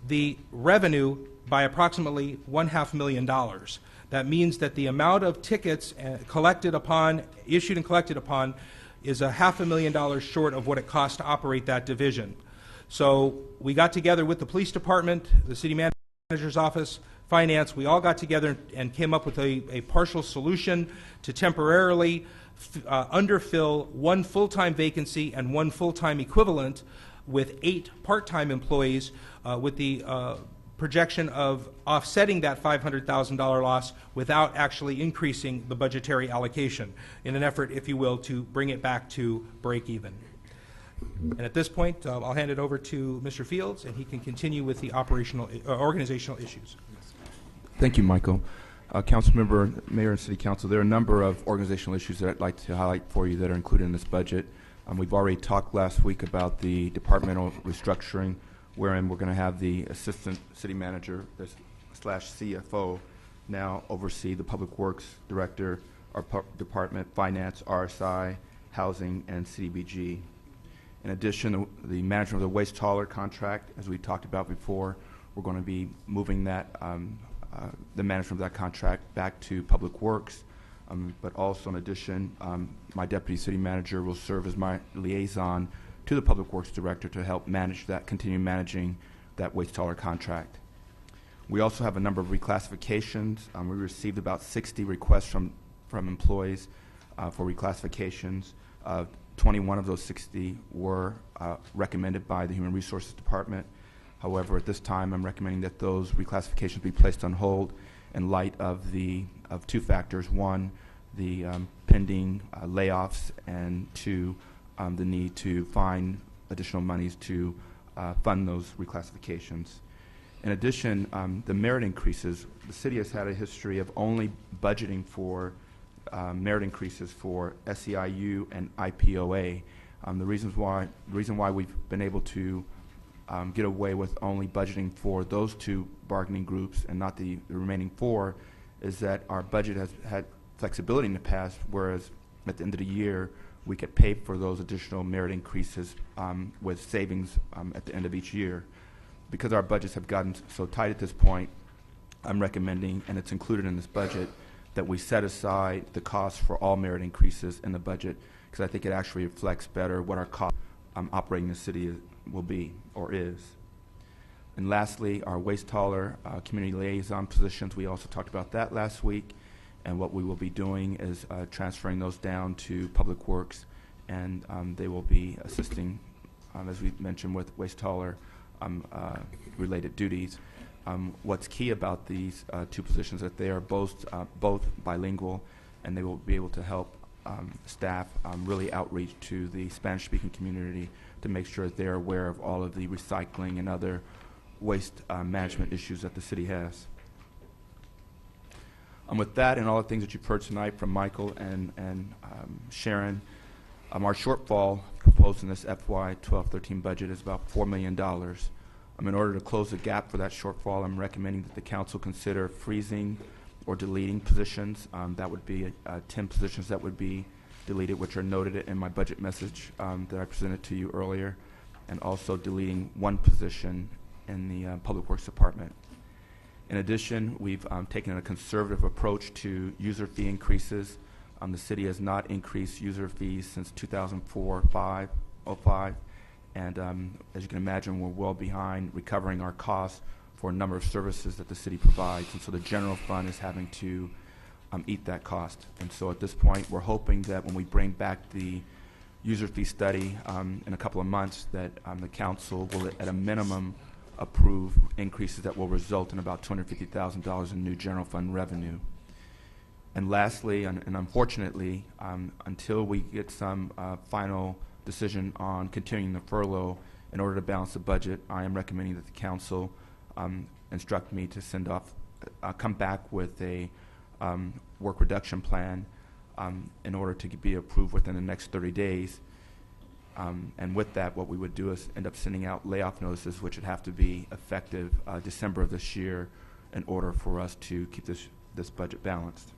the revenue by approximately $500,000. That means that the amount of tickets issued and collected upon, is $500,000 short of what it costs to operate that division. So we got together with the police department, the city manager's office, finance. We all got together and came up with a partial solution to temporarily underfill one full-time vacancy and one full-time equivalent with 8 part-time employees with the projection of offsetting that $500,000 loss without actually increasing the budgetary allocation in an effort, if you will, to bring it back to break even. And at this point, I'll hand it over to Mr. Fields, and he can continue with the organizational issues. Thank you, Michael. Councilmember, Mayor, and City Council, there are a number of organizational issues that I'd like to highlight for you that are included in this budget. We've already talked last week about the departmental restructuring, wherein we're going to have the assistant city manager / CFO now oversee the public works director, our department, finance, RSI, housing, and CDBG. In addition, the management of the waste hauler contract, as we talked about before, we're going to be moving that the management of that contract back to public works. But also, in addition, my deputy city manager will serve as my liaison to the Public Works Director to help manage that, continue managing that waste hauler contract. We also have a number of reclassifications. We received about 60 requests from employees for reclassifications. 21 of those 60 were recommended by the Human Resources Department. However, at this time, I'm recommending that those reclassifications be placed on hold in light of two factors. One, the pending layoffs, and two, the need to find additional monies to fund those reclassifications. In addition, the merit increases, the city has had a history of only budgeting for merit increases for SEIU and IPOA. The reason why we've been able to get away with only budgeting for those two bargaining groups and not the remaining 4 is that our budget has had flexibility in the past, whereas at the end of the year, we could pay for those additional merit increases with savings at the end of each year. Because our budgets have gotten so tight at this point, I'm recommending, and it's included in this budget, that we set aside the cost for all merit increases in the budget, because I think it actually reflects better what our cost operating the city will be or is. And lastly, our waste hauler community liaison positions, we also talked about that last week. And what we will be doing is transferring those down to Public Works, and they will be assisting, as we mentioned, with waste hauler related duties. What's key about these two positions is that they are both bilingual, and they will be able to help staff really outreach to the Spanish-speaking community to make sure that they're aware of all of the recycling and other waste management issues that the city has. With that and all the things that you've heard tonight from Michael and Sharon, our shortfall proposed in this FY 12-13 budget is about $4 million. In order to close the gap for that shortfall, I'm recommending that the council consider freezing or deleting positions. That would be 10 positions that would be deleted, which are noted in my budget message that I presented to you earlier, and also deleting one position in the Public Works Department. In addition, we've taken a conservative approach to user fee increases. The city has not increased user fees since 2004-05, and as you can imagine, we're well behind recovering our costs for a number of services that the city provides, and so the general fund is having to eat that cost. And so at this point, we're hoping that when we bring back the user fee study in a couple of months, that the council will, at a minimum, approve increases that will result in about $250,000 in new general fund revenue. And lastly, and unfortunately, until we get some final decision on continuing the furlough in order to balance the budget, I am recommending that the council instruct me to come back with a work reduction plan in order to be approved within the next 30 days. And with that, what we would do is end up sending out layoff notices, which would have to be effective December of this year in order for us to keep this budget balanced.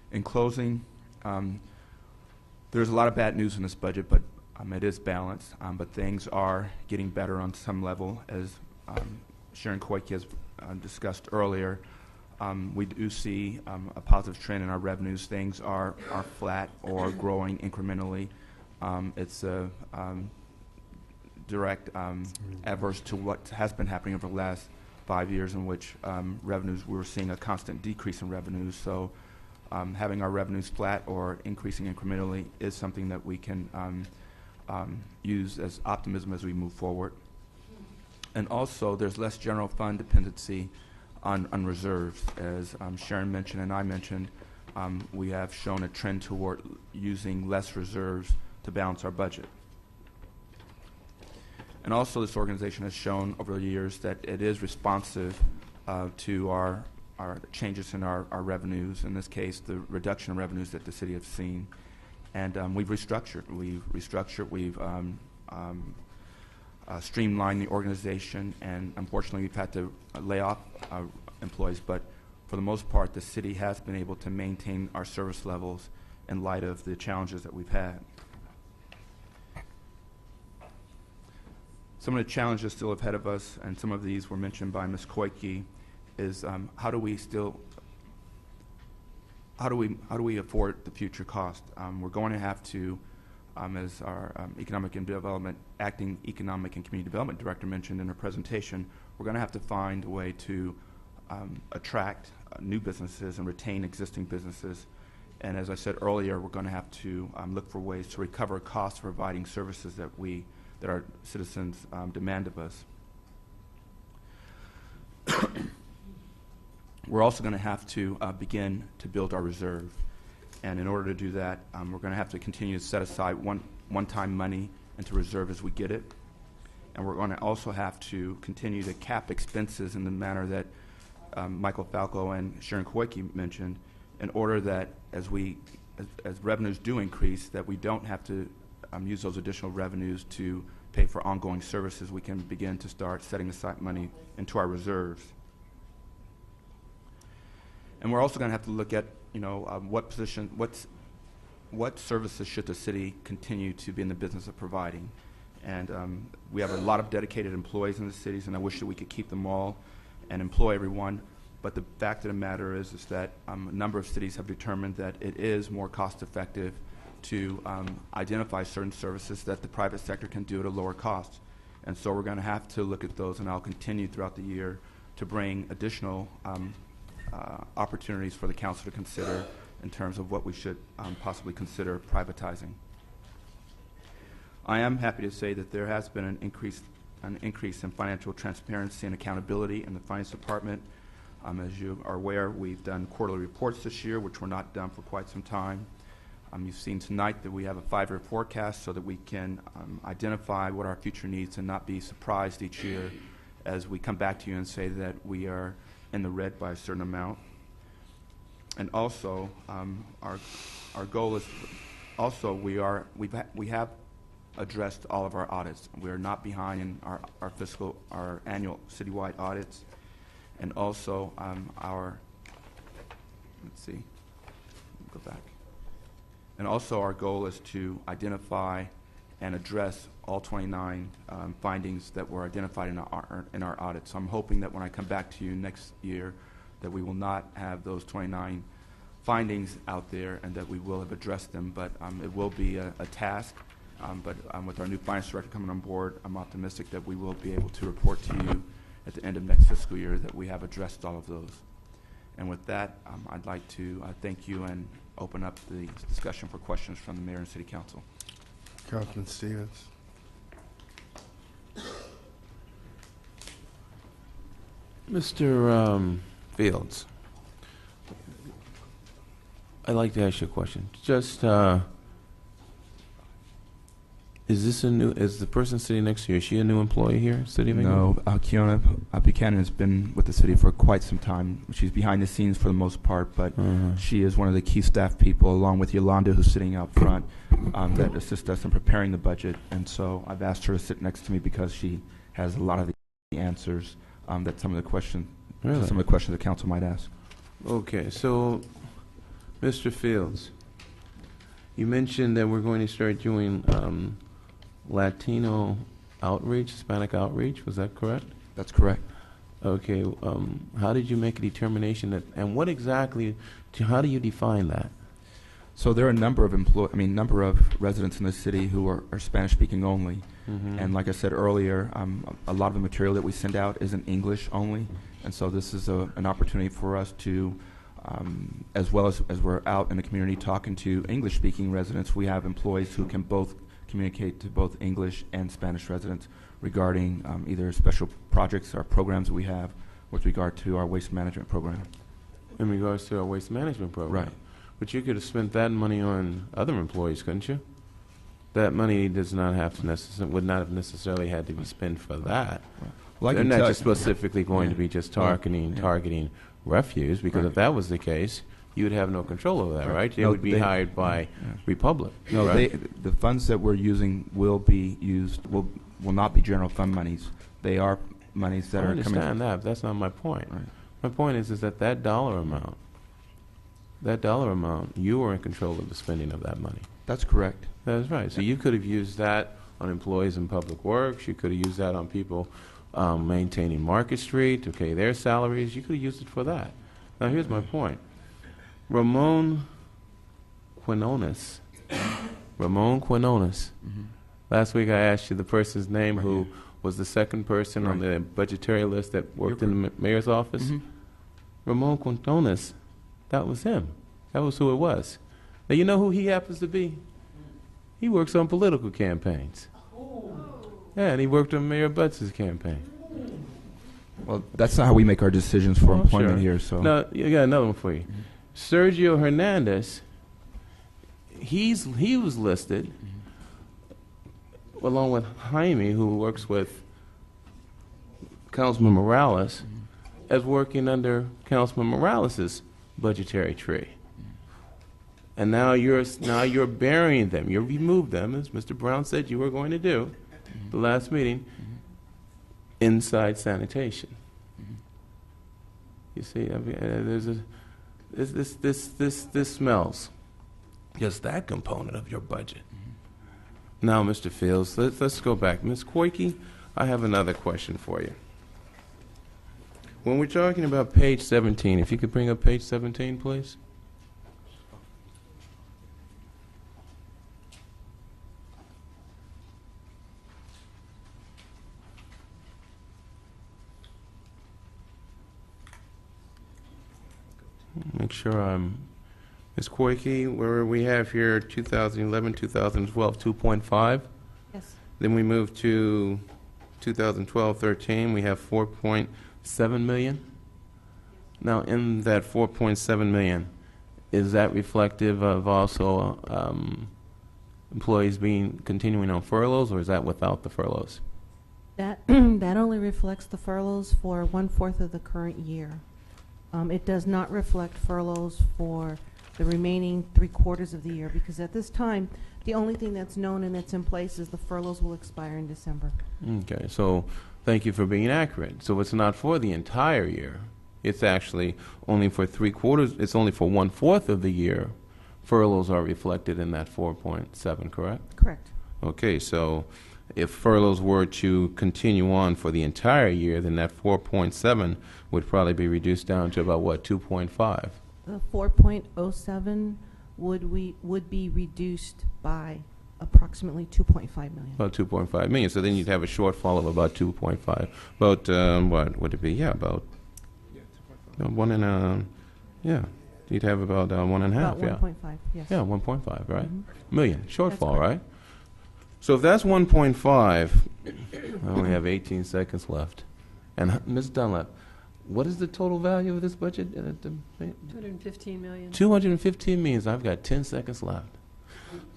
In closing, there's a lot of bad news in this budget, but it is balanced. But things are getting better on some level, as Sharon Koike has discussed earlier. We do see a positive trend in our revenues. Things are flat or growing incrementally. It's a direct adverse to what has been happening over the last 5 years, in which revenues, we were seeing a constant decrease in revenues. So having our revenues flat or increasing incrementally is something that we can use as optimism as we move forward. And also, there's less general fund dependency on reserves. As Sharon mentioned and I mentioned, we have shown a trend toward using less reserves to balance our budget. And also, this organization has shown over the years that it is responsive to our changes in our revenues, in this case, the reduction in revenues that the city has seen. And we've restructured. We've streamlined the organization, and unfortunately, we've had to lay off employees. But for the most part, the city has been able to maintain our service levels in light of the challenges that we've had. Some of the challenges still ahead of us, and some of these were mentioned by Ms. Koike, is how do we afford the future cost? We're going to have to, as our acting economic and community development director mentioned in her presentation, we're going to have to find a way to attract new businesses and retain existing businesses. And as I said earlier, we're going to have to look for ways to recover costs for providing services that our citizens demand of us. We're also going to have to begin to build our reserve. And in order to do that, we're going to have to continue to set aside one-time money into reserve as we get it. And we're going to also have to continue to cap expenses in the manner that Michael Falco and Sharon Koike mentioned, in order that as revenues do increase, that we don't have to use those additional revenues to pay for ongoing services. We can begin to start setting aside money into our reserves. And we're also going to have to look at, what services should the city continue to be in the business of providing. And we have a lot of dedicated employees in the cities, and I wish that we could keep them all and employ everyone. But the fact of the matter is that a number of cities have determined that it is more cost-effective to identify certain services that the private sector can do at a lower cost. And so we're going to have to look at those, and I'll continue throughout the year to bring additional opportunities for the council to consider in terms of what we should possibly consider privatizing. I am happy to say that there has been an increase in financial transparency and accountability in the finance department. As you are aware, we've done quarterly reports this year, which were not done for quite some time. You've seen tonight that we have a 5-year forecast so that we can identify what our future needs and not be surprised each year as we come back to you and say that we are in the red by a certain amount. And also, our goal is also we have addressed all of our audits. We are not behind in our annual citywide audits, and also go back. And also our goal is to identify and address all 29 findings that were identified in our audit. So I'm hoping that when I come back to you next year, that we will not have those 29 findings out there and that we will have addressed them, but it will be a task. But with our new finance director coming on board, I'm optimistic that we will be able to report to you at the end of next fiscal year that we have addressed all of those. And with that, I'd like to thank you and open up the discussion for questions from the mayor and city council. Councilman Stevens. Mr. Fields, I'd like to ask you a question. Just, is the person sitting next to you, is she a new employee here, City of Inglewood? No, Kiona Buchanan has been with the city for quite some time. She's behind the scenes for the most part, but she is one of the key staff people, along with Yolanda, who's sitting out front, that assist us in preparing the budget. And so I've asked her to sit next to me because she has a lot of the answers that some of the questions the council might ask. Okay, so, Mr. Fields, you mentioned that we're going to start doing Latino outreach, Hispanic outreach. Was that correct? That's correct. Okay. How did you make a determination that, and what exactly? How do you define that? So there are a number of residents in the city who are Spanish speaking only, and like I said earlier, a lot of the material that we send out is in English only, and so this is an opportunity for us to, as well as we're out in the community talking to English speaking residents, we have employees who can both communicate to both English and Spanish residents regarding either special projects or programs that we have with regard to our waste management program. In regards to our waste management program? Right. But you could have spent that money on other employees, couldn't you? That money does not have to would not have necessarily had to be spent for that. Well, they're not just specifically going to be just targeting refuse, because if that was the case, you would have no control over that, right? They would be hired by Republic. No, right? The funds that we're using will not be general fund monies. They are monies that are coming. I understand that, but that's not my point. Right. My point is that dollar amount, you are in control of the spending of that money. That's correct. That's right. So you could have used that on employees in public works. You could have used that on people maintaining Market Street to pay their salaries. You could have used it for that. Now, here's my point. Ramon Quinones. Last week I asked you the person's name who was the second person on the budgetary list that worked in the mayor's office. Ramon Quinones. That was him. That was who it was. Now, you know who he happens to be? He works on political campaigns. Yeah, and he worked on Mayor Butts' campaign. Well, that's not how we make our decisions for employment here. So now, I got another one for you. Sergio Hernandez, he was listed along with Jaime, who works with Councilman Morales, as working under Councilman Morales' budgetary tree. And now you're burying them. You removed them, as Mr. Brown said you were going to do, the last meeting, inside sanitation. You see, I mean, this smells. Just that component of your budget. Now, Mr. Fields, let's go back. Ms. Koike, I have another question for you. When we're talking about page 17, if you could bring up page 17, please. Make sure I'm... Ms. Koike, where we have here 2011, 2012, 2.5. Yes. Then we move to 2012, 13. We have 4.7 million. Now, in that 4.7 million, is that reflective of also employees continuing on furloughs, or is that without the furloughs? That that only reflects the furloughs for 1/4 of the current year. It does not reflect furloughs for the remaining 3/4 of the year, because at this time, the only thing that's known and that's in place is the furloughs will expire in December. Okay, so thank you for being accurate. So it's not for the entire year. It's actually only for 3/4. It's only for 1/4 of the year. Furloughs are reflected in that 4.7, correct? Correct. Okay, so if furloughs were to continue on for the entire year, then that 4.7 would probably be reduced down to about, what, 2.5? The 4.07 would be reduced by approximately 2.5 million. About 2.5 million. So then you'd have a shortfall of about 2.5. About, what would it be? Yeah, about one and yeah. You'd have about 1.5, About yeah. 1.5, yes. Yeah, 1.5, right? Mhm. Million, shortfall, correct. right? So if that's 1.5, I only have 18 seconds left. And Ms. Dunlap, what is the total value of this budget? 215 million. 215 million. I've got 10 seconds left.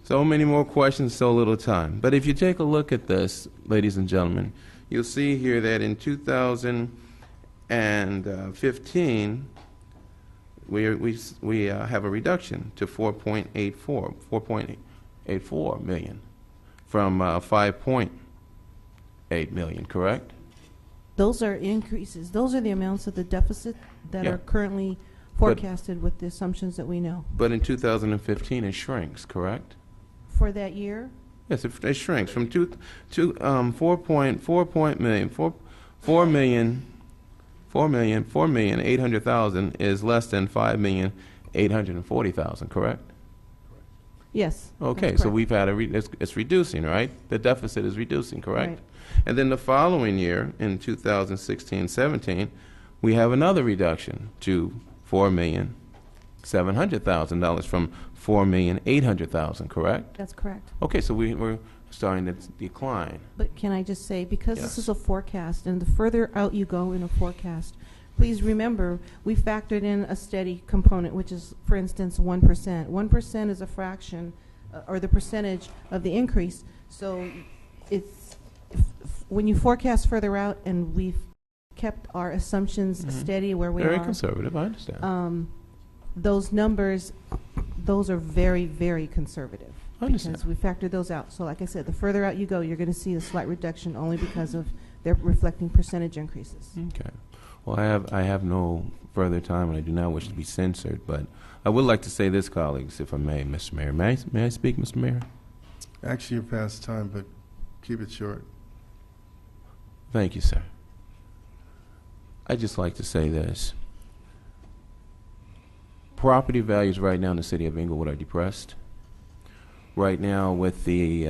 So many more questions, so little time. But if you take a look at this, ladies and gentlemen, you'll see here that in 2015, we have a reduction to 4.84 million from 5.8 million, correct? Those are increases. Those are the amounts of the deficit that Yeah. are currently forecasted with the assumptions that we know. But in 2015, it shrinks, correct? For that year, Yes, it shrinks from 4,800,000 is less than 5,840,000, correct? yes. Okay, that's so correct. we've had it's reducing, right? The deficit is reducing, correct? Right. And then the following year, in 2016-17, we have another reduction to $4,700,000 from $4,800,000, correct? That's correct. Okay, so we're starting to decline. But can I just say, because Yes. this is a forecast, and the further out you go in a forecast, please remember, we factored in a steady component, which is, for instance, 1%. 1% is a fraction, or the percentage of the increase. So it's, when you forecast further out, and we've kept our assumptions steady where we Very are. conservative, I understand. Those numbers, those are very, very conservative. I understand. Because we factored those out. So like I said, the further out you go, you're going to see a slight reduction only because of they're reflecting percentage increases. Okay. Well, I have no further time, and I do not wish to be censored, but I would like to say this, colleagues, if I may, Mr. Mayor. May I speak, Mr. Mayor? Actually, you're past time, but keep it short. Thank you, sir. I'd just like to say this. Property values right now in the city of Inglewood are depressed. Right now, with the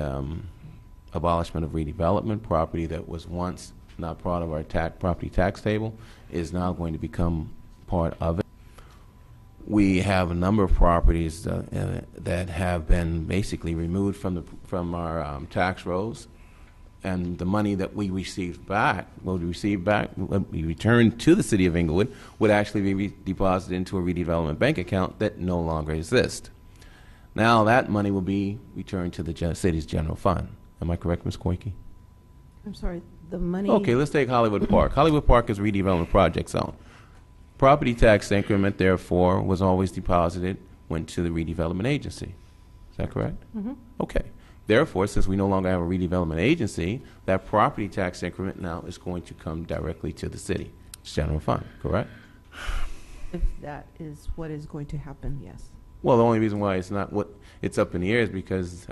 abolishment of redevelopment, property that was once not part of our property tax table is now going to become part of it. We have a number of properties that have been basically removed from our tax rolls, and the money that we received back, we returned to the city of Inglewood, would actually be deposited into a redevelopment bank account that no longer exists. Now that money will be returned to the city's general fund. Am I correct, Ms. Koike? I'm sorry, the money. Okay, let's take Hollywood Park. Hollywood Park is a redevelopment project zone. Property tax increment, therefore, was always deposited, went to the redevelopment agency. Is that correct? Mm-hmm. Okay. Therefore, since we no longer have a redevelopment agency, that property tax increment now is going to come directly to the city's general fund, correct? If that is what is going to happen, yes. Well, the only reason why it's not it's up in the air is because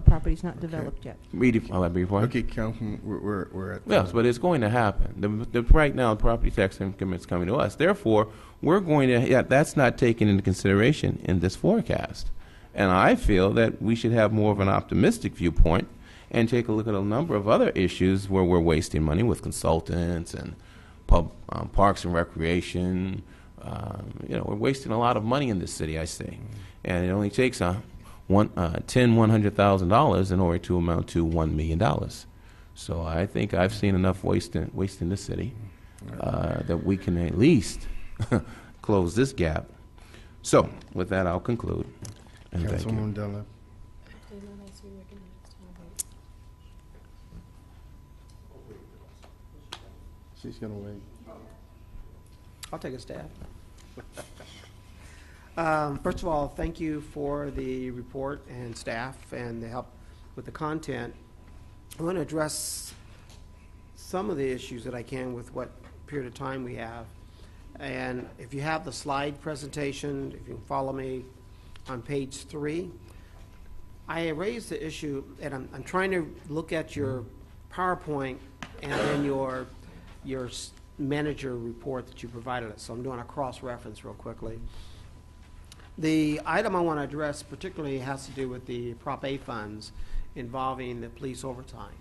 Property's not developed yet. Okay, Councilman, we're at. Yes, but it's going to happen. Right now, the property tax increment is coming to us. Therefore, we're going to, that's not taken into consideration in this forecast. And I feel that we should have more of an optimistic viewpoint and take a look at a number of other issues where we're wasting money with consultants and parks and recreation. We're wasting a lot of money in this city, I say. And it only takes $100,000 in order to amount to $1 million. So I think I've seen enough waste in this city that we can at least close this gap. So with that, I'll conclude. And thank you. Councilwoman Dunlap. She's going to wait. I'll take a stab. First of all, thank you for the report and staff and the help with the content. I want to address some of the issues that I can with what period of time we have. And if you have the slide presentation, if you can follow me on page 3, I raised the issue, and I'm trying to look at your PowerPoint and then your manager report that you provided us. So I'm doing a cross-reference real quickly. The item I want to address particularly has to do with the Prop A funds involving the police overtime.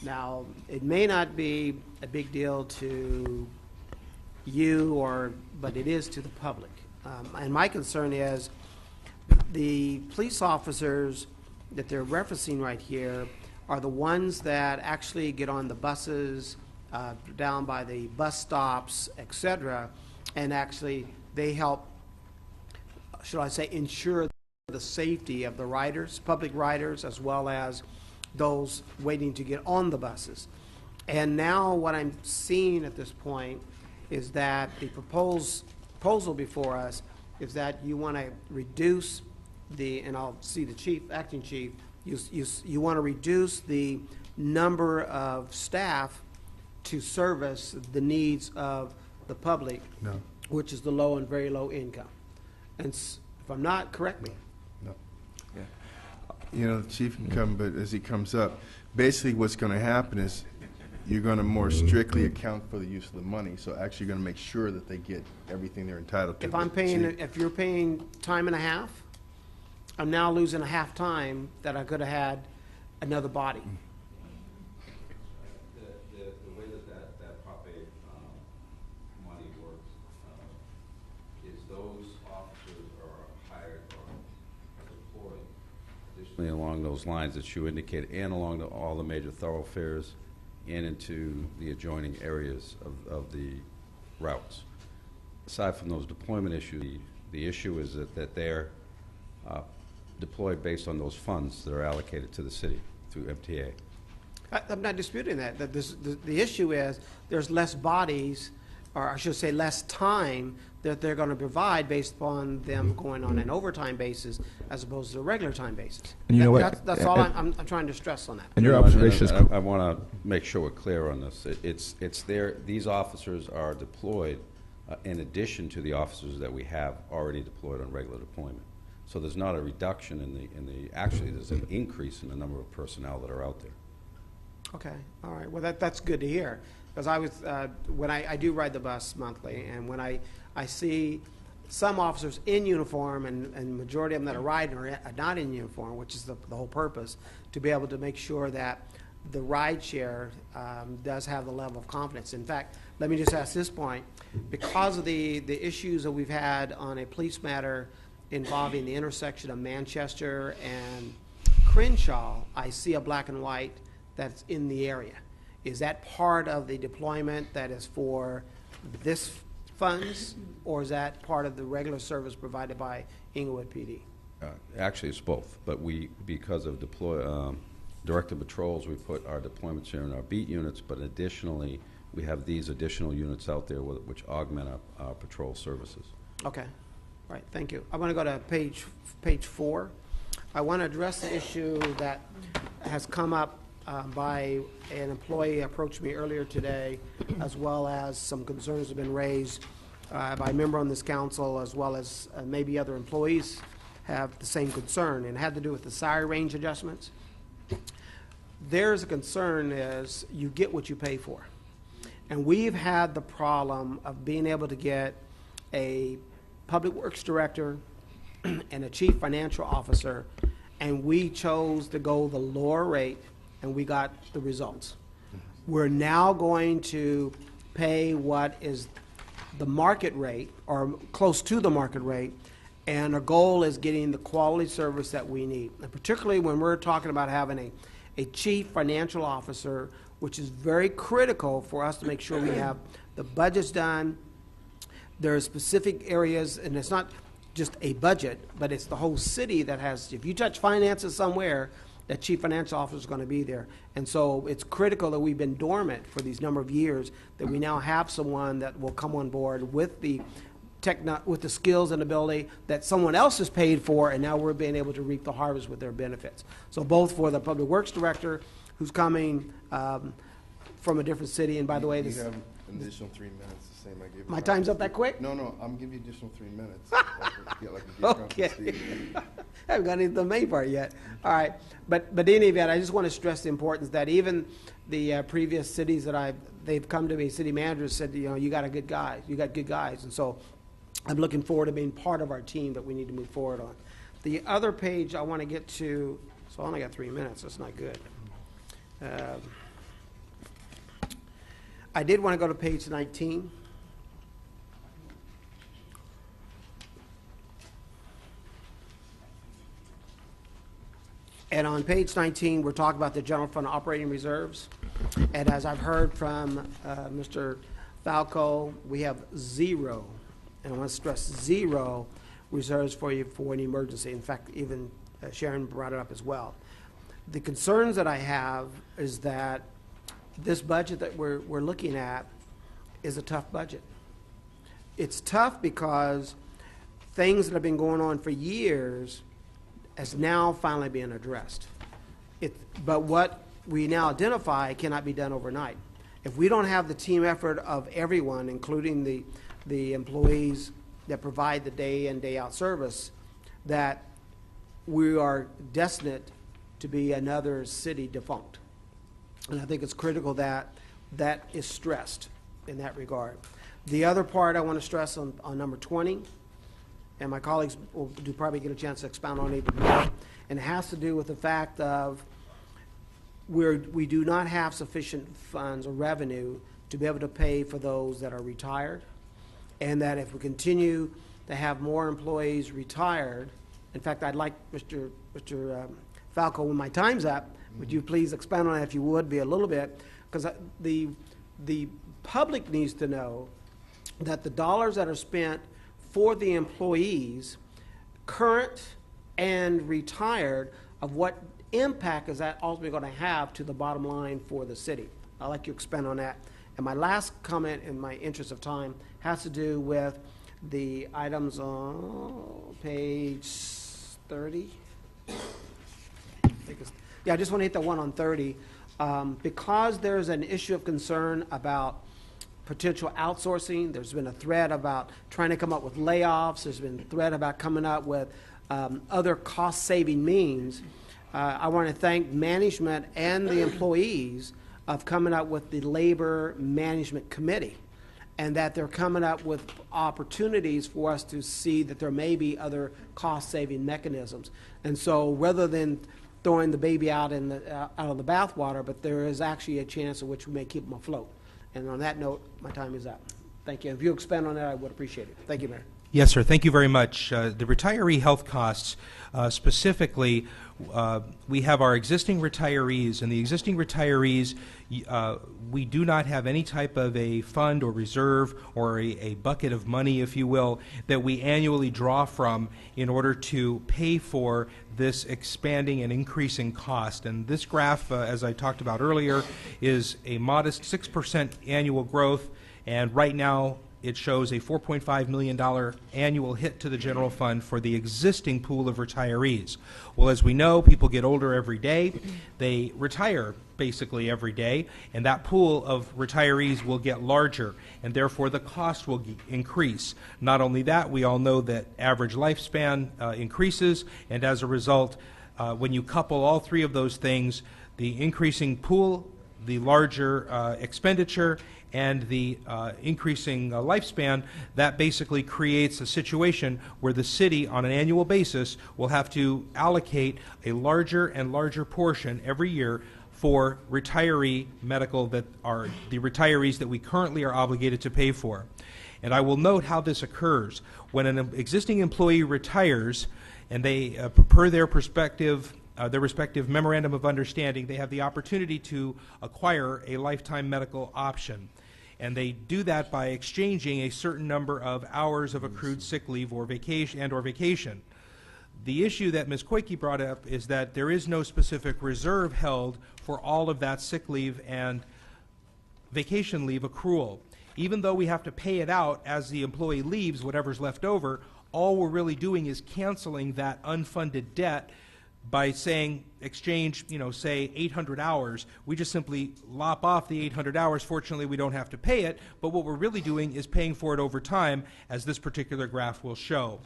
Now, it may not be a big deal to you, but it is to the public. And my concern is the police officers that they're referencing right here are the ones that actually get on the buses down by the bus stops, etc., and actually they help, should I say, ensure the safety of the riders, public riders, as well as those waiting to get on the buses. And now what I'm seeing at this point is that the proposal before us is that you want to reduce and I'll see the chief, acting chief, you want to reduce the number of staff to service the needs of the public, No. which is the low and very low income. And if I'm not, correct me. No. Yeah. You know, the chief can come, but as he comes up, basically what's going to happen is you're going to more strictly account for the use of the money. So actually you're going to make sure that they get everything they're entitled to. If you're paying time and a half, I'm now losing a half time that I could have had another body. The way that Prop A money works is those officers are hired or deployed additionally along those lines that you indicated, and along all the major thoroughfares and into the adjoining areas of the routes. Aside from those deployment issues, the issue is that they're deployed based on those funds that are allocated to the city through MTA. I'm not disputing that. The issue is there's less bodies, or I should say less time that they're going to provide based upon them going on an overtime basis as opposed to a regular time basis. And you know what? That's all I'm trying to stress on that. And your observation is I want to make sure we're clear on this. It's there. These officers are deployed in addition to the officers that we have already deployed on regular deployment. So there's not a reduction in the actually there's an increase in the number of personnel that are out there. Okay, all right. Well, that's good to hear, because I was when I do ride the bus monthly, and when I see some officers in uniform, and the majority of them that are riding are not in uniform, which is the whole purpose, to be able to make sure that the ride share does have the level of confidence. In fact, let me just ask this point: because of the issues that we've had on a police matter involving the intersection of Manchester and Crenshaw, I see a black and white that's in the area. Is that part of the deployment that is for this funds, or is that part of the regular service provided by Inglewood PD? Actually, it's both. But because of directed patrols, we put our deployments here in our beat units. But additionally, we have these additional units out there which augment our patrol services. Okay. Right, thank you. I want to go to page 4. I want to address the issue that has come up by an employee approached me earlier today, as well as some concerns have been raised by a member on this council, as well as maybe other employees have the same concern, and it had to do with the salary range adjustments. There's a concern is you get what you pay for. And we've had the problem of being able to get a public works director and a chief financial officer, and we chose to go the lower rate, and we got the results. We're now going to pay what is the market rate, or close to the market rate, and our goal is getting the quality service that we need. And particularly when we're talking about having a chief financial officer, which is very critical for us to make sure we have the budgets done. There are specific areas, and it's not just a budget, but it's the whole city that has, if you touch finances somewhere, that chief financial officer is going to be there. And so it's critical that we've been dormant for these number of years, that we now have someone that will come on board with the with the skills and ability that someone else has paid for, and now we're being able to reap the harvest with their benefits. So both for the Public Works Director, who's coming from a different city, and by the way, You have an additional 3 minutes, the same I gave you. My time's up that quick? No, I'm giving you additional 3 minutes. Okay. I haven't got into the main part yet. All right. But in any event, I just want to stress the importance that even the previous cities that they've come to me, city managers said, you got a good guy. You got good guys. And so I'm looking forward to being part of our team that we need to move forward on. The other page I want to get to, so I only got 3 minutes. That's not good. I did want to go to page 19. And on page 19, we're talking about the general fund operating reserves. And as I've heard from Mr. Falco, we have zero, and I want to stress zero reserves for you for an emergency. In fact, even Sharon brought it up as well. The concerns that I have is that this budget that we're looking at is a tough budget. It's tough because things that have been going on for years is now finally being addressed. But what we now identify cannot be done overnight. If we don't have the team effort of everyone, including the employees that provide the day in, day out service, that we are destined to be another city defunct. And I think it's critical that that is stressed in that regard. The other part I want to stress on number 20, and my colleagues will probably get a chance to expound on it even more, and it has to do with the fact of we do not have sufficient funds or revenue to be able to pay for those that are retired, and that if we continue to have more employees retired, in fact, I'd like Mr. Falco, when my time's up, would you please expand on that if you would be a little bit, because the public needs to know that the dollars that are spent for the employees, current and retired, of what impact is that ultimately going to have to the bottom line for the city. I'd like you to expand on that. And my last comment, in my interest of time, has to do with the items on page 30. I just want to hit the one on 30. Because there's an issue of concern about potential outsourcing, there's been a threat about trying to come up with layoffs, there's been a threat about coming up with other cost-saving means. I want to thank management and the employees of coming up with the Labor Management Committee, and that they're coming up with opportunities for us to see that there may be other cost-saving mechanisms. And so rather than throwing the baby out of the bathwater, but there is actually a chance in which we may keep them afloat. And on that note, my time is up. Thank you. If you expand on that, I would appreciate it. Thank you, Mayor. Yes, sir. Thank you very much. The retiree health costs, specifically, we have our existing retirees, and the existing retirees, we do not have any type of a fund or reserve or a bucket of money, if you will, that we annually draw from in order to pay for this expanding and increasing cost. And this graph, as I talked about earlier, is a modest 6% annual growth, and right now it shows a $4.5 million annual hit to the general fund for the existing pool of retirees. Well, as we know, people get older every day. They retire basically every day, and that pool of retirees will get larger, and therefore the cost will increase. Not only that, we all know that average lifespan increases, and as a result, when you couple all three of those things, the increasing pool, the larger expenditure, and the increasing lifespan, that basically creates a situation where the city, on an annual basis, will have to allocate a larger and larger portion every year for retiree medical that are the retirees that we currently are obligated to pay for. And I will note how this occurs. When an existing employee retires, and they, per their respective memorandum of understanding, they have the opportunity to acquire a lifetime medical option. And they do that by exchanging a certain number of hours of accrued sick leave or vacation. The issue that Ms. Koike brought up is that there is no specific reserve held for all of that sick leave and vacation leave accrual. Even though we have to pay it out as the employee leaves, whatever's left over, all we're really doing is canceling that unfunded debt by saying exchange, say 800 hours. We just simply lop off the 800 hours. Fortunately, we don't have to pay it, but what we're really doing is paying for it over time, as this particular graph will show.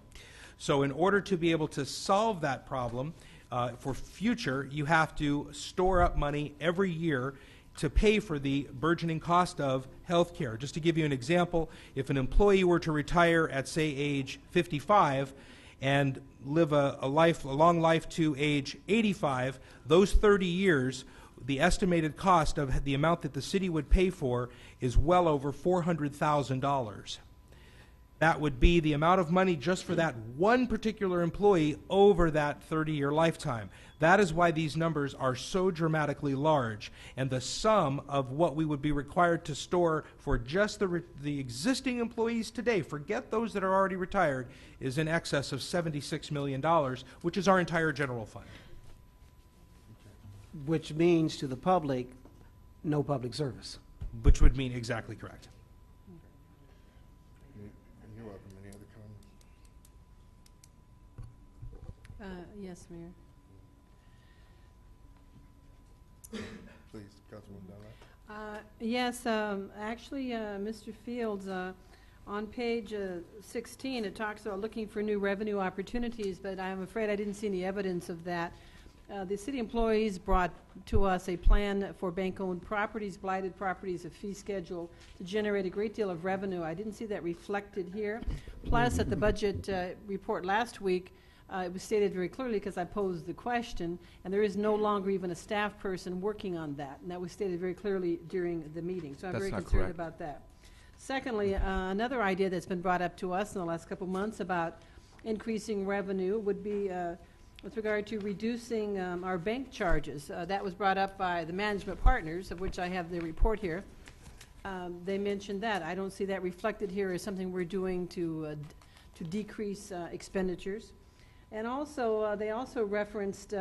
So in order to be able to solve that problem for future, you have to store up money every year to pay for the burgeoning cost of health care. Just to give you an example, if an employee were to retire at, say, age 55 and live a long life to age 85, those 30 years, the estimated cost of the amount that the city would pay for is well over $400,000. That would be the amount of money just for that one particular employee over that 30-year lifetime. That is why these numbers are so dramatically large. And the sum of what we would be required to store for just the existing employees today, forget those that are already retired, is in excess of $76 million, which is our entire general fund. Which means to the public, no public service. Which would mean exactly correct. You're welcome. Any other comments? Yes, Mayor. Please, Councilwoman Dunlap. Yes, actually, Mr. Fields, on page 16, it talks about looking for new revenue opportunities, but I'm afraid I didn't see any evidence of that. The city employees brought to us a plan for bank-owned properties, blighted properties, a fee schedule to generate a great deal of revenue. I didn't see that reflected here. Plus, at the budget report last week, it was stated very clearly, because I posed the question, and there is no longer even a staff person working on that. And that was stated very clearly during the meeting. So I'm very concerned about that. Secondly, another idea that's been brought up to us in the last couple months about increasing revenue would be with regard to reducing our bank charges. That was brought up by the management partners, of which I have the report here. They mentioned that. I don't see that reflected here as something we're doing to decrease expenditures. And also, they also referenced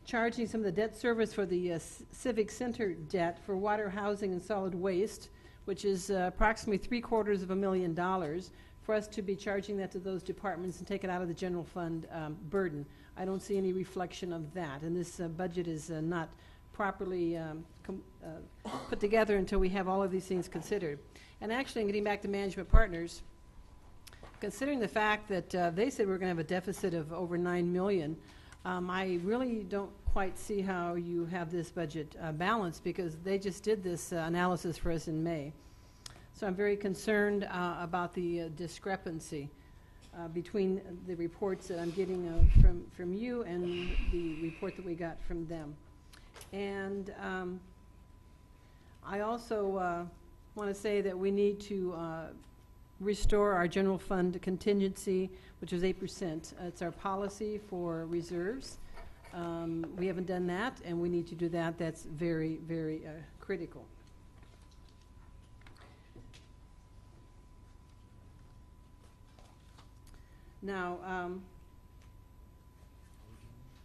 charging some of the debt service for the Civic Center debt for water, housing, and solid waste, which is approximately $750,000, for us to be charging that to those departments and take it out of the general fund burden. I don't see any reflection of that, and this budget is not properly put together until we have all of these things considered. And actually, getting back to management partners, considering the fact that they said we're going to have a deficit of over $9 million, I really don't quite see how you have this budget balanced, because they just did this analysis for us in May. So I'm very concerned about the discrepancy between the reports that I'm getting from you and the report that we got from them. And I also want to say that we need to restore our general fund contingency, which is 8%. It's our policy for reserves. We haven't done that, and we need to do that. That's very, very critical. Now,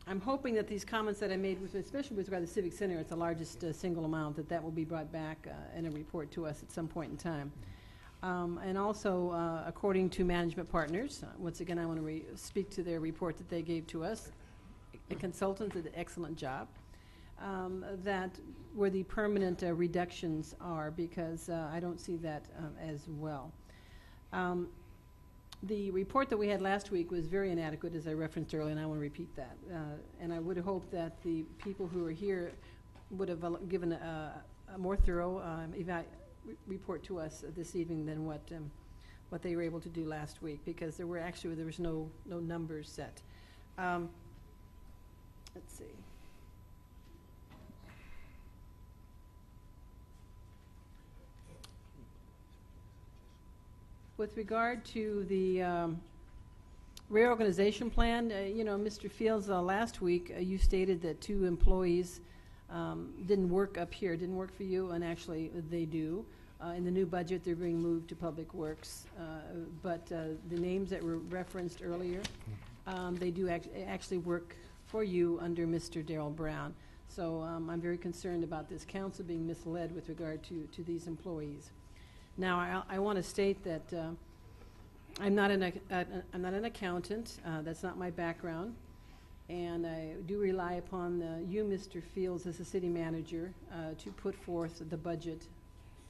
I'm hoping that these comments that I made, especially with regard to the Civic Center, it's the largest single amount, that will be brought back in a report to us at some point in time. And also, according to management partners, once again, I want to speak to their report that they gave to us. The consultants did an excellent job. That where the permanent reductions are, because I don't see that as well. The report that we had last week was very inadequate, as I referenced earlier, and I want to repeat that. And I would hope that the people who are here would have given a more thorough report to us this evening than what they were able to do last week, because there was no numbers set. Let's see. With regard to the reorganization plan, Mr. Fields, last week you stated that 2 employees didn't work up here, didn't work for you, and actually they do. In the new budget, they're being moved to Public Works. But the names that were referenced earlier, They do actually work for you under Mr. Darrell Brown. So I'm very concerned about this council being misled with regard to these employees. Now, I want to state that I'm not an accountant. That's not my background. And I do rely upon you, Mr. Fields, as the city manager, to put forth the budget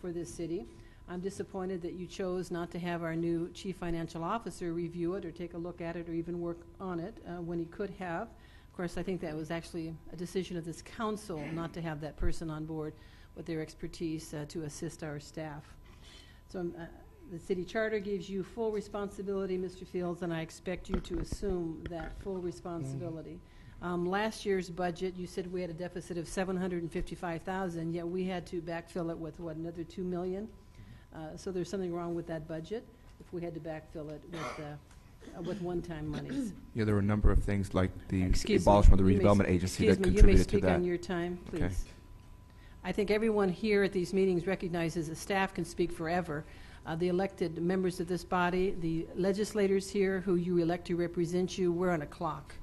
for this city. I'm disappointed that you chose not to have our new chief financial officer review it or take a look at it or even work on it when he could have. Of course, I think that was actually a decision of this council not to have that person on board with their expertise to assist our staff. So the city charter gives you full responsibility, Mr. Fields, and I expect you to assume that full responsibility. Last year's budget, you said we had a deficit of $755,000, yet we had to backfill it with, what, another $2 million? So there's something wrong with that budget if we had to backfill it with one-time monies. Yeah, there were a number of things like the Excuse abolishment of me, the you may redevelopment agency that excuse me, contributed to you may speak that. on your time, please. Okay. I think everyone here at these meetings recognizes that staff can speak forever. The elected members of this body, the legislators here who you elect to represent you, we're on a clock.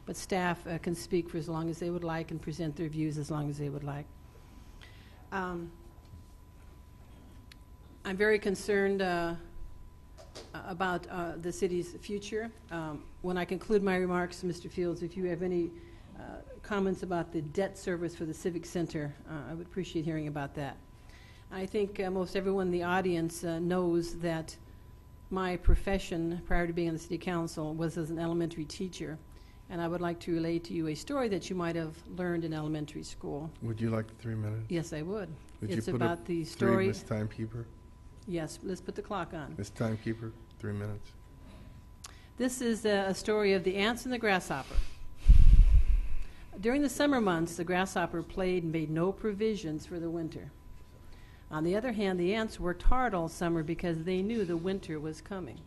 But staff can speak for as long as they would like and present their views as long as they would like. I'm very concerned about the city's future. When I conclude my remarks, Mr. Fields, if you have any comments about the debt service for the Civic Center, I would appreciate hearing about that. I think most everyone in the audience knows that my profession prior to being on the City Council was as an elementary teacher, and I would like to relate to you a story that you might have learned in elementary school. Would you like the 3 minutes? Yes, I would. Would It's you put about up the 3, story. Miss Timekeeper? Yes, let's put the clock on. Miss Timekeeper, 3 minutes. This is a story of the ants and the grasshopper. During the summer months, the grasshopper played and made no provisions for the winter. On the other hand, the ants worked hard all summer because they knew the winter was coming.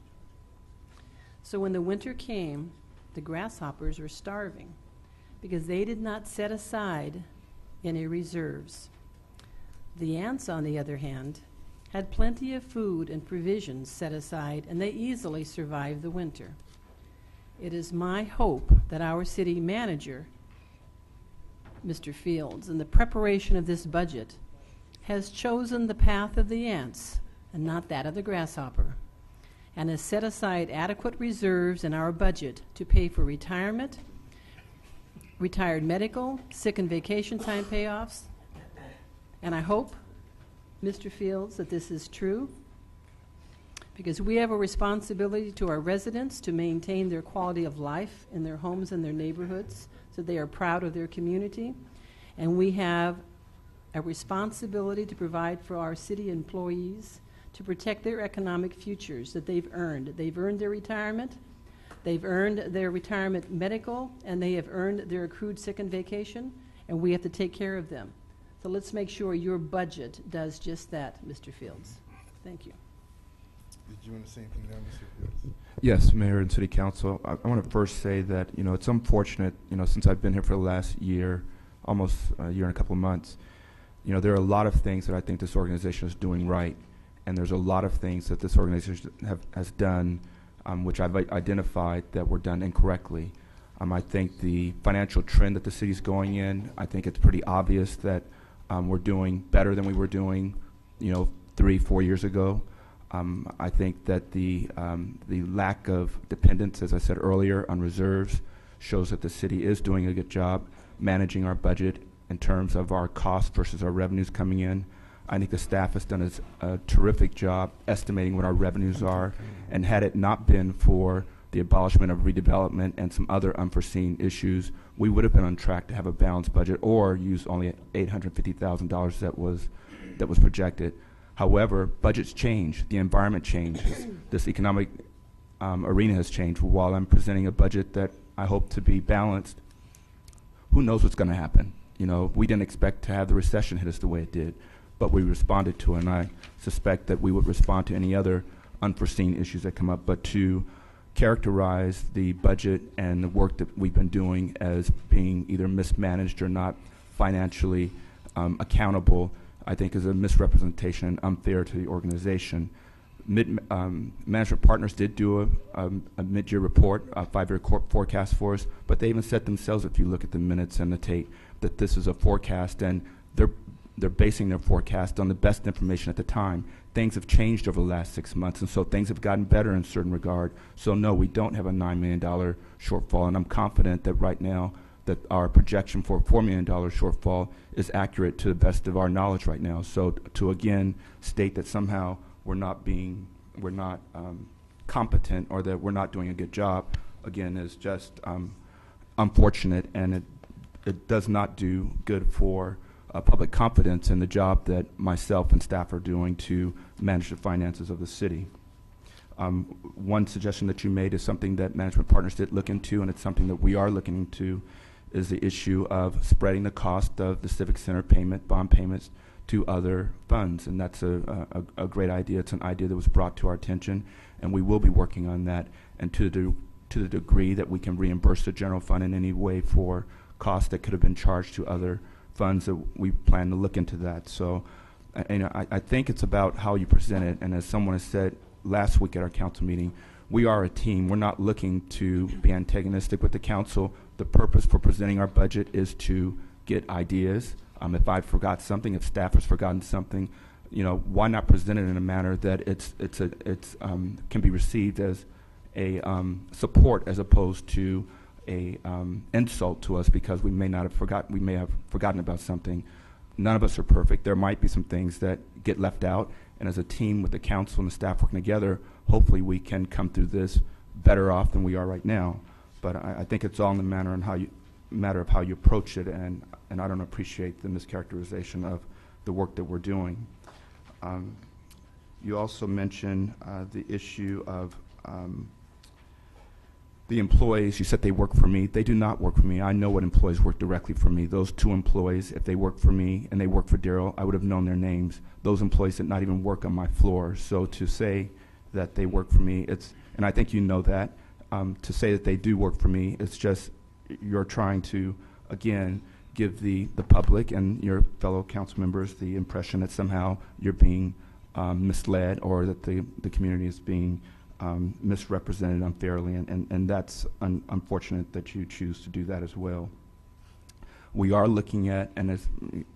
So when the winter came, the grasshoppers were starving because they did not set aside any reserves. The ants, on the other hand, had plenty of food and provisions set aside, and they easily survived the winter. It is my hope that our city manager, Mr. Fields, in the preparation of this budget, has chosen the path of the ants and not that of the grasshopper, and has set aside adequate reserves in our budget to pay for retirement, retired medical, sick and vacation time payoffs. And I hope, Mr. Fields, that this is true, because we have a responsibility to our residents to maintain their quality of life in their homes and their neighborhoods so they are proud of their community. And we have a responsibility to provide for our city employees to protect their economic futures that they've earned. They've earned their retirement, they've earned their retirement medical, and they have earned their accrued sick and vacation, and we have to take care of them. So let's make sure your budget does just that, Mr. Fields. Thank you. Did you want to say anything now, Mr. Fields? Yes, Mayor and City Council. I want to first say that, it's unfortunate, since I've been here for the last year, almost a year and a couple of months, there are a lot of things that I think this organization is doing right, and there's a lot of things that this organization has done, which I've identified that were done incorrectly. I think the financial trend that the city's going in, I think it's pretty obvious that we're doing better than we were doing, 3-4 years ago. I think that the lack of dependence, as I said earlier, on reserves shows that the city is doing a good job managing our budget in terms of our costs versus our revenues coming in. I think the staff has done a terrific job estimating what our revenues are, and had it not been for the abolishment of redevelopment and some other unforeseen issues, we would have been on track to have a balanced budget or use only $850,000 that was projected. However, budgets change, the environment changes, this economic arena has changed. While I'm presenting a budget that I hope to be balanced, who knows what's going to happen? We didn't expect to have the recession hit us the way it did, but we responded to it, and I suspect that we would respond to any other unforeseen issues that come up. But to characterize the budget and the work that we've been doing as being either mismanaged or not financially accountable, I think is a misrepresentation and unfair to the organization. Management Partners did do a mid-year report, a 5-year forecast for us, but they even said themselves, if you look at the minutes and the tape, that this is a forecast, and they're basing their forecast on the best information at the time. Things have changed over the last 6 months, and so things have gotten better in a certain regard. So no, we don't have a $9 million shortfall, and I'm confident that right now that our projection for a $4 million shortfall is accurate to the best of our knowledge right now. So to again state that somehow we're not competent or that we're not doing a good job, again, is just unfortunate, and it does not do good for public confidence in the job that myself and staff are doing to manage the finances of the city. One suggestion that you made is something that Management Partners did look into, and it's something that we are looking into, is the issue of spreading the cost of the Civic Center payment, bond payments, to other funds, and that's a great idea. It's an idea that was brought to our attention, and we will be working on that, and to the degree that we can reimburse the general fund in any way for costs that could have been charged to other funds, that we plan to look into that. So I think it's about how you present it, and as someone has said last week at our council meeting, we are a team. We're not looking to be antagonistic with the council. The purpose for presenting our budget is to get ideas. If I forgot something, if staff has forgotten something, why not present it in a manner that it's can be received as a support as opposed to a insult to us because we may have forgotten about something. None of us are perfect. There might be some things that get left out, and as a team with the council and the staff working together, hopefully we can come through this better off than we are right now. But I think it's all in the matter of how you approach it, and I don't appreciate the mischaracterization of the work that we're doing. You also mentioned the issue of the employees. You said they work for me. They do not work for me. I know what employees work directly for me. Those 2 employees, if they work for me and they work for Daryl, I would have known their names. Those employees did not even work on my floor. So to say that they work for me, and I think you know that, to say that they do work for me, it's just you're trying to, again, give the public and your fellow council members the impression that somehow you're being misled or that the community is being misrepresented unfairly, and that's unfortunate that you choose to do that as well. We are looking at, and as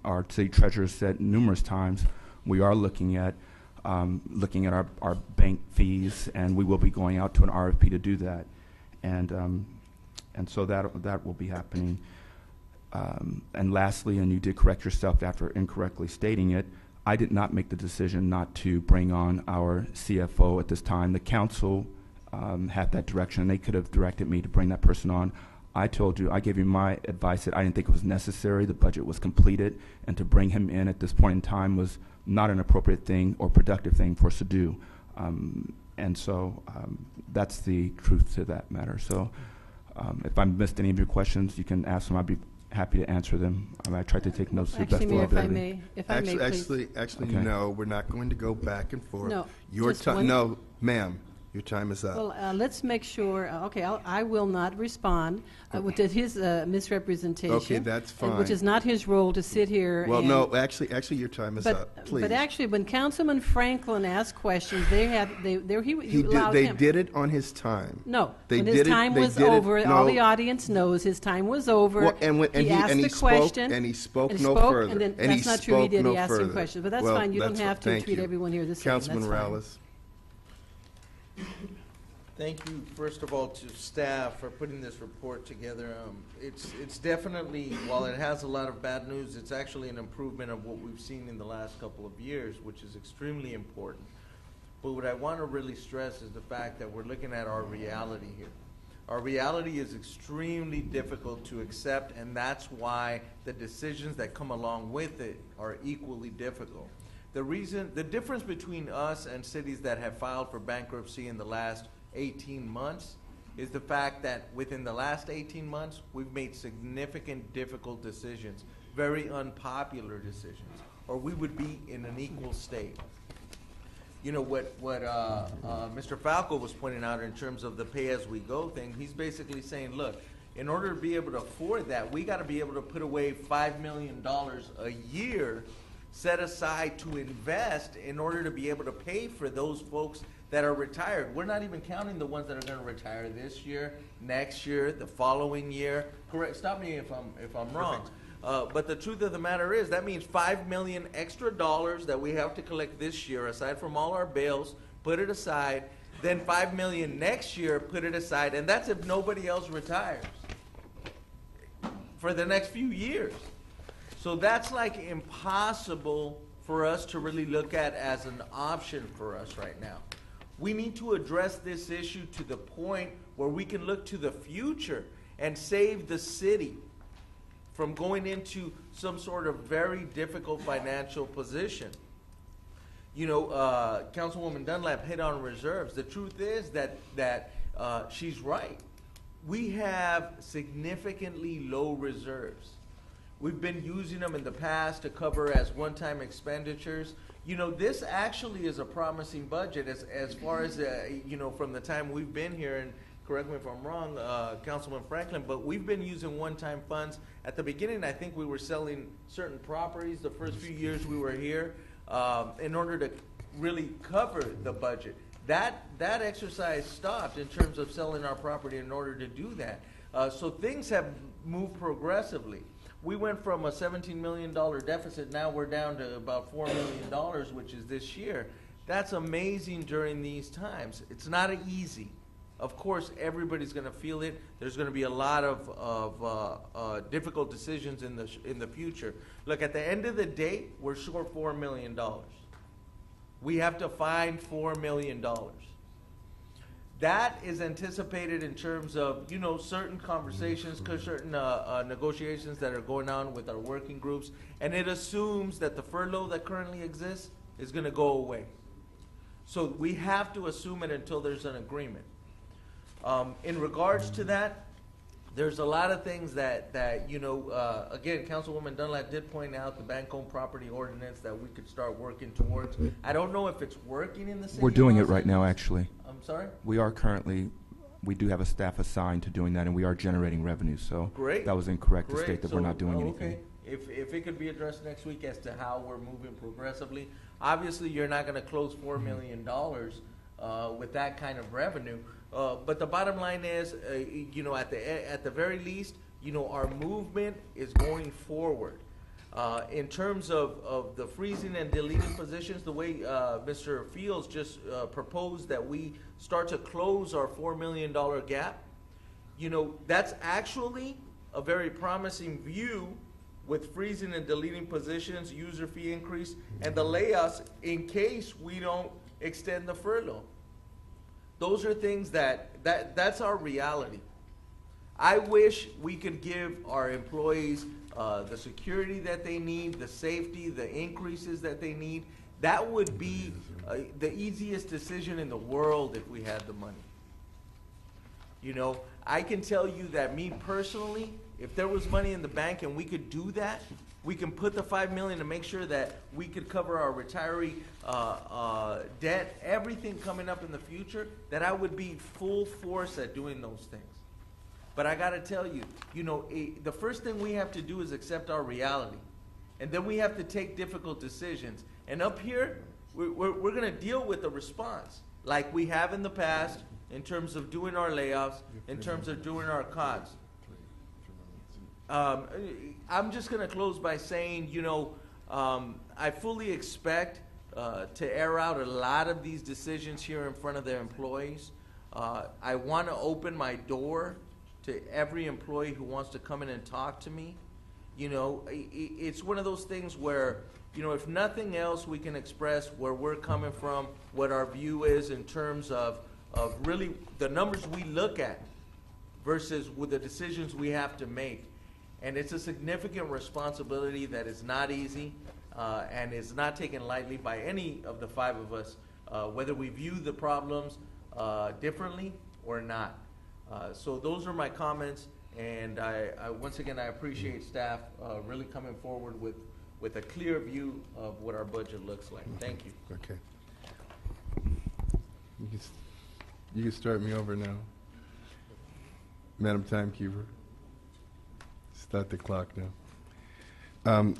our city treasurer said numerous times, we are looking at our bank fees, and we will be going out to an RFP to do that, and so that will be happening. And lastly, and you did correct yourself after incorrectly stating it, I did not make the decision not to bring on our CFO at this time. The council had that direction, and they could have directed me to bring that person on. I told you, I gave you my advice that I didn't think it was necessary. The budget was completed, and to bring him in at this point in time was not an appropriate thing or productive thing for us to do. And so that's the truth to that matter. So if I missed any of your questions, you can ask them. I'd be happy to answer them. I tried to take notes to the best of my ability. If I may, please. Actually, Okay. No, we're not going to go back and forth. No, Your just time, one- no, ma'am, your time is up. Well, let's make sure, I will not respond to his misrepresentation. Okay, that's fine. Which is not his role to sit here Well, and... no, actually, your time is up, please. But actually, when Councilman Franklin asked questions, you allowed They him. did it on his time. No, They when did his it- time they was did it- over, no. all the audience knows his time was over. Well, and he asked the question. And he spoke and he no spoke, further. And then And he that's not true. He spoke did. no He asked him further. questions. But that's Well, fine. You don't that's have to thank treat you. everyone here the same. Councilman That's fine. Morales. Thank you, first of all, to staff for putting this report together. It's definitely, while it has a lot of bad news, it's actually an improvement of what we've seen in the last couple of years, which is extremely important. But what I want to really stress is the fact that we're looking at our reality here. Our reality is extremely difficult to accept, and that's why the decisions that come along with it are equally difficult. The difference between us and cities that have filed for bankruptcy in the last 18 months is the fact that within the last 18 months, we've made significant difficult decisions, very unpopular decisions, or we would be in an equal state. You know, what Mr. Falco was pointing out in terms of the pay-as-we-go thing, he's basically saying, look, in order to be able to afford that, we got to be able to put away $5 million a year set aside to invest in order to be able to pay for those folks that are retired. We're not even counting the ones that are going to retire this year, next year, the following year. Correct. Stop me if I'm wrong. But the truth of the matter is that means $5 million extra dollars that we have to collect this year, aside from all our bills, put it aside. Then $5 million next year, put it aside, and that's if nobody else retires for the next few years. So that's like impossible for us to really look at as an option for us right now. We need to address this issue to the point where we can look to the future and save the city from going into some sort of very difficult financial position. You know, Councilwoman Dunlap hit on reserves. The truth is that she's right. We have significantly low reserves. We've been using them in the past to cover as one-time expenditures. You know, this actually is a promising budget as far as, you know, from the time we've been here, and correct me if I'm wrong, Councilman Franklin, but we've been using one-time funds. At the beginning, I think we were selling certain properties the first few years we were here in order to really cover the budget. That exercise stopped in terms of selling our property in order to do that. So things have moved progressively. We went from a $17 million deficit, now we're down to about $4 million, which is this year. That's amazing during these times. It's not easy. Of course, everybody's going to feel it. There's going to be a lot of difficult decisions in the future. Look, at the end of the day, we're short $4 million. We have to find $4 million. That is anticipated in terms of, you know, certain conversations, certain negotiations that are going on with our working groups, and it assumes that the furlough that currently exists is going to go away. So we have to assume it until there's an agreement. In regards to that, there's a lot of things that you know, again, Councilwoman Dunlap did point out the bank-owned property ordinance that we could start working towards. I don't know if it's working in the city. We're doing it right now, actually. I'm sorry? We are currently, we do have a staff assigned to doing that, and we are generating revenue. So Great. that was incorrect to Great. state that So, we're not doing okay. anything. If it could be addressed next week as to how we're moving progressively. Obviously, you're not going to close $4 million with that kind of revenue. But the bottom line is, you know, at the very least, you know, our movement is going forward. In terms of the freezing and deleting positions, the way Mr. Fields just proposed that we start to close our $4 million gap, you know, that's actually a very promising view with freezing and deleting positions, user fee increase, and the layoffs in case we don't extend the furlough. Those are things that's our reality. I wish we could give our employees the security that they need, the safety, the increases that they need. That would be the easiest decision in the world if we had the money. You know, I can tell you that me personally, if there was money in the bank and we could do that, we can put the $5 million to make sure that we could cover our retiree debt, everything coming up in the future, that I would be full force at doing those things. But I got to tell you, you know, the first thing we have to do is accept our reality. And then we have to take difficult decisions. And up here, we're going to deal with the response like we have in the past in terms of doing our layoffs, in terms of doing our cuts. I'm just going to close by saying, you know, I fully expect to air out a lot of these decisions here in front of their employees. I want to open my door to every employee who wants to come in and talk to me. You know, it's one of those things where, you know, if nothing else, we can express where we're coming from, what our view is in terms of really the numbers we look at versus with the decisions we have to make. And it's a significant responsibility that is not easy and is not taken lightly by any of the five of us, whether we view the problems differently or not. So those are my comments, and I once again, I appreciate staff really coming forward with a clear view of what our budget looks like. Thank you. Okay. You can start me over now. Madam Timekeeper. Start the clock now.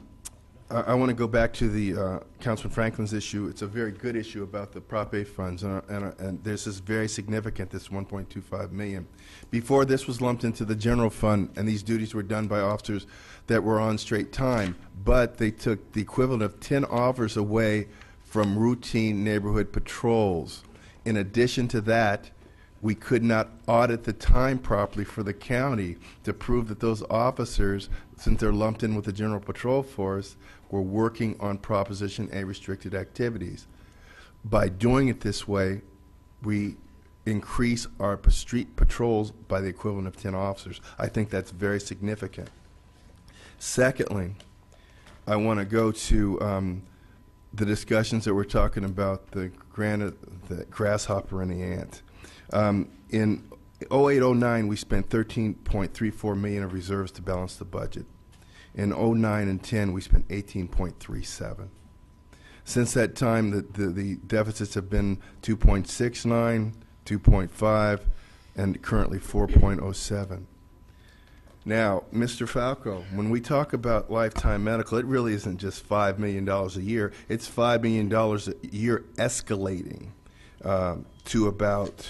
I want to go back to the Councilman Franklin's issue. It's a very good issue about the Prop A funds, and this is very significant, this 1.25 million. Before, this was lumped into the general fund, and these duties were done by officers that were on straight time, but they took the equivalent of 10 officers away from routine neighborhood patrols. In addition to that, we could not audit the time properly for the county to prove that those officers, since they're lumped in with the general patrol force, were working on Proposition A restricted activities. By doing it this way, we increase our street patrols by the equivalent of 10 officers. I think that's very significant. Secondly, I want to go to the discussions that we're talking about, the grasshopper and the ant. In 08-09, we spent $13.34 million of reserves to balance the budget. In 09 and 10, we spent $18.37. Since that time, the deficits have been 2.69, 2.5, and currently 4.07. Now, Mr. Falco, when we talk about lifetime medical, it really isn't just $5 million a year. It's $5 million a year escalating to about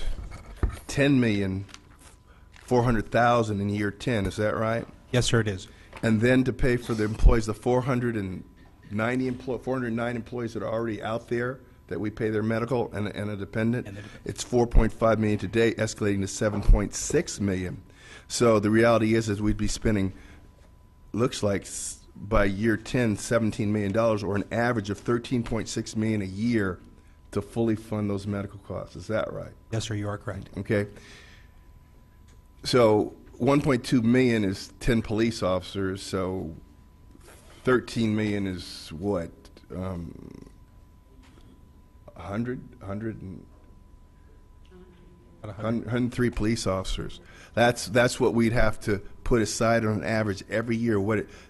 $10,400,000 in year 10. Is that right? Yes, sir, it is. And then to pay for the employees, the 409 employees that are already out there that we pay their medical and a dependent, it's $4.5 million today, escalating to $7.6 million. So the reality is we'd be spending, looks like by year 10, $17 million, or an average of $13.6 million a year to fully fund those medical costs. Is that right? Yes, sir, you are correct. Okay. So 1.2 million is 10 police officers, so 13 million is what? 103 police officers. That's what we'd have to put aside on an average every year,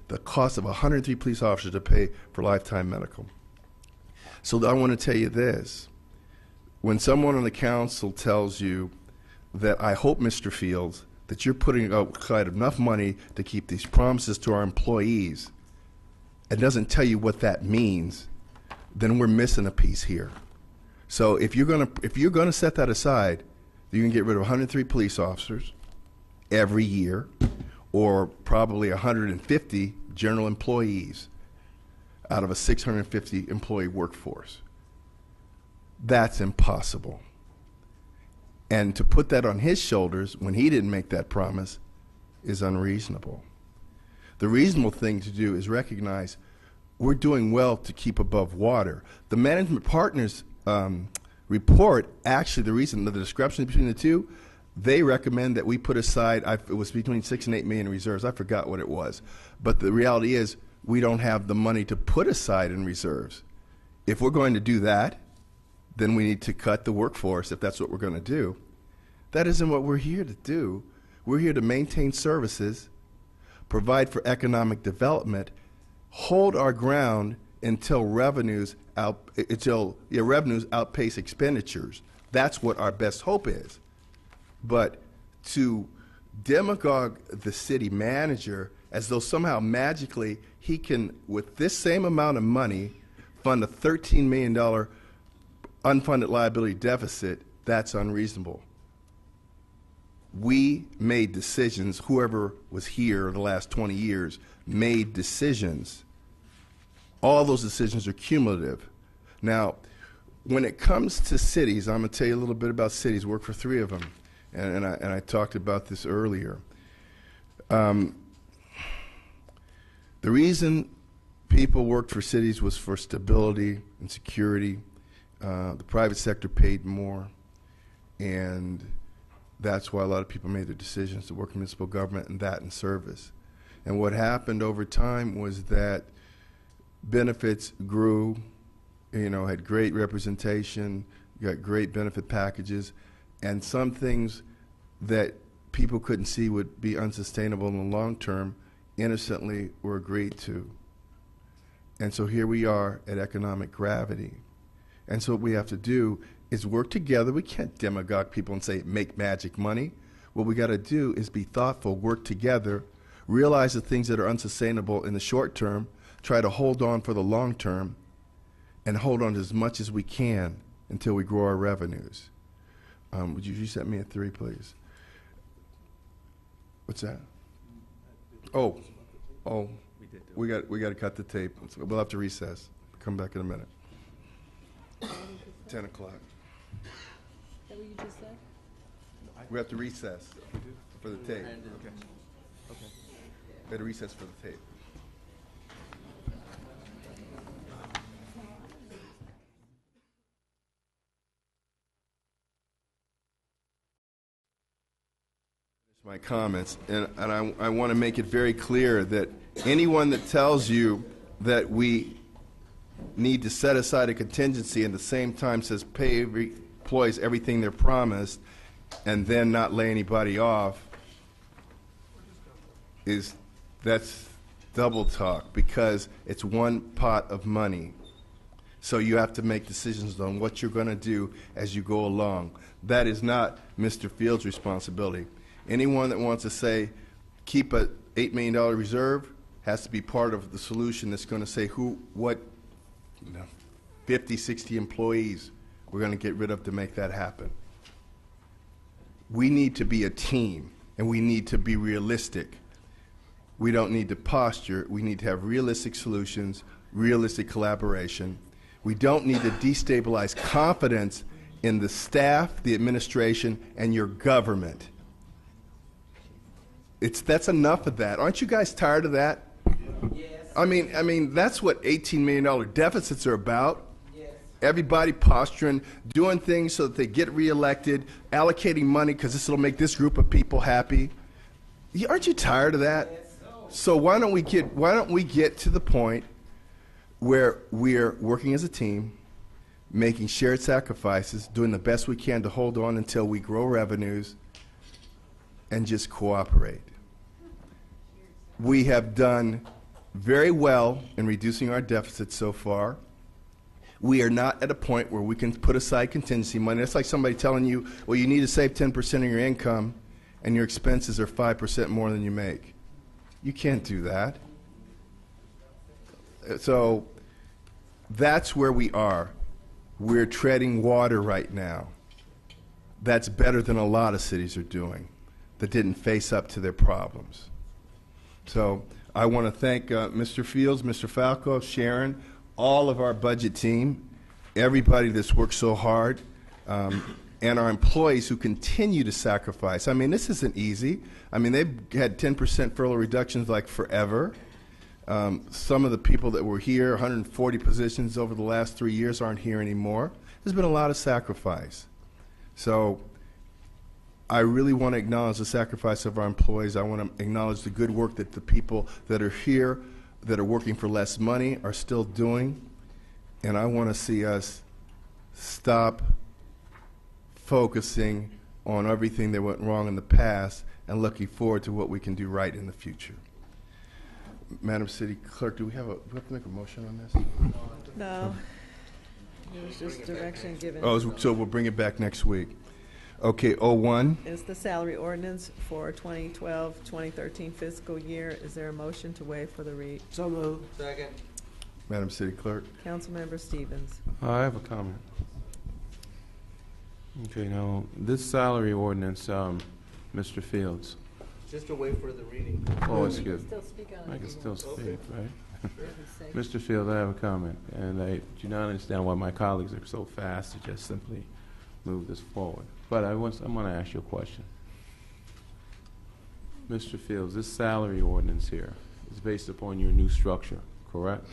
the cost of 103 police officers to pay for lifetime medical. So I want to tell you this. When someone on the council tells you that, I hope, Mr. Fields, that you're putting aside enough money to keep these promises to our employees, and doesn't tell you what that means, then we're missing a piece here. So if you're gonna set that aside, you can get rid of 103 police officers every year, or probably 150 general employees out of a 650 employee workforce. That's impossible. And to put that on his shoulders when he didn't make that promise is unreasonable. The reasonable thing to do is recognize we're doing well to keep above water. The management partners report, actually the reason, the discrepancy between the two, they recommend that we put aside, it was between 6 and 8 million in reserves. I forgot what it was. But the reality is we don't have the money to put aside in reserves. If we're going to do that, then we need to cut the workforce if that's what we're going to do. That isn't what we're here to do. We're here to maintain services, provide for economic development, hold our ground until revenues outpace expenditures. That's what our best hope is. But to demagogue the city manager as though somehow magically he can, with this same amount of money, fund a $13 million unfunded liability deficit, that's unreasonable. We made decisions, whoever was here the last 20 years made decisions. All those decisions are cumulative. Now, when it comes to cities, I'm going to tell you a little bit about cities. Work for 3 of them, and I talked about this earlier. The reason people worked for cities was for stability and security. The private sector paid more, and that's why a lot of people made their decisions to work in municipal government and that in service. And what happened over time was that benefits grew, had great representation, got great benefit packages, and some things that people couldn't see would be unsustainable in the long term innocently were agreed to. And so here we are at economic gravity. And so what we have to do is work together. We can't demagogue people and say, make magic money. What we got to do is be thoughtful, work together, realize the things that are unsustainable in the short term, try to hold on for the long term and hold on as much as we can until we grow our revenues. Would you reset me at 3, please? What's that? Oh, we got to cut the tape. We'll have to recess. Come back in a minute. 10 o'clock. Is that what you just said? We have to recess for the tape. Okay. We had to recess for the tape. My comments, and I want to make it very clear that anyone that tells you that we need to set aside a contingency and at the same time says pay employees everything they're promised and then not lay anybody off, that's double talk, because it's one pot of money. So you have to make decisions on what you're going to do as you go along. That is not Mr. Fields' responsibility. Anyone that wants to say keep a $8 million reserve has to be part of the solution that's going to say what 50, 60 employees we're going to get rid of to make that happen. We need to be a team, and we need to be realistic. We don't need to posture. We need to have realistic solutions, realistic collaboration. We don't need to destabilize confidence in the staff, the administration, and your government. That's enough of that. Aren't you guys tired of that? Yes. I mean, that's what $18 million deficits are about. Yes. Everybody posturing, doing things so that they get reelected, allocating money because this will make this group of people happy. Aren't you tired of that? Yes. So why don't we get to the point where we're working as a team, making shared sacrifices, doing the best we can to hold on until we grow revenues, and just cooperate. We have done very well in reducing our deficit so far. We are not at a point where we can put aside contingency money. That's like somebody telling you, well, you need to save 10% of your income and your expenses are 5% more than you make. You can't do that. So that's where we are. We're treading water right now. That's better than a lot of cities are doing that didn't face up to their problems. So I want to thank Mr. Fields, Mr. Falco, Sharon, all of our budget team, everybody that's worked so hard, and our employees who continue to sacrifice. I mean, this isn't easy. I mean, they've had 10% furlough reductions like forever. Some of the people that were here, 140 positions over the last 3 years, aren't here anymore. There's been a lot of sacrifice. So I really want to acknowledge the sacrifice of our employees. I want to acknowledge the good work that the people that are here, that are working for less money, are still doing. And I want to see us stop focusing on everything that went wrong in the past and looking forward to what we can do right in the future. Madam City Clerk, do we have to make a motion on this? No. It was just direction given. Oh, so we'll bring it back next week. Okay, 01. It's the salary ordinance for 2012-2013 fiscal year. Is there a motion to waive for the read? So moved. Second. Madam City Clerk. Councilmember Stevens. I have a comment. Okay, now, this salary ordinance, Mr. Fields. Just to wait for the reading. Oh, excuse me. Still speak on it I if can you still want. speak, right? For heaven's sake. Mr. Fields, I have a comment, and I do not understand why my colleagues are so fast to just simply move this forward. But I'm going to ask you a question. Mr. Fields, this salary ordinance here is based upon your new structure, correct?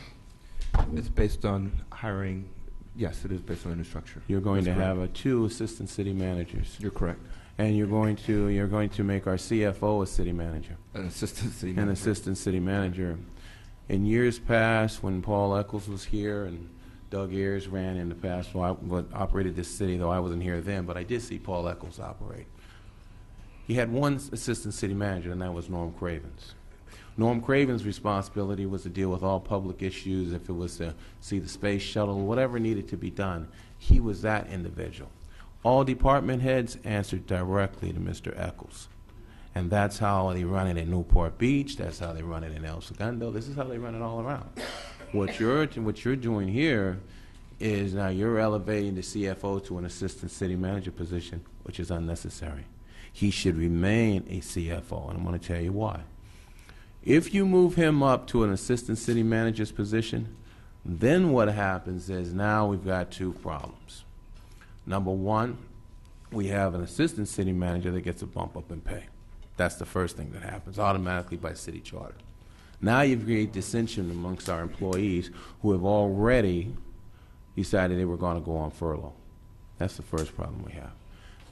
It's based on hiring. Yes, it is based on a new structure. You're going That's to correct. have 2 assistant city managers. You're correct. And you're going to make our CFO a city manager. An assistant city An manager. assistant city manager. In years past, when Paul Eccles was here and Doug Ayers ran in the past, operated this city, though I wasn't here then, but I did see Paul Eccles operate. He had one assistant city manager, and that was Norm Cravens. Norm Craven's responsibility was to deal with all public issues, if it was to see the space shuttle, whatever needed to be done. He was that individual. All department heads answered directly to Mr. Eccles. And that's how they run it in Newport Beach. That's how they run it in El Segundo. This is how they run it all around. What you're doing here is now you're elevating the CFO to an assistant city manager position, which is unnecessary. He should remain a CFO, and I'm going to tell you why. If you move him up to an assistant city manager's position, then what happens is now we've got two problems. Number one, we have an assistant city manager that gets a bump up in pay. That's the first thing that happens automatically by city charter. Now you've created dissension amongst our employees who have already decided they were going to go on furlough. That's the first problem we have.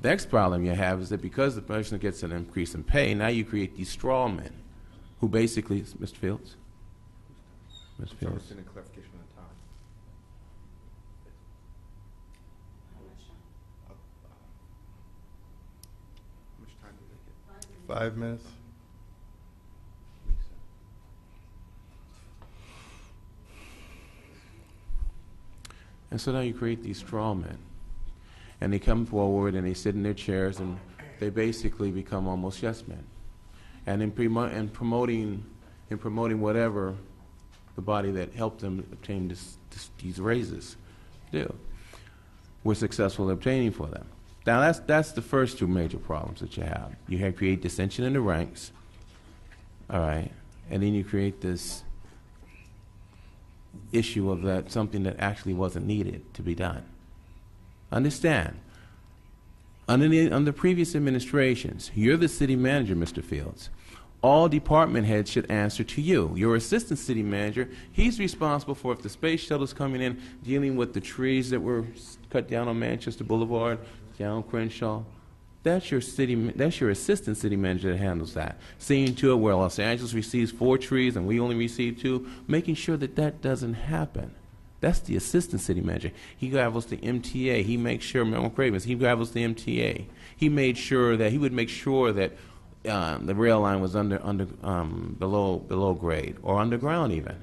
The next problem you have is that because the person gets an increase in pay, now you create these straw men who basically, Mr. Fields? Mr. Fields? Clarification on time. How much time did they get? 5 minutes. And so now you create these straw men. And they come forward and they sit in their chairs and they basically become almost yes men. And in promoting whatever the body that helped them obtain these raises do, we're successful in obtaining for them. Now that's the first two major problems that you have. You have create dissension in the ranks, all right, and then you create this issue of that something that actually wasn't needed to be done. Understand, under previous administrations, you're the city manager, Mr. Fields. All department heads should answer to you. Your assistant city manager, he's responsible for if the space shuttle's coming in, dealing with the trees that were cut down on Manchester Boulevard, down Crenshaw. That's your assistant city manager that handles that. Seeing to it where Los Angeles receives 4 trees and we only receive 2, making sure that that doesn't happen. That's the assistant city manager. He gravels the MTA. He makes sure, Mel Cravens, he gravels the MTA. He would make sure that the rail line was below grade or underground even.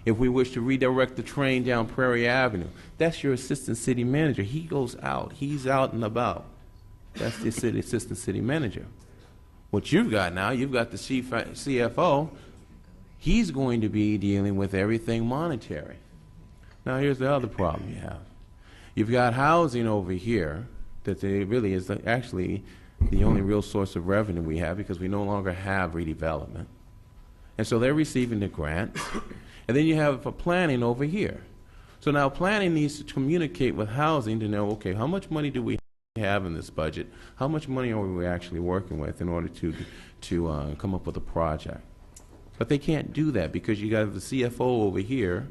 If we wish to redirect the train down Prairie Avenue, that's your assistant city manager. He goes out. He's out and about. That's the assistant city manager. What you've got now, you've got the CFO. He's going to be dealing with everything monetary. Now here's the other problem you have. You've got housing over here that really is actually the only real source of revenue we have because we no longer have redevelopment. And so they're receiving the grant. And then you have planning over here. So now planning needs to communicate with housing to know, okay, how much money do we have in this budget? How much money are we actually working with in order to come up with a project? But they can't do that because you got the CFO over here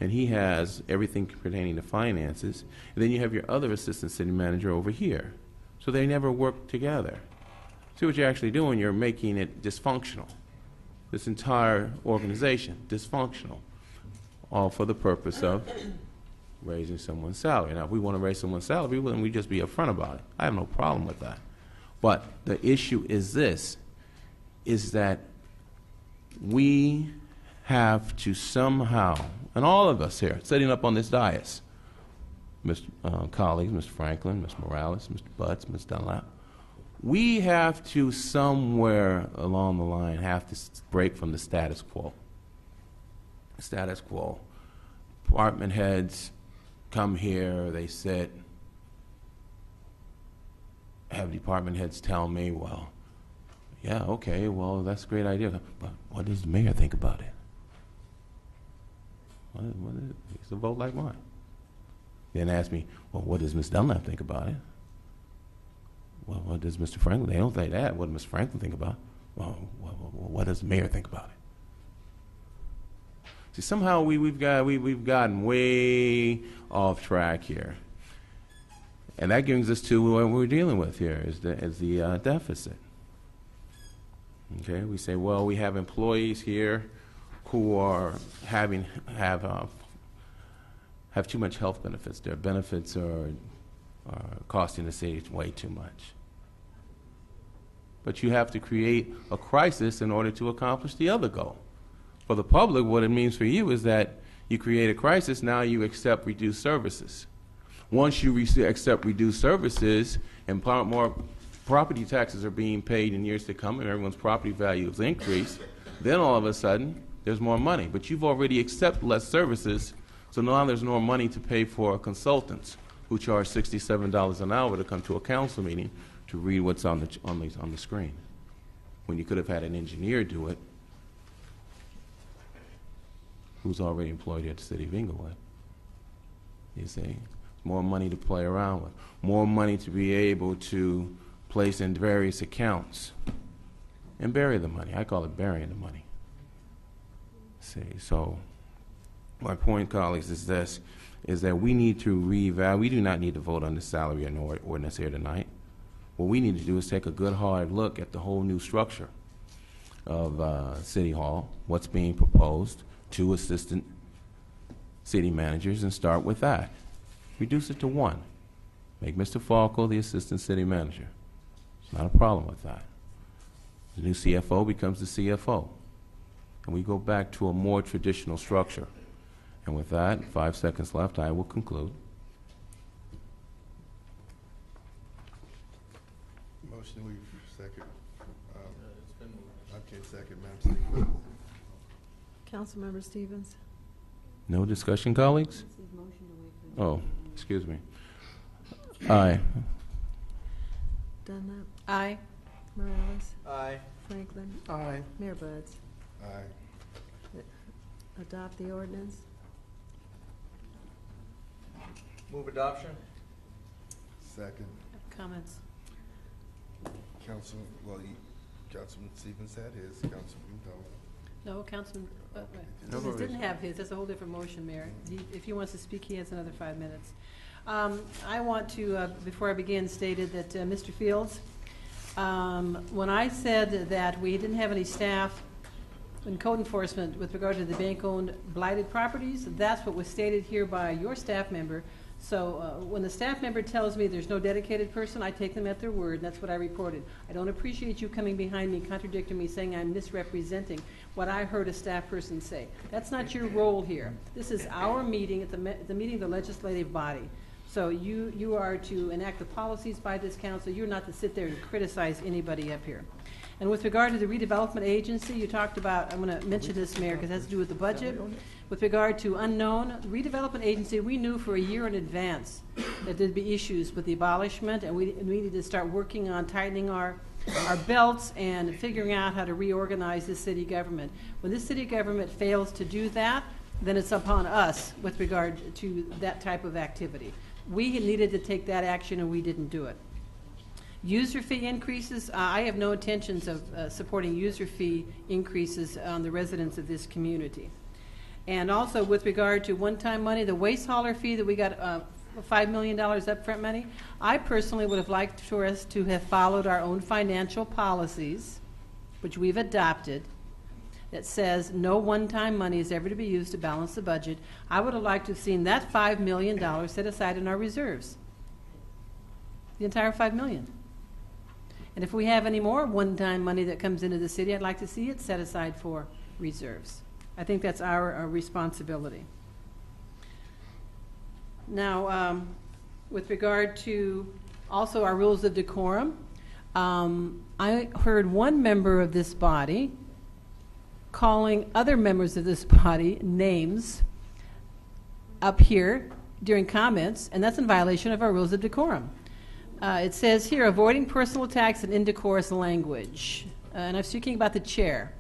and he has everything pertaining to finances. And then you have your other assistant city manager over here. So they never work together. See what you're actually doing? You're making it dysfunctional. This entire organization, dysfunctional, all for the purpose of raising someone's salary. Now, if we want to raise someone's salary, then we just be upfront about it. I have no problem with that. But the issue is this, is that we have to somehow, and all of us here, sitting up on this dais, colleagues, Mr. Franklin, Ms. Morales, Mr. Butts, Ms. Dunlap, we have to somewhere along the line have to break from the status quo. Status quo. Department heads come here, they sit, have department heads tell me, well, yeah, okay, well, that's a great idea, but what does the mayor think about it? It's a vote like mine. Then ask me, well, what does Ms. Dunlap think about it? Well, what does Mr. Franklin? They don't say that. What does Mr. Franklin think about? Well, what does the mayor think about it? See, somehow we've gotten way off track here, and that brings us to what we're dealing with here is the deficit. Okay, we say, well, we have employees here who are have too much health benefits. Their benefits are costing the city way too much. But you have to create a crisis in order to accomplish the other goal. For the public, what it means for you is that you create a crisis, now you accept reduced services. Once you accept reduced services and property taxes are being paid in years to come and everyone's property values increase, then all of a sudden there's more money. But you've already accepted less services, so now there's more money to pay for consultants who charge $67 an hour to come to a council meeting to read what's on the screen, when you could have had an engineer do it who's already employed here at the City of Inglewood. You see, more money to play around with, more money to be able to place in various accounts and bury the money. I call it burying the money. See, so my point, colleagues, is this, is that we need to reevaluate. We do not need to vote on the salary and ordinance here tonight. What we need to do is take a good hard look at the whole new structure of City Hall, what's being proposed, 2 assistant city managers, and start with that. Reduce it to 1. Make Mr. Falco the assistant city manager. It's not a problem with that. The new CFO becomes the CFO. And we go back to a more traditional structure. And with that, 5 seconds left, I will conclude. Motion, we second. Okay, second, Madam Speaker. Councilmember Stevens? No discussion, colleagues? Oh, excuse me. Aye. Dunlap? Aye. Morales? Aye. Franklin? Aye. Mayor Buds? Aye. Adopt the ordinance? Move adoption. Second. Comments? Councilman Stevens had his, Councilman Dole. No, Councilman, No, Stevens didn't have his. That's a whole different motion, Mayor. If he wants to speak, he has another 5 minutes. I want to, before I begin, stated that Mr. Fields, when I said that we didn't have any staff in code enforcement with regard to the bank-owned blighted properties, that's what was stated here by your staff member. So when the staff member tells me there's no dedicated person, I take them at their word, and that's what I reported. I don't appreciate you coming behind me, contradicting me, saying I'm misrepresenting what I heard a staff person say. That's not your role here. This is our meeting, at the meeting of the legislative body. So you are to enact the policies by this council. You're not to sit there and criticize anybody up here. And with regard to the redevelopment agency, you talked about, I'm going to mention this, Mayor, because it has to do with the budget. With regard to unknown, redevelopment agency, we knew for a year in advance that there'd be issues with the abolishment, and we needed to start working on tightening our belts and figuring out how to reorganize the city government. When this city government fails to do that, then it's upon us with regard to that type of activity. We needed to take that action, and we didn't do it. User fee increases, I have no intentions of supporting user fee increases on the residents of this community. And also with regard to one-time money, the waste hauler fee that we got $5 million upfront money, I personally would have liked for us to have followed our own financial policies, which we've adopted, that says no one-time money is ever to be used to balance the budget. I would have liked to have seen that $5 million set aside in our reserves, the entire $5 million. And if we have any more one-time money that comes into the city, I'd like to see it set aside for reserves. I think that's our responsibility. Now, with regard to also our rules of decorum, I heard one member of this body calling other members of this body names up here during comments, and that's in violation of our rules of decorum. It says here, avoiding personal attacks and indecorous language. And I'm speaking about the chair.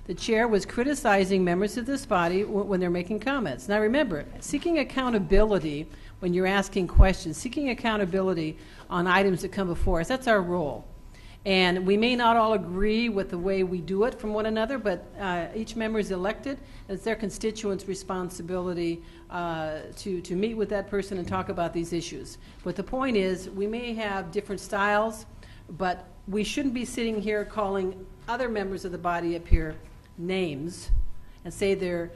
The chair was criticizing members of this body when they're making comments. Now remember, seeking accountability when you're asking questions, seeking accountability on items that come before us, that's our role. And we may not all agree with the way we do it from one another, but each member is elected, and it's their constituents' responsibility to meet with that person and talk about these issues. But the point is, we may have different styles, but we shouldn't be sitting here calling other members of the body up here names and say they're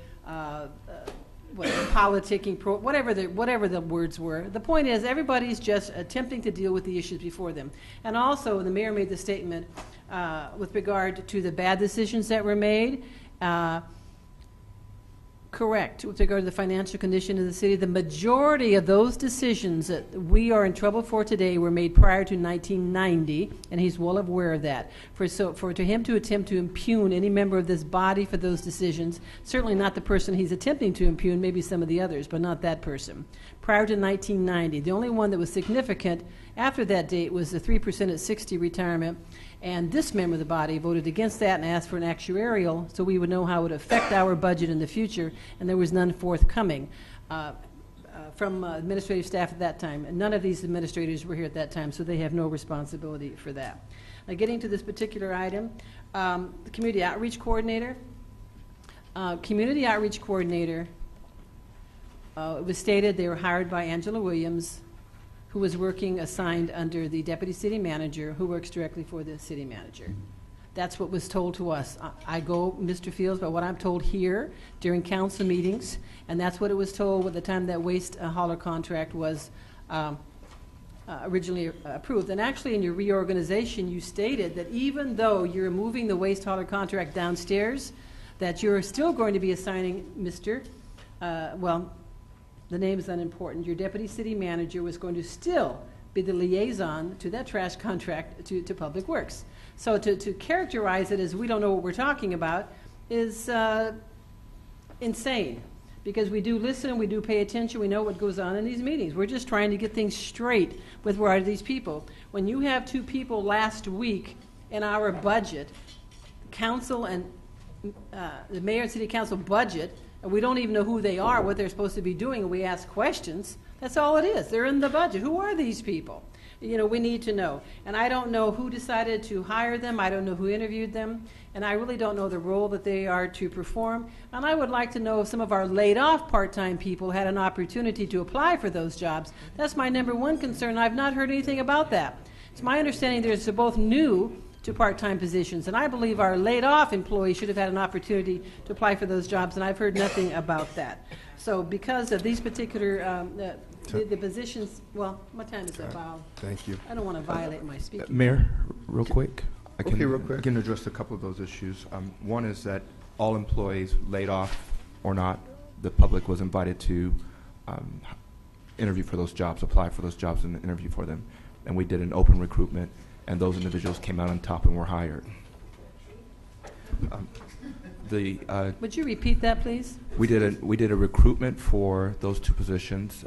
politicking, whatever the words were. The point is, everybody's just attempting to deal with the issues before them. And also, the mayor made the statement with regard to the bad decisions that were made. Correct. With regard to the financial condition of the city, the majority of those decisions that we are in trouble for today were made prior to 1990, and he's well aware of that. For him to attempt to impugn any member of this body for those decisions, certainly not the person he's attempting to impugn, maybe some of the others, but not that person. Prior to 1990, the only one that was significant after that date was the 3% at 60 retirement. And this member of the body voted against that and asked for an actuarial so we would know how it would affect our budget in the future, and there was none forthcoming from administrative staff at that time. And none of these administrators were here at that time, so they have no responsibility for that. Now, getting to this particular item, the community outreach coordinator. It was stated they were hired by Angela Williams, who was working assigned under the deputy city manager, who works directly for the city manager. That's what was told to us. I go, Mr. Fields, by what I'm told here during council meetings, and that's what it was told at the time that waste hauler contract was originally approved. And actually, in your reorganization, you stated that even though you're moving the waste hauler contract downstairs, that you're still going to be assigning Mr. The name is unimportant. Your deputy city manager was going to still be the liaison to that trash contract to Public Works. So to characterize it as we don't know what we're talking about is insane, because we do listen, we do pay attention, we know what goes on in these meetings. We're just trying to get things straight with regard to these people. When you have two people last week in our budget, council and the mayor and city council budget, and we don't even know who they are, what they're supposed to be doing, and we ask questions. That's all it is. They're in the budget. Who are these people? You know, we need to know. And I don't know who decided to hire them. I don't know who interviewed them. And I really don't know the role that they are to perform. And I would like to know if some of our laid-off part-time people had an opportunity to apply for those jobs. That's my number one concern. I've not heard anything about that. It's my understanding they're both new to part-time positions, and I believe our laid-off employees should have had an opportunity to apply for those jobs, and I've heard nothing about that. So because of these particular, the positions, well, what time is it, Bob? Thank you. I don't want to violate my speaking. Mayor, real quick. I real quick. I can address a couple of those issues. One is that all employees, laid off or not, the public was invited to interview for those jobs, apply for those jobs and interview for them. And we did an open recruitment, and those individuals came out on top and were hired. Would you repeat that, please? We did a recruitment for those two positions.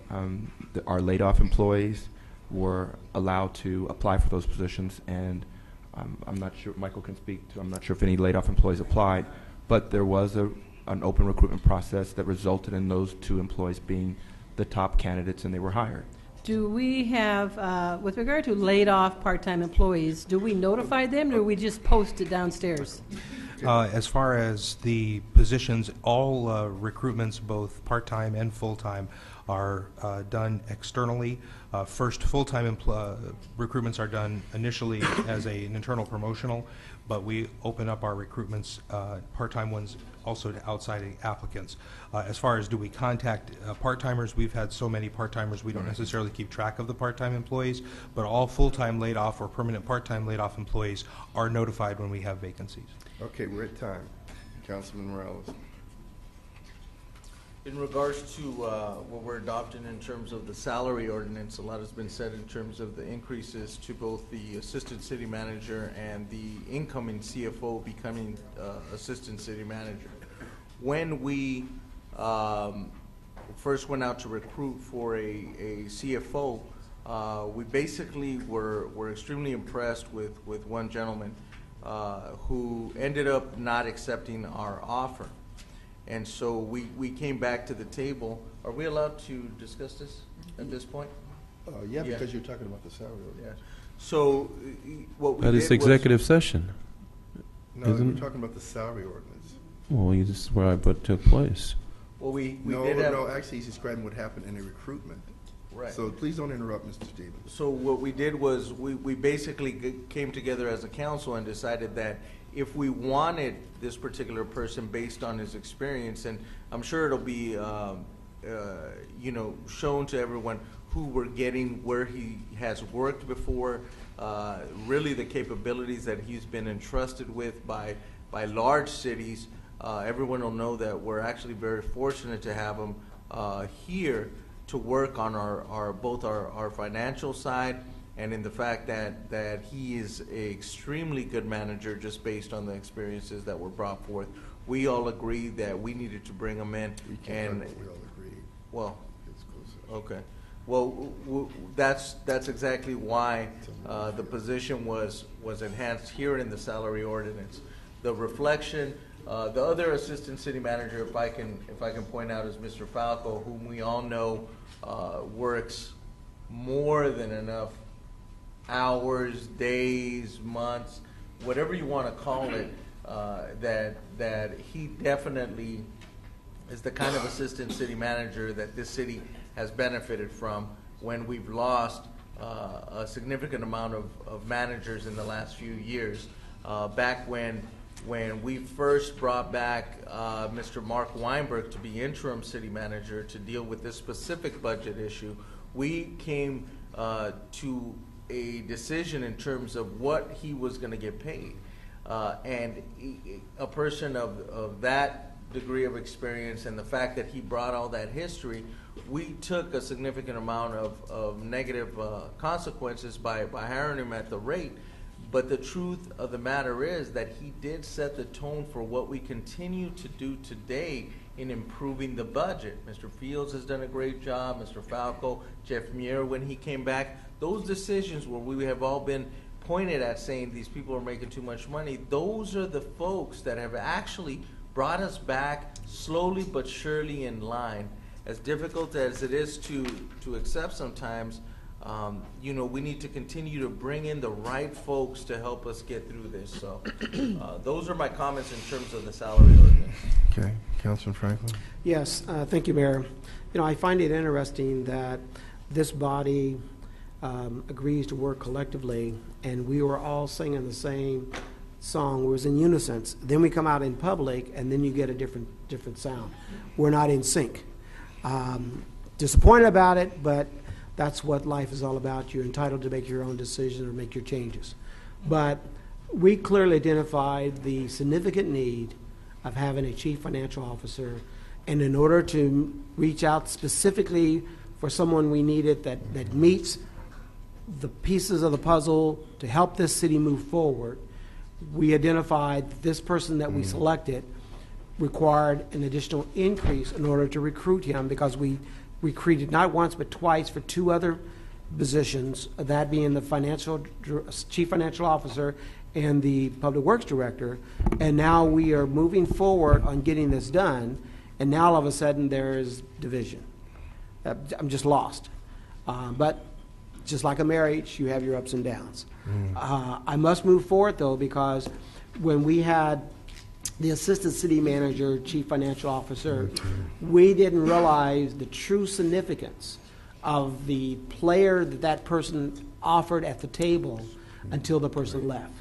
Our laid-off employees were allowed to apply for those positions, and I'm not sure, Michael can speak to, I'm not sure if any laid-off employees applied, but there was an open recruitment process that resulted in those two employees being the top candidates, and they were hired. Do we have, with regard to laid-off part-time employees, do we notify them, or do we just post it downstairs? As far as the positions, all recruitments, both part-time and full-time, are done externally. First, full-time recruitments are done initially as an internal promotional, but we open up our recruitments, part-time ones, also to outside applicants. As far as do we contact part-timers, we've had so many part-timers we don't necessarily keep track of the part-time employees, but all full-time laid-off or permanent part-time laid-off employees are notified when we have vacancies. Okay, we're at time. Councilman Morales. In regards to what we're adopting in terms of the salary ordinance, a lot has been said in terms of the increases to both the assistant city manager and the incoming CFO becoming assistant city manager. When we first went out to recruit for a CFO, we basically were extremely impressed with one gentleman who ended up not accepting our offer. And so we came back to the table. Are we allowed to discuss this at this point? Yeah, because you're talking about the salary ordinance. Yeah. So what we That did is executive session. No, Isn't we're talking about the salary ordinance. Well, you just where it took place. Well, we no, did have, no, actually he's describing what happened in a recruitment. Right. So please don't interrupt, Mr. Stevens. So what we did was we basically came together as a council and decided that if we wanted this particular person based on his experience, and I'm sure it'll be shown to everyone who we're getting, where he has worked before, really the capabilities that he's been entrusted with by large cities, everyone will know that we're actually very fortunate to have him here to work on both our financial side, and in the fact that he is an extremely good manager just based on the experiences that were brought forth. We all agreed that we needed to bring him in. We all agreed. Well, okay. Well, that's exactly why the position was enhanced here in the salary ordinance. The reflection, the other assistant city manager, if I can point out, is Mr. Falco, whom we all know works more than enough hours, days, months, whatever you want to call it, that he definitely is the kind of assistant city manager that this city has benefited from when we've lost a significant amount of managers in the last few years. Back when we first brought back Mr. Mark Weinberg to be interim city manager to deal with this specific budget issue, we came to a decision in terms of what he was going to get paid. And a person of that degree of experience and the fact that he brought all that history, we took a significant amount of negative consequences by hiring him at the rate. But the truth of the matter is that he did set the tone for what we continue to do today in improving the budget. Mr. Fields has done a great job, Mr. Falco, Jeff Muir when he came back. Those decisions where we have all been pointed at saying these people are making too much money, those are the folks that have actually brought us back slowly but surely in line. As difficult as it is to accept sometimes, we need to continue to bring in the right folks to help us get through this. So those are my comments in terms of the salary ordinance. Okay, Councilman Franklin. Yes, thank you, Mayor. I find it interesting that this body agrees to work collectively, and we were all singing the same song. It was in unison. Then we come out in public, and then you get a different sound. We're not in sync. Disappointed about it, but that's what life is all about. You're entitled to make your own decision or make your changes. But we clearly identified the significant need of having a chief financial officer, and in order to reach out specifically for someone we needed that meets the pieces of the puzzle to help this city move forward, we identified this person that we selected required an additional increase in order to recruit him, because we recruited not once but twice for two other positions, that being the chief financial officer and the public works director. And now we are moving forward on getting this done, and now all of a sudden there is division. I'm just lost. But just like a marriage, you have your ups and downs. I must move forward, though, because when we had the assistant city manager, chief financial officer, we didn't realize the true significance of the player that person offered at the table until the person left.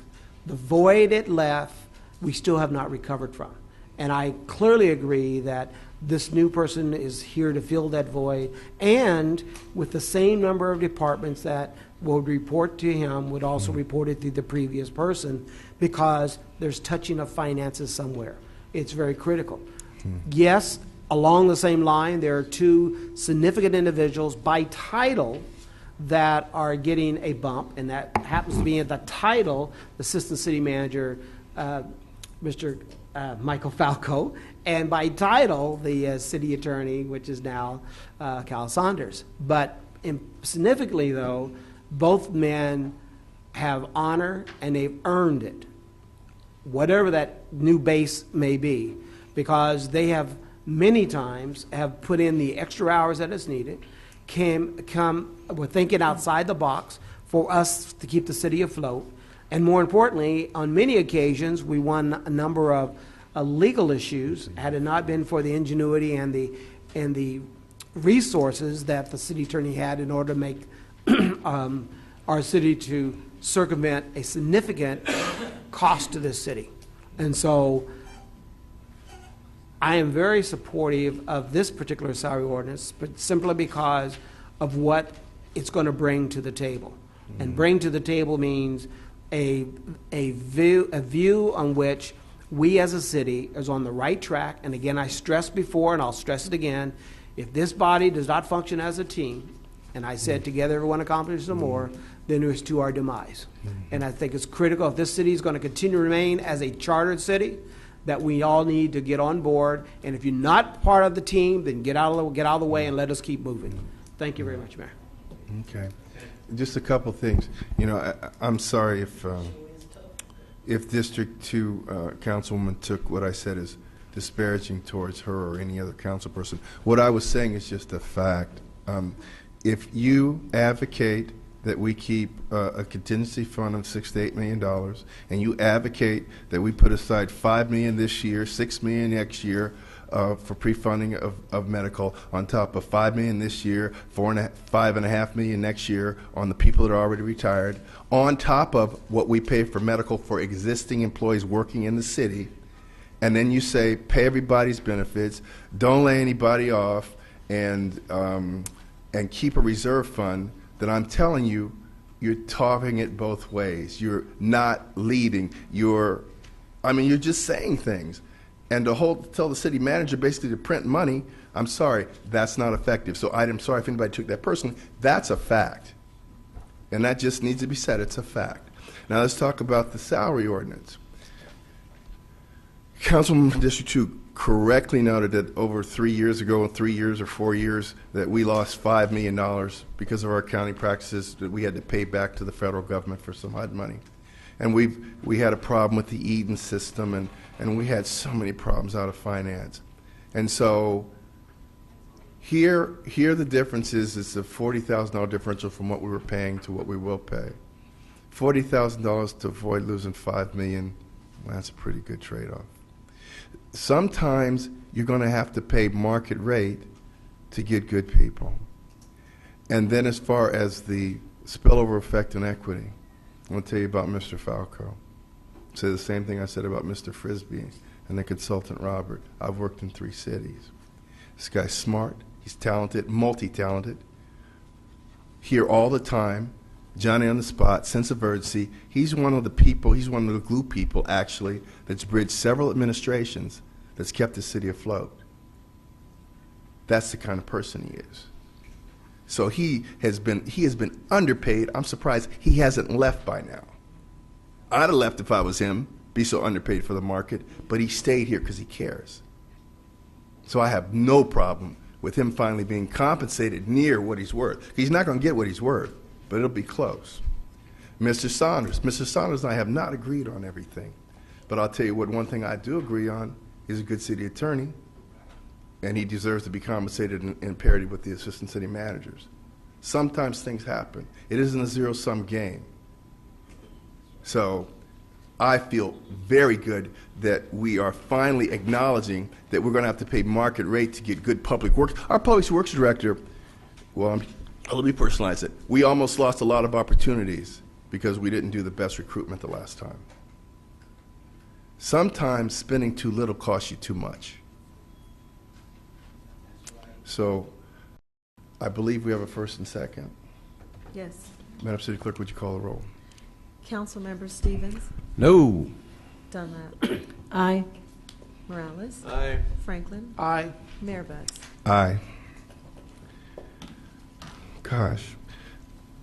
The void it left, we still have not recovered from. And I clearly agree that this new person is here to fill that void, and with the same number of departments that will report to him would also report it to the previous person, because there's touching of finances somewhere. It's very critical. Yes, along the same line, there are two significant individuals by title that are getting a bump, and that happens to be at the title, the assistant city manager, Mr. Michael Falco, and by title, the city attorney, which is now Cal Saunders. But significantly, though, both men have honor and they've earned it, whatever that new base may be, because they have many times have put in the extra hours that is needed, we're thinking outside the box for us to keep the city afloat. And more importantly, on many occasions, we won a number of legal issues. Had it not been for the ingenuity and the resources that the city attorney had in order to make our city to circumvent a significant cost to this city. And so I am very supportive of this particular salary ordinance, but simply because of what it's going to bring to the table. And bring to the table means a view on which we as a city is on the right track. And again, I stressed before, and I'll stress it again, if this body does not function as a team, and I said together everyone accomplishes some more, then it's to our demise. And I think it's critical if this city is going to continue to remain as a chartered city, that we all need to get on board. And if you're not part of the team, then get out of the way and let us keep moving. Thank you very much, Mayor. Okay. Just a couple things. You know, I'm sorry if District 2 Councilwoman took what I said as disparaging towards her or any other council person. What I was saying is just a fact. If you advocate that we keep a contingency fund of $6 to $8 million, and you advocate that we put aside $5 million this year, $6 million next year for pre-funding of medical, on top of $5 million this year, $5.5 million next year on the people that are already retired, on top of what we pay for medical for existing employees working in the city, and then you say pay everybody's benefits, don't lay anybody off, and keep a reserve fund, then I'm telling you, you're talking it both ways. You're not leading. You're just saying things. And to tell the city manager basically to print money, I'm sorry, that's not effective. So I'm sorry if anybody took that personally. That's a fact. And that just needs to be said. It's a fact. Now let's talk about the salary ordinance. Councilman District 2 correctly noted that over 3 years ago, 3 years or 4 years, that we lost $5 million because of our accounting practices that we had to pay back to the federal government for some HUD money. And we had a problem with the Eden system, and we had so many problems out of finance. And so here the difference is it's a $40,000 differential from what we were paying to what we will pay. $40,000 to avoid losing $5 million, well, that's a pretty good trade-off. Sometimes you're going to have to pay market rate to get good people. And then as far as the spillover effect in equity, I'm going to tell you about Mr. Falco. Say the same thing I said about Mr. Frisbee and the consultant Robert. I've worked in 3 cities. This guy's smart, he's talented, multi-talented, here all the time, Johnny on the spot, sense of urgency. He's one of the people, he's one of the glue people, actually, that's bridged several administrations that's kept the city afloat. That's the kind of person he is. So he has been underpaid. I'm surprised he hasn't left by now. I'd have left if I was him, be so underpaid for the market, but he stayed here because he cares. So I have no problem with him finally being compensated near what he's worth. He's not going to get what he's worth, but it'll be close. Mr. Saunders and I have not agreed on everything. But I'll tell you what, one thing I do agree on is a good city attorney, and he deserves to be compensated in parity with the assistant city managers. Sometimes things happen. It isn't a zero-sum game. So I feel very good that we are finally acknowledging that we're going to have to pay market rate to get good public works. Our public works director, well, let me personalize it. We almost lost a lot of opportunities because we didn't do the best recruitment the last time. Sometimes spending too little costs you too much. So I believe we have a first and second. Yes. Madam City Clerk, would you call the roll? Councilmember Stevens? No. Dunlap? Aye. Morales? Aye. Franklin? Aye. Mayor Buds? Aye. Gosh.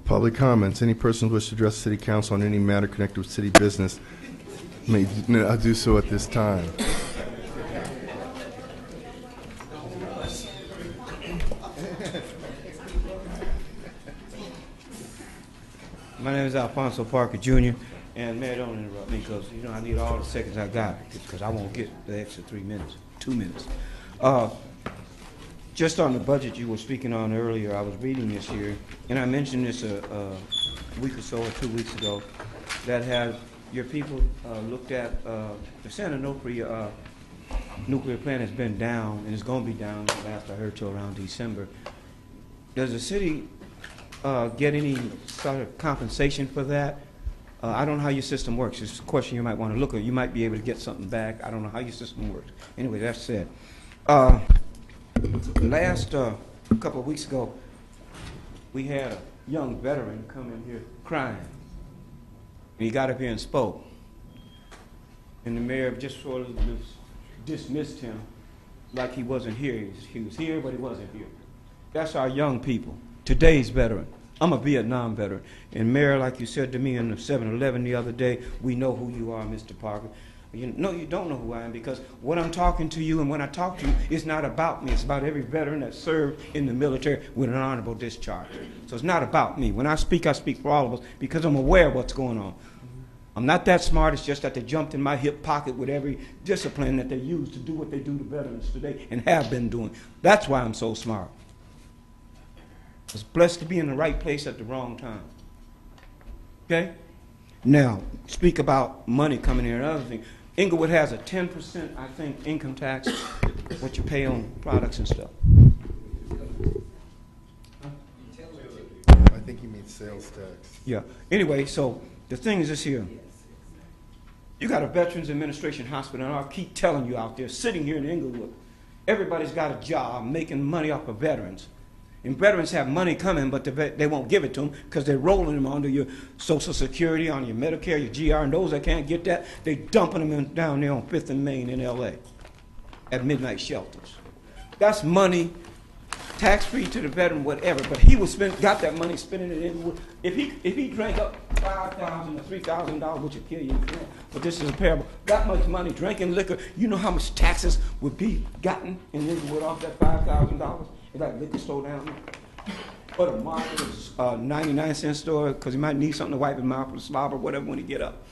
Public comments. Any person who wishes to address the City Council on any matter connected with city business may do so at this time. My name is Alfonso Parker Jr., and Mayor, don't interrupt me because, you know, I need all the seconds I got because I won't get the extra 3 minutes, 2 minutes. Just on the budget you were speaking on earlier, I was reading this here, and I mentioned this a week or so or 2 weeks ago, that have your people looked at the San Onofre nuclear plant has been down, and it's going to be down, last I heard, till around December. Does the city get any sort of compensation for that? I don't know how your system works. It's a question you might want to look at. You might be able to get something back. I don't know how your system works. Anyway, that's said. Last couple of weeks ago, we had a young veteran come in here crying. And he got up here and spoke. And the mayor just sort of just dismissed him like he wasn't here. He was here, but he wasn't here. That's our young people, today's veteran. I'm a Vietnam veteran. And Mayor, like you said to me in the 7-Eleven the other day, we know who you are, Mr. Parker. No, you don't know who I am, because what I'm talking to you and when I talk to you, it's not about me. It's about every veteran that served in the military with an honorable discharge. So it's not about me. When I speak for all of us because I'm aware of what's going on. I'm not that smart. It's just that they jumped in my hip pocket with every discipline that they use to do what they do to veterans today and have been doing. That's why I'm so smart. I was blessed to be in the right place at the wrong time. Okay? Now, speak about money coming in. Another thing, Inglewood has a 10%, I think, income tax, what you pay on products and stuff. I think he means sales tax. Yeah. Anyway, so the thing is this here. You got a Veterans Administration hospital, and I'll keep telling you out there, sitting here in Inglewood, everybody's got a job making money off of veterans. And veterans have money coming, but they won't give it to them because they're rolling them onto your Social Security, on your Medicare, your GR, and those that can't get that, they're dumping them down there on 5th and Main in L.A. at midnight shelters. That's money, tax-free to the veteran, whatever, but he was got that money spending it in. If he drank up $5,000 or $3,000, which would kill you, but this is a parable, that much money, drinking liquor, you know how much taxes would be gotten in Inglewood off that $5,000? It's like liquor store down there. Or the market is 99-cent store because he might need something to wipe his mouth with a slob or whatever when he get up.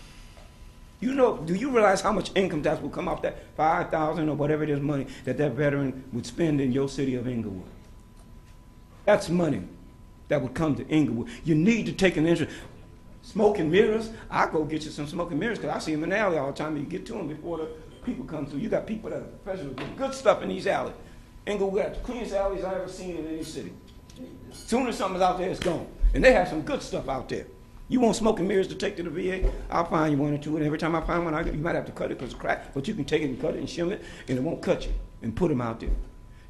You know, do you realize how much income tax will come off that $5,000 or whatever it is money that veteran would spend in your city of Inglewood? That's money that would come to Inglewood. You need to take an interest. Smoke and mirrors, I'll go get you some smoke and mirrors because I see them in the alley all the time and you get to them before the people come through. You got people that are professionals doing good stuff in these alleys. Inglewood got the cleanest alleys I've ever seen in any city. As soon as something's out there, it's gone. And they have some good stuff out there. You want smoke and mirrors to take to the VA? I'll find you one or two, and every time I find one, you might have to cut it because it's cracked, but you can take it and cut it and shim it, and it won't cut you, and put them out there.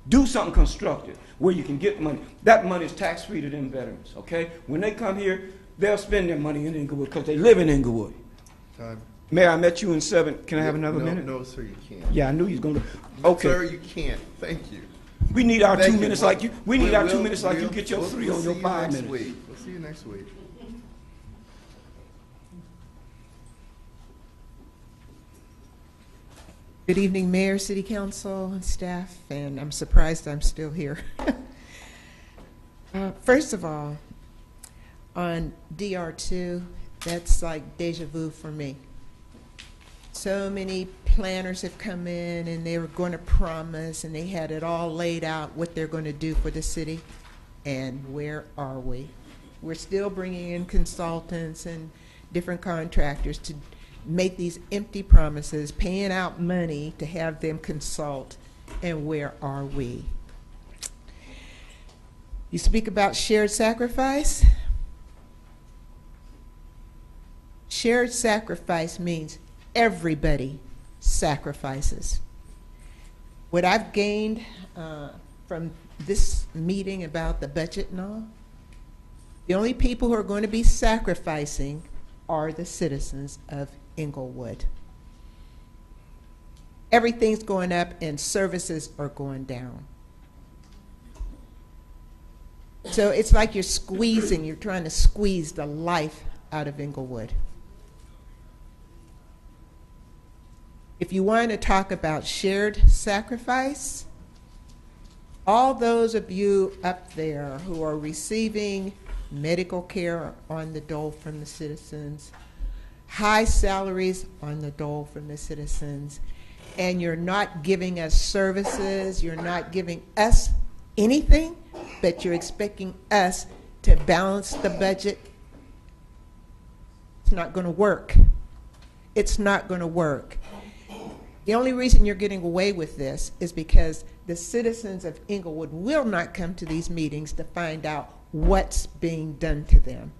Do something constructive where you can get money. That money is tax-free to them veterans, okay? When they come here, they'll spend their money in Inglewood because they live in Inglewood. Time. Mayor, I met you in 7. Can I have another minute? No, sir, you can't. Yeah, I knew you was going to. Okay. Sir, you can't. Thank you. We need our Thank 2 you. minutes like you. We need our 2 We'll- minutes like you we'll- get your we'll- 3 we'll on your see you 5 next minutes. week. We'll see you next week. Good evening, Mayor, City Council, and staff, and I'm surprised I'm still here. First of all, on DR2, that's like deja vu for me. So many planners have come in and they were going to promise and they had it all laid out what they're going to do for the city. And where are we? We're still bringing in consultants and different contractors to make these empty promises, paying out money to have them consult. And where are we? You speak about shared sacrifice. Shared sacrifice means everybody sacrifices. What I've gained from this meeting about the budget and all, the only people who are going to be sacrificing are the citizens of Inglewood. Everything's going up and services are going down. So it's like you're trying to squeeze the life out of Inglewood. If you want to talk about shared sacrifice, all those of you up there who are receiving medical care on the dole from the citizens, high salaries on the dole from the citizens, and you're not giving us services, you're not giving us anything, but you're expecting us to balance the budget, it's not going to work. It's not going to work. The only reason you're getting away with this is because the citizens of Inglewood will not come to these meetings to find out what's being done to them.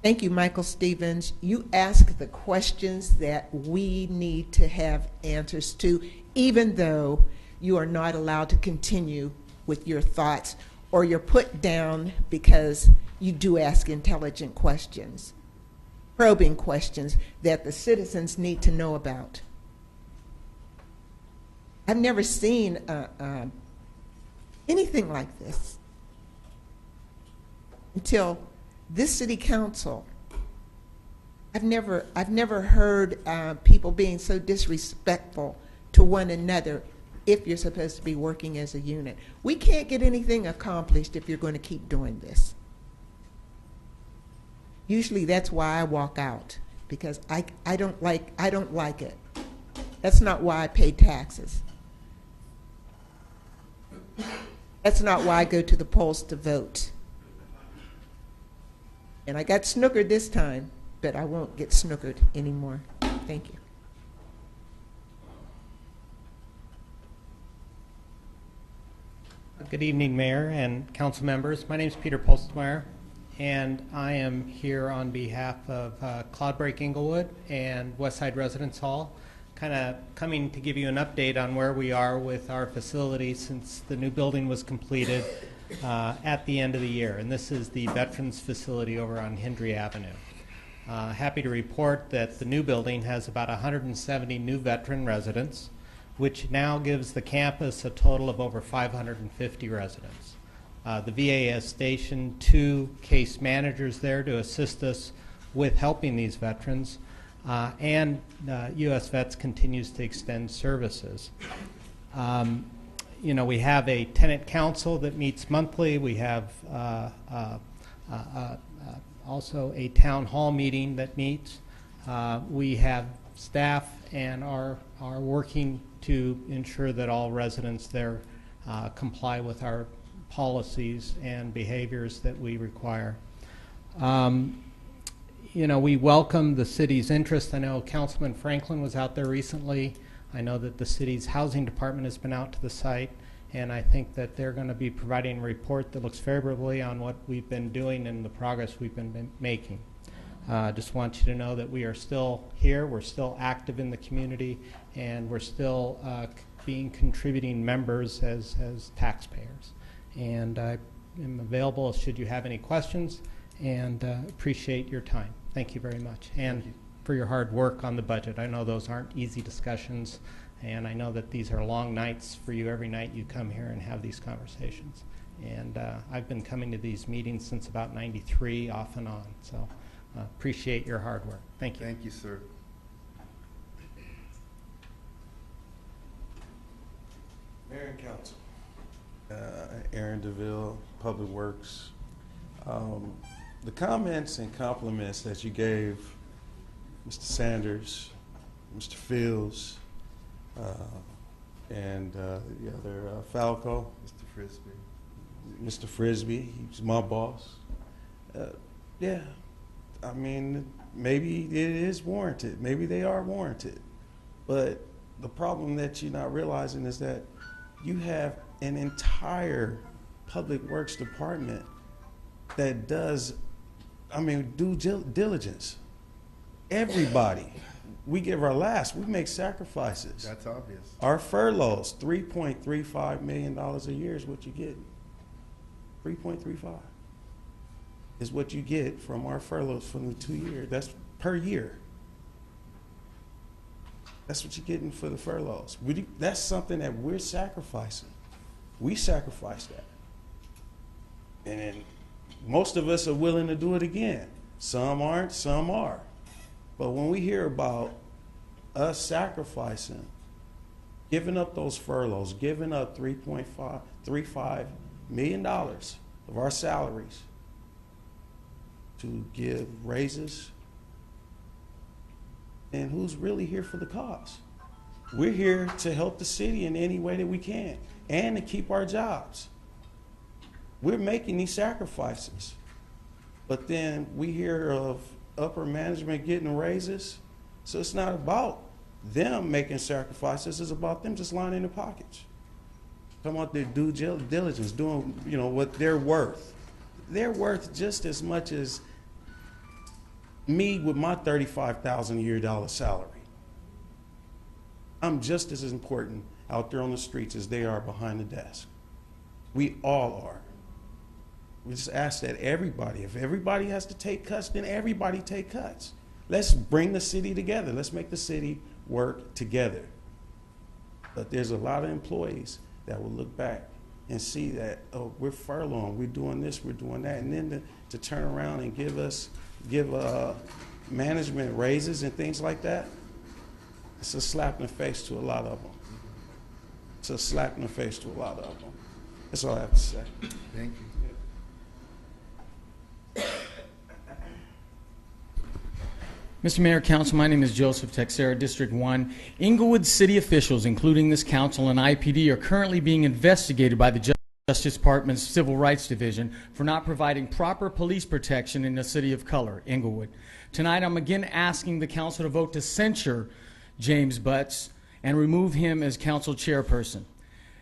Thank you, Michael Stevens. You ask the questions that we need to have answers to, even though you are not allowed to continue with your thoughts, or you're put down because you do ask intelligent questions. probing questions that the citizens need to know about. I've never seen anything like this until this city council. I've never heard people being so disrespectful to one another if you're supposed to be working as a unit. We can't get anything accomplished if you're going to keep doing this. Usually that's why I walk out, because I don't like it. That's not why I pay taxes. That's not why I go to the polls to vote. And I got snookered this time, but I won't get snookered anymore. Thank you. Good evening, Mayor and council members. My name is Peter Postmeyer, and I am here on behalf of Cloudbreak Inglewood and Westside Residence Hall, kind of coming to give you an update on where we are with our facility since the new building was completed at the end of the year. And this is the Veterans Facility over on Hendry Avenue. Happy to report that the new building has about 170 new veteran residents, which now gives the campus a total of over 550 residents. The VA has stationed 2 case managers there to assist us with helping these veterans, and U.S. Vets continues to extend services. We have a tenant council that meets monthly. We have also a town hall meeting that meets. We have staff and are working to ensure that all residents there comply with our policies and behaviors that we require. We welcome the city's interest. I know Councilman Franklin was out there recently. I know that the city's housing department has been out to the site, and I think that they're going to be providing a report that looks favorably on what we've been doing and the progress we've been making. Just want you to know that we are still here, we're still active in the community, and we're still being contributing members as taxpayers. And I am available should you have any questions, and appreciate your time. Thank you very much. And for your hard work on the budget. I know those aren't easy discussions, and I know that these are long nights for you. Every night you come here and have these conversations. And I've been coming to these meetings since about '93, off and on. So appreciate your hard work. Thank you. Thank you, sir. Mayor and Council. Aaron DeVille, Public Works. The comments and compliments that you gave Mr. Sanders, Mr. Fields, and the other Falco, Mr. Frisbee, he's my boss. Yeah, I mean, maybe it is warranted. Maybe they are warranted. But the problem that you're not realizing is that you have an entire public works department that does, due diligence. Everybody. We give our last. We make sacrifices. That's obvious. Our furloughs, $3.35 million a year is what you get. 3.35 is what you get from our furloughs from the 2 years. That's per year. That's what you're getting for the furloughs. That's something that we're sacrificing. We sacrifice that. And most of us are willing to do it again. Some aren't, some are. But when we hear about us sacrificing, giving up those furloughs, giving up $3.35 million of our salaries to give raises, and who's really here for the cause? We're here to help the city in any way that we can and to keep our jobs. We're making these sacrifices. But then we hear of upper management getting raises. So it's not about them making sacrifices. It's about them just lining their pockets. Talking about their due diligence, doing what they're worth. They're worth just as much as me with my $35,000 a year salary. I'm just as important out there on the streets as they are behind the desk. We all are. We just ask that everybody, if everybody has to take cuts, then everybody take cuts. let's bring the city together. Let's make the city work together. But there's a lot of employees that will look back and see that, oh, we're furloughing, we're doing this, we're doing that, and then to turn around and give management raises and things like that, it's a slap in the face to a lot of them. It's a slap in the face to a lot of them. That's all I have to say. Thank you. Mr. Mayor, Council, my name is Joseph Texera, District 1. Inglewood city officials, including this council and IPD, are currently being investigated by the Justice Department's Civil Rights Division for not providing proper police protection in a city of color, Inglewood. Tonight, I'm again asking the council to vote to censure James Butts and remove him as council chairperson.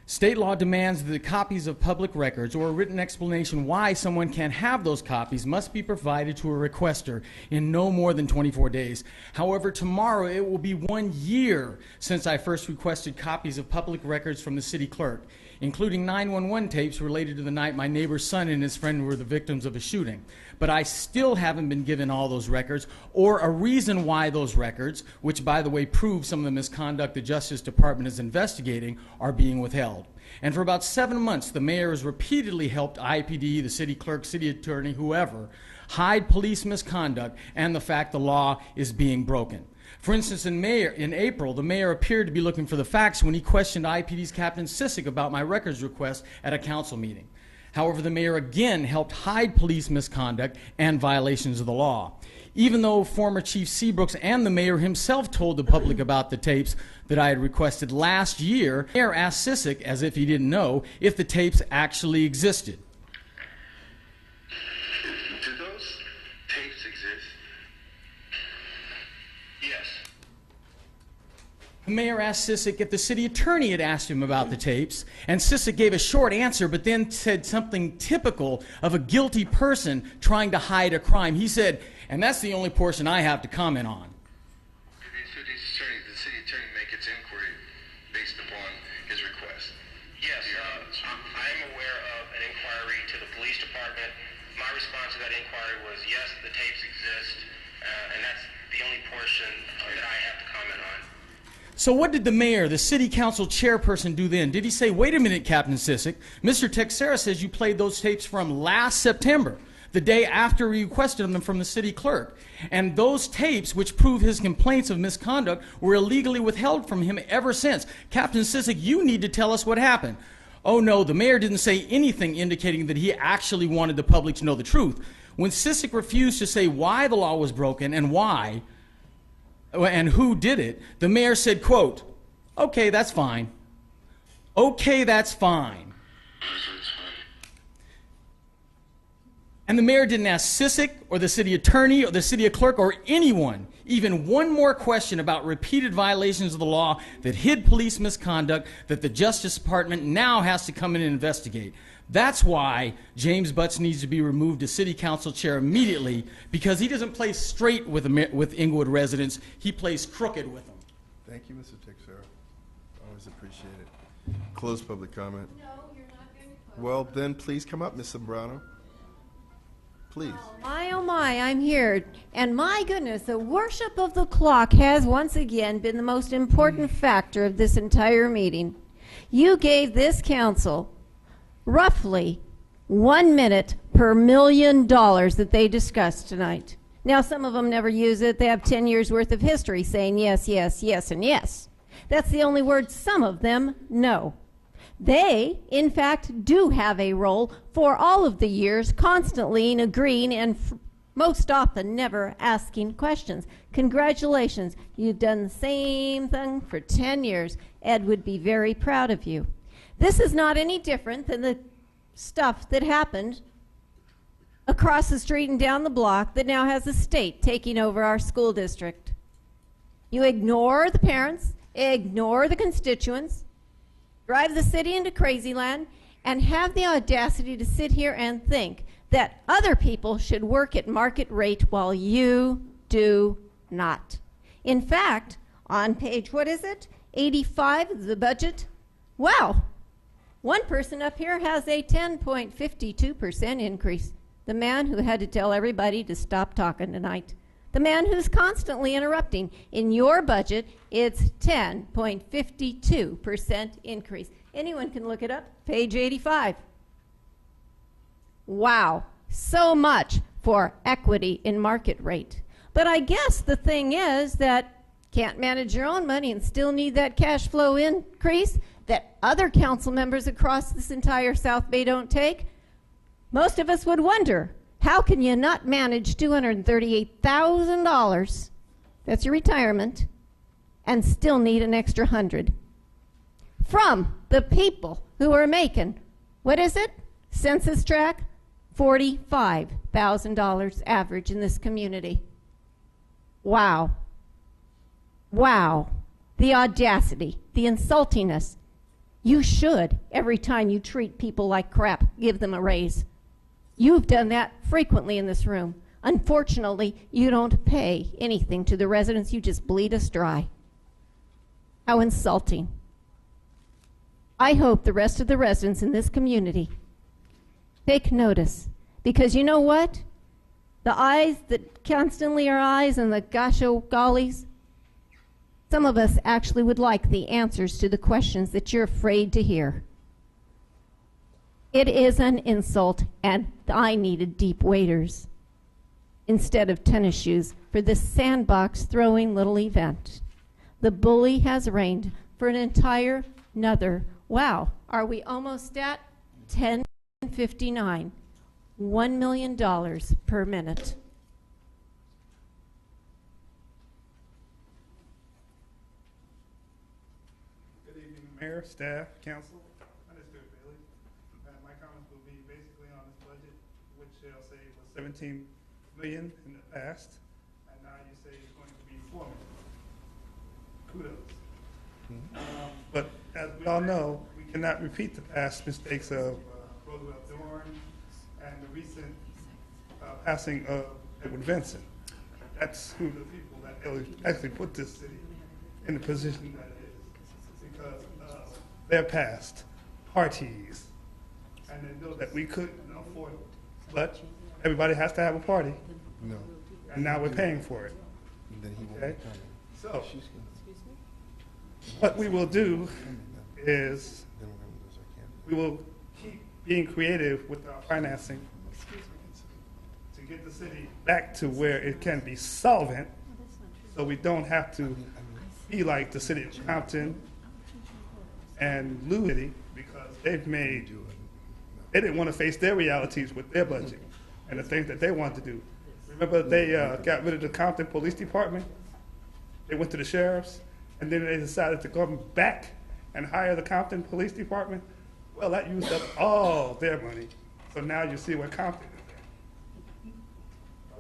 State law demands that the copies of public records or a written explanation why someone can have those copies must be provided to a requester in no more than 24 days. However, tomorrow it will be 1 year since I first requested copies of public records from the city clerk, including 911 tapes related to the night my neighbor's son and his friend were the victims of a shooting. But I still haven't been given all those records or a reason why those records, which by the way prove some of the misconduct the Justice Department is investigating, are being withheld. And for about 7 months, the mayor has repeatedly helped IPD, the city clerk, city attorney, whoever, hide police misconduct and the fact the law is being broken. For instance, in April, the mayor appeared to be looking for the facts when he questioned IPD's Captain Sissick about my records request at a council meeting. However, the mayor again helped hide police misconduct and violations of the law. Even though former Chief Seabrooks and the mayor himself told the public about the tapes that I had requested last year, the mayor asked Sissick, as if he didn't know, if the tapes actually existed. Do those tapes exist? Yes. The mayor asked Sissick if the city attorney had asked him about the tapes, and Sissick gave a short answer but then said something typical of a guilty person trying to hide a crime. He said, and that's the only portion I have to comment on. Did the city attorney make its inquiry based upon his request? Yes, I am aware of an inquiry to the police department. My response to that inquiry was, yes, the tapes exist, and that's the only portion that I have to comment on. So what did the mayor, the city council chairperson, do then? Did he say, wait a minute, Captain Sissick, Mr. Texera says you played those tapes from last September, the day after we requested them from the city clerk. And those tapes, which prove his complaints of misconduct, were illegally withheld from him ever since. Captain Sissick, you need to tell us what happened. Oh no, the mayor didn't say anything indicating that he actually wanted the public to know the truth. When Sissick refused to say why the law was broken and why, and who did it, the mayor said, quote, okay, that's fine. Okay, that's fine. And the mayor didn't ask Sissick or the city attorney or the city clerk or anyone even one more question about repeated violations of the law that hid police misconduct that the Justice Department now has to come in and investigate. That's why James Butts needs to be removed as city council chair immediately, because he doesn't play straight with Inglewood residents, he plays crooked with them. Thank you, Mr. Texera. Always appreciate it. Close public comment. No, you're not going to close. Well, then please come up, Ms. Zambrano. Please. Oh my, I'm here. And my goodness, the worship of the clock has once again been the most important factor of this entire meeting. You gave this council roughly 1 minute per $1 million that they discussed tonight. Now, some of them never use it. They have 10 years worth of history saying yes, yes, yes, and yes. That's the only word some of them know. They, in fact, do have a role for all of the years, constantly in agreeing and most often never asking questions. Congratulations. You've done the same thing for 10 years. Ed would be very proud of you. This is not any different than the stuff that happened across the street and down the block that now has the state taking over our school district. You ignore the parents, ignore the constituents, drive the city into crazy land, and have the audacity to sit here and think that other people should work at market rate while you do not. In fact, on page, 85 of the budget, wow, one person up here has a 10.52% increase. The man who had to tell everybody to stop talking tonight. The man who's constantly interrupting. In your budget, it's 10.52% increase. Anyone can look it up, page 85. Wow, so much for equity in market rate. But I guess the thing is that can't manage your own money and still need that cash flow increase that other council members across this entire South Bay don't take. Most of us would wonder, how can you not manage $238,000, that's your retirement, and still need an extra 100 from the people who are making, what is it, census tract, $45,000 average in this community. Wow. Wow. The audacity, the insultingness. You should, every time you treat people like crap, give them a raise. You've done that frequently in this room. Unfortunately, you don't pay anything to the residents. You just bleed us dry. How insulting. I hope the rest of the residents in this community take notice, because you know what? The eyes that constantly are eyes and the gosh oh gollies, some of us actually would like the answers to the questions that you're afraid to hear. It is an insult, and I needed deep waders instead of tennis shoes for this sandbox throwing little event. The bully has reigned for an entire another, wow, are we almost at 10:59? $1 million per minute. Good evening, Mayor, staff, council. My name is Mr. Bailey. My comments will be basically on this budget, which I'll say was $17 million in the past, and now you say it's going to be $4 million. Kudos. But as we all know, we cannot repeat the past mistakes of Roosevelt Dorn and the recent passing of Edward Vincent. That's who the people that actually put this city in the position that it is, because of their past parties, and they know that we couldn't afford it. But everybody has to have a party, and now we're paying for it. Okay? So, what we will do is we will keep being creative with our financing to get the city back to where it can be solvent, so we don't have to be like the city of Compton and Louis, because they didn't want to face their realities with their budget and the things that they wanted to do. Remember, they got rid of the Compton Police Department. They went to the sheriffs, and then they decided to go back and hire the Compton Police Department. Well, that used up all their money. So now you see what Compton is there.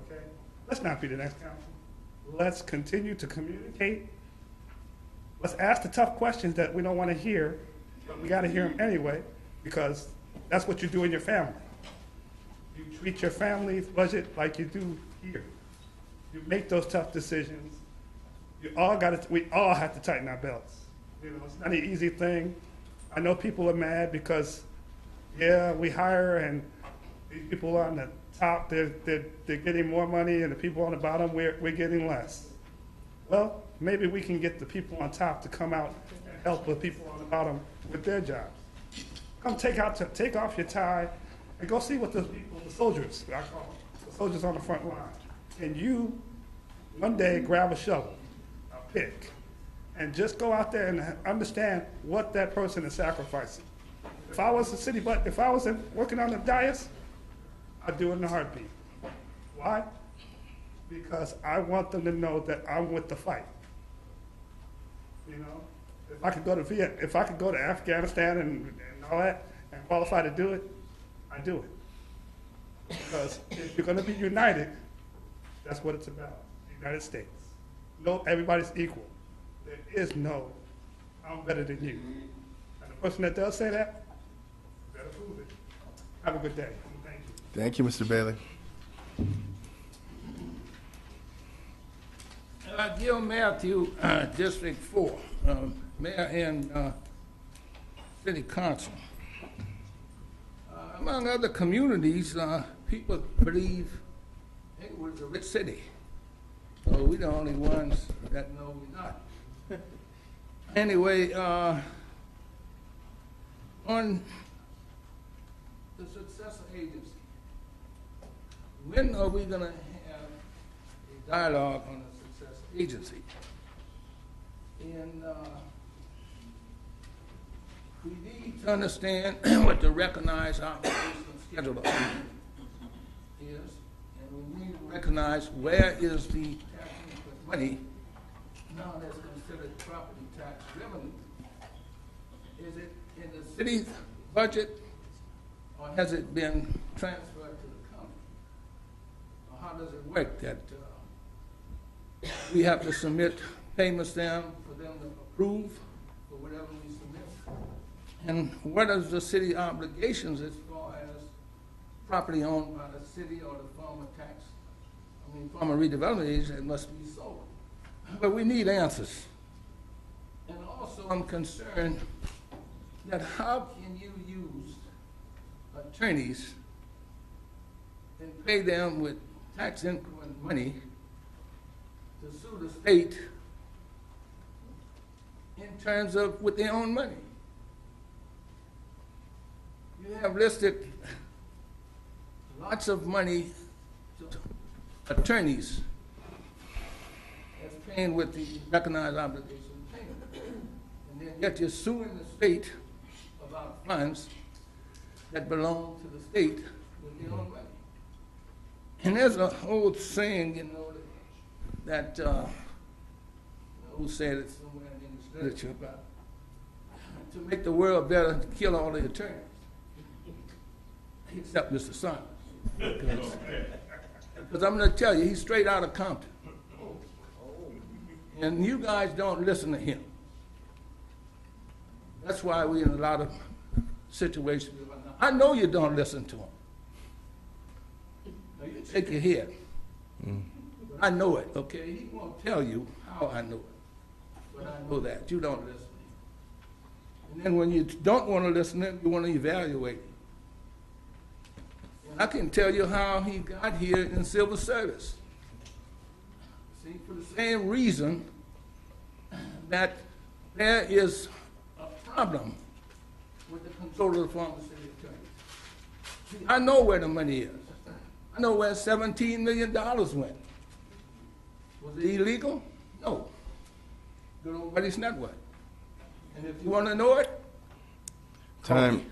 Okay? Let's not be the next council. Let's continue to communicate. Let's ask the tough questions that we don't want to hear, but we got to hear them anyway, because that's what you do in your family. You treat your family's budget like you do here. You make those tough decisions. We all have to tighten our belts. You know, it's not an easy thing. I know people are mad because, yeah, we hire and these people on the top, they're getting more money, and the people on the bottom, we're getting less. Well, maybe we can get the people on top to come out and help the people on the bottom with their jobs. Come take off your tie and go see what those people, the soldiers, I call them, the soldiers on the front line. And you, one day, grab a shovel, a pick, and just go out there and understand what that person is sacrificing. If I was working on the dais, I'd do it in a heartbeat. Why? Because I want them to know that I'm with the fight. You know, if I could go to Afghanistan and all that and qualify to do it, I do it. Because if you're going to be united, that's what it's about. The United States. No, everybody's equal. There is no, I'm better than you. And the person that does say that, better prove it. Have a good day. Thank you. Thank you, Mr. Bailey. Gil Matthew, District 4, Mayor and City Council. Among other communities, people believe Inglewood is a rich city. So we're the only ones that know we're not. Anyway, on the successor agency, when are we going to have a dialogue on the successor agency? And we need to understand what the recognized obligation schedule is, and we need to recognize where is the tax increment money now that's considered property tax revenue. Is it in the city's budget, or has it been transferred to the county? Or how does it work that we have to submit payments down for them to approve for whatever we submit? And what is the city obligations as far as property owned by the city or the former redevelopment agency that must be sold? But we need answers. And also I'm concerned that how can you use attorneys and pay them with tax increment money to sue the state in terms of with their own money? You have listed lots of money to attorneys as paying with the recognized obligation payment. And then yet you're suing the state about funds that belong to the state with their own money. And there's an old saying, you know, that who said it somewhere in English literature about to make the world better, kill all the attorneys, except Mr. Saunders. Because I'm going to tell you, he's straight out of Compton. And you guys don't listen to him. That's why we're in a lot of situations. I know you don't listen to him. Now you take your head. I know it, okay? He won't tell you how I know it. But I know that. You don't listen. And then when you don't want to listen to him, you want to evaluate him. And I can tell you how he got here in civil service. See, for the same reason that there is a problem with the control of the former city attorney. See, I know where the money is. I know where $17 million went. Was it illegal? No. Good old buddy's network. And if you want to know it, Time,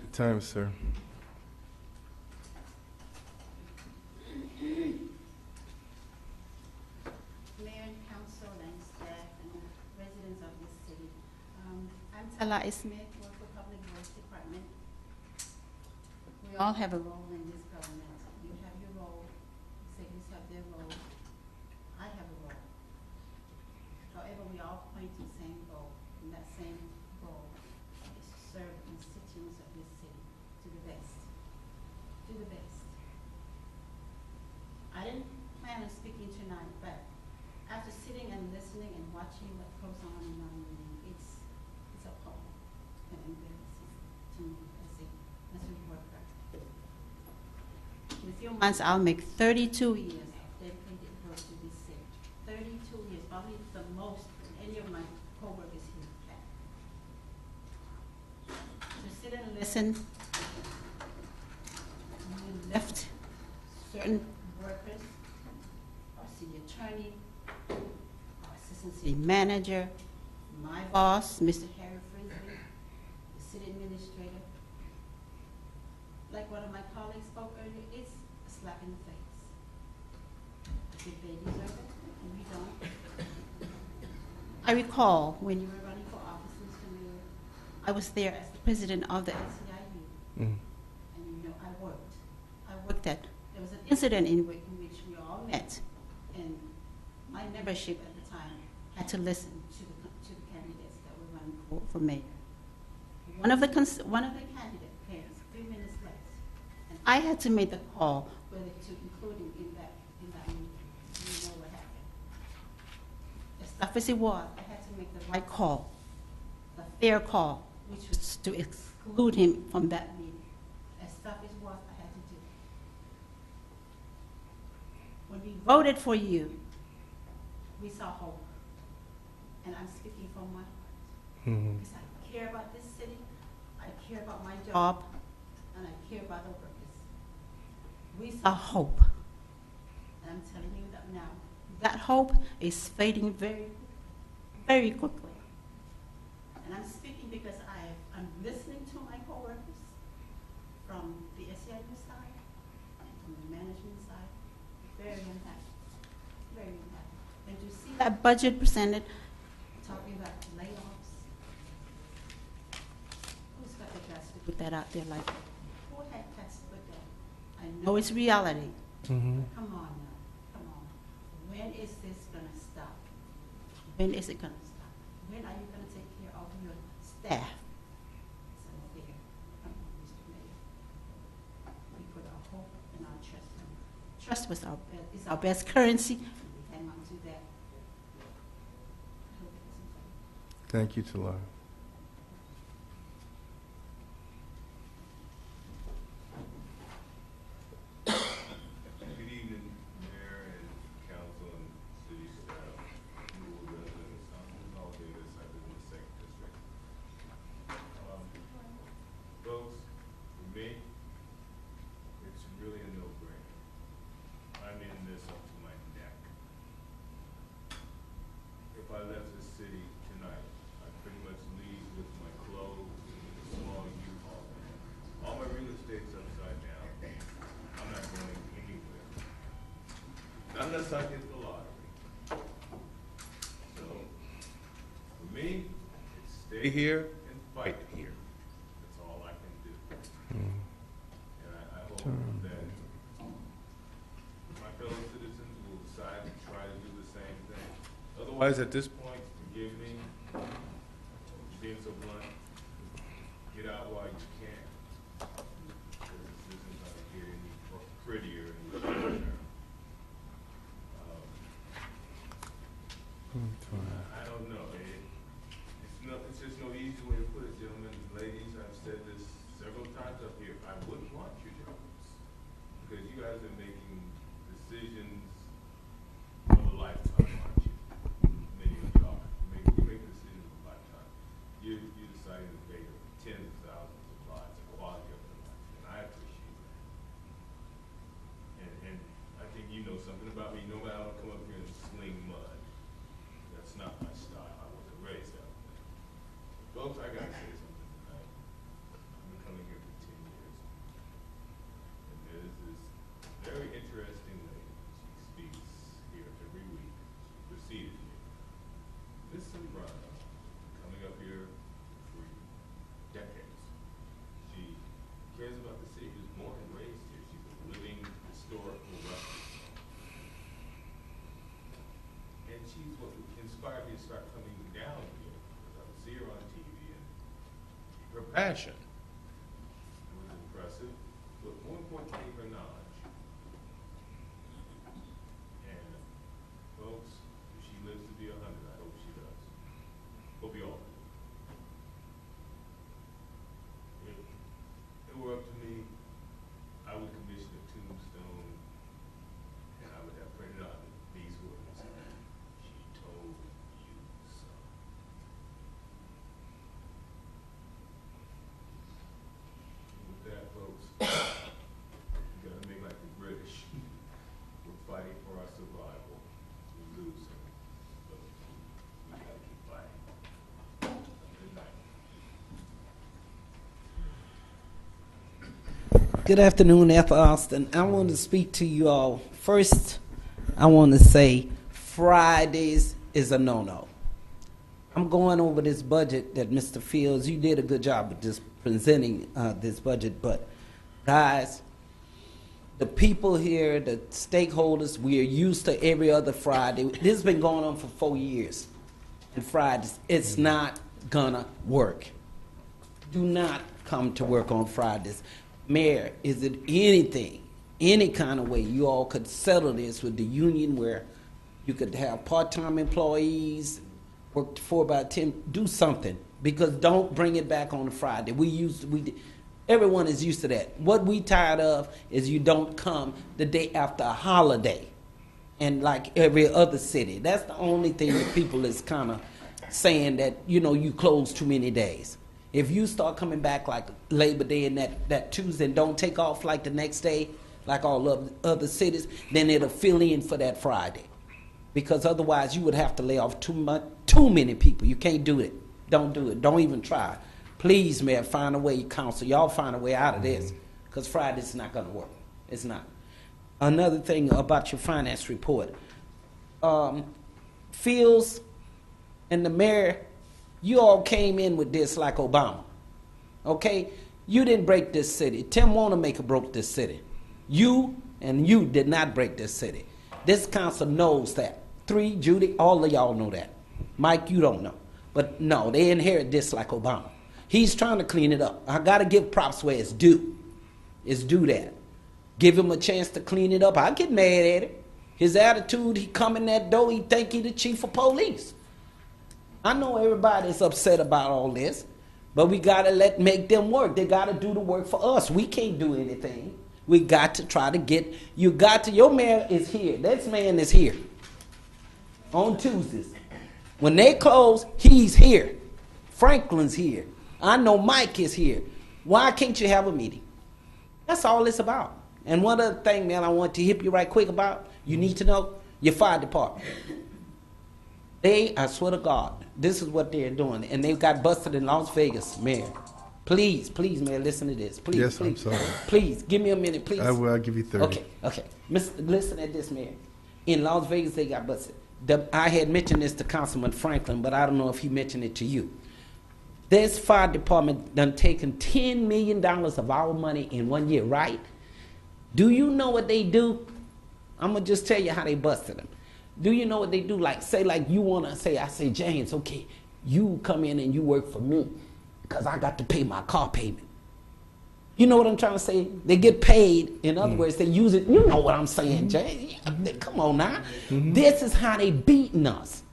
sir. Mayor and council and staff and residents of this city. I'm Tala Smith, work for Public Works Department. We all have a role in this government. You have your role, cities have their role. I have a role. However, we all point to the same goal, and that same goal is to serve the constituents of this city to the best. To the best. I didn't plan on speaking tonight, but after sitting and listening and watching what goes on in our meeting, it's appalling and embarrassing to me as a worker. In a few months, I'll make 32 years of dedicated work to this city. 32 years, probably the most than any of my co-workers here have. To sit and listen, we left certain workers, our city attorney, our assistant city manager, my boss, Mr. Harry Frisbee, the city administrator. Like one of my colleagues spoke earlier, it's a slap in the face. I think they deserve it, and we don't. I recall when you were running for office, Mr. Mayor, I was there as the president of the NCIU, and you know, I worked that. There was an incident in which we all met, and my membership at the time had to listen to the candidates that were running for mayor. One of the candidates came 3 minutes late, and I had to make the call whether to include him in that meeting. You know what happened. As tough as it was, I had to make the right call, the fair call, which was to exclude him from that meeting. As tough as it was, I had to do it. When we voted for you, we saw hope. And I'm speaking from my heart. Mhm. Because I care about this city, I care about my job, and I care about the workers. We saw hope. And I'm telling you that now. That hope is fading very, very quickly. And I'm speaking because I'm listening to my coworkers from the SEIU side and from the management side. Very unhappy. Very unhappy. And to see that budget presented, talking about layoffs, who's got the guts to put that out there like that? Who had guts to put that? I know it's reality. Mhm. Come on now. Come on. When is this going to stop? When is it going to stop? When are you going to take care of your staff? So there. Come on, Mr. Mayor. We put our hope and our trust in you. Trust is our best currency, and we hang on to that. I hope it isn't funny. Thank you, Talara. Good evening, Mayor and Council and City staff, Inglewood residents. I'm all Davis. I live in the second district. Folks, for me, it's really a no-brainer. I'm in this up to my neck. If I left the city tonight, I'd pretty much leave with my clothes and a small U-Haul. All my real estate's upside down. I'm not going anywhere. Not unless I hit the lottery. So, for me, it's stay here and fight here. That's all I can do. And I hope that my fellow citizens will decide to try to do the same thing. Otherwise, at this point, forgive me for being so blunt. Get out while you can. Because this isn't going to get any prettier in the short term. I don't know. It's just no easy way to put it, gentlemen and ladies. I've said this several times up here. I wouldn't want your jobs because you guys are making decisions of a lifetime, aren't you? Many of you are. You're making decisions of a lifetime. You're deciding to pay tens of thousands of lives, the quality of their lives, and I appreciate that. And I think you know something about me. No matter how I come up here and sling mud. That's not my style. I wasn't raised that way. Folks, I gotta say something tonight. I've been coming here for 10 years. And there's this very interesting lady. She speaks here every week. She preceded me. Miss Sembrano, coming up here for decades. She cares about the city. She was born and raised here. She's a living historical record. And she's what inspired me to start coming down here, because I would see her on TV, and her passion was impressive, but more importantly, her knowledge. And folks, if she lives to be 100, I hope she does. Hope you all do. If it were up to me, I would commission a tombstone, and I would have printed on it these words. She told you so. And with that, folks, we gotta make like the British. We're fighting for our survival. We're losing, but we gotta keep fighting. Good night. Good afternoon, F. Austin. I want to speak to you all. First, I want to say Fridays is a no-no. I'm going over this budget that Mr. Fields, you did a good job of just presenting this budget, but guys, the people here, the stakeholders, we are used to every other Friday. This has been going on for 4 years. And Fridays, it's not gonna work. Do not come to work on Fridays. Mayor, is it anything, any kind of way you all could settle this with the union where you could have part-time employees, work 4 by 10, do something, because don't bring it back on a Friday. Everyone is used to that. What we tired of is you don't come the day after a holiday. and like every other city. That's the only thing that people is kind of saying, that, you know, you close too many days. If you start coming back like Labor Day and that Tuesday and don't take off like the next day, like all of the other cities, then it'll fill in for that Friday. Because otherwise you would have to lay off too many people. You can't do it. Don't do it. Don't even try. Please, Mayor, find a way, council, y'all find a way out of this, because Friday's not going to work. It's not. Another thing about your finance report. Fields and the mayor, you all came in with this like Obama. Okay? You didn't break this city. Tim Wanamaker broke this city. You did not break this city. This council knows that. 3, Judy, all of y'all know that. Mike, you don't know. But no, they inherit this like Obama. He's trying to clean it up. I got to give props where it's due. It's due that. Give him a chance to clean it up. I get mad at it. His attitude, he come in that door, he think he the chief of police. I know everybody's upset about all this, but we got to make them work. They got to do the work for us. We can't do anything. We got to try to get, your mayor is here. This man is here on Tuesdays. When they close, he's here. Franklin's here. I know Mike is here. Why can't you have a meeting? That's all it's about. And one other thing, man, I want to hit you right quick about, you need to know, your fire department. I swear to God, this is what they're doing. And they got busted in Las Vegas, Mayor. Please, Mayor, listen to this. Please, Yes, please. I'm sorry. Please, give me a minute, please. I will. I'll give you 30. Okay. Listen at this, Mayor. In Las Vegas, they got busted. I had mentioned this to Councilman Franklin, but I don't know if he mentioned it to you. This fire department done taken $10 million of our money in 1 year, right? Do you know what they do? I'm going to just tell you how they busted them. Do you know what they do? Like, say, like you want to say, I say, James, okay, you come in and you work for me because I got to pay my car payment. You know what I'm trying to say? They get paid. In other words, they use it. You know what I'm saying, Jay. Come on now. This is how they beating us.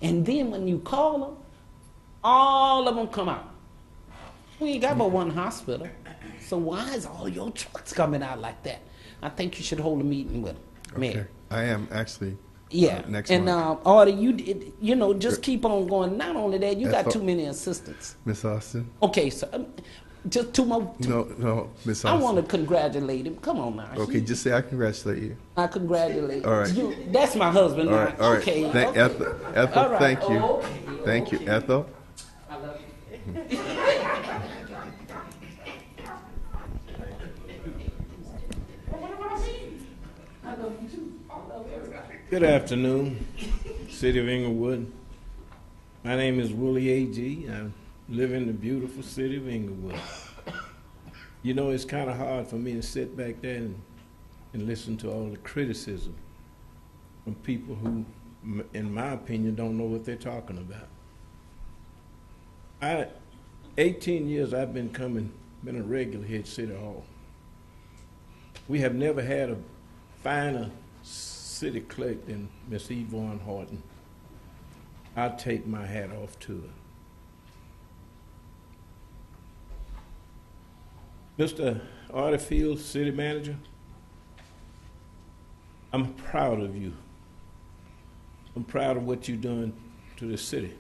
And then when you call them, all of them come out. We ain't got but one hospital. So why is all your trucks coming out like that? I think you should hold a meeting with them, Mayor. Okay. I am actually. Yeah. Next and month. Artie, you know, just keep on going. Not only that, you got Ethel. too many assistants. Miss Austin. Okay, so just two more. No, Miss I Austin. want to congratulate him. Come on now. Okay, just say I congratulate you. I congratulate All right. you. That's my husband. All now. right, all right. Okay. Ethel, All right. thank you. Oh, okay. Thank you, Ethel. I love you. I love you too. I love everybody. Good afternoon, City of Inglewood. My name is Willie A.G. I live in the beautiful city of Inglewood. You know, it's kind of hard for me to sit back there and listen to all the criticism from people who, in my opinion, don't know what they're talking about. 18 years I've been a regular here at City Hall. We have never had a finer city clerk than Miss Yvonne Horton. I take my hat off to her. Mr. Artie Fields, City Manager, I'm proud of you. I'm proud of what you've done to the city.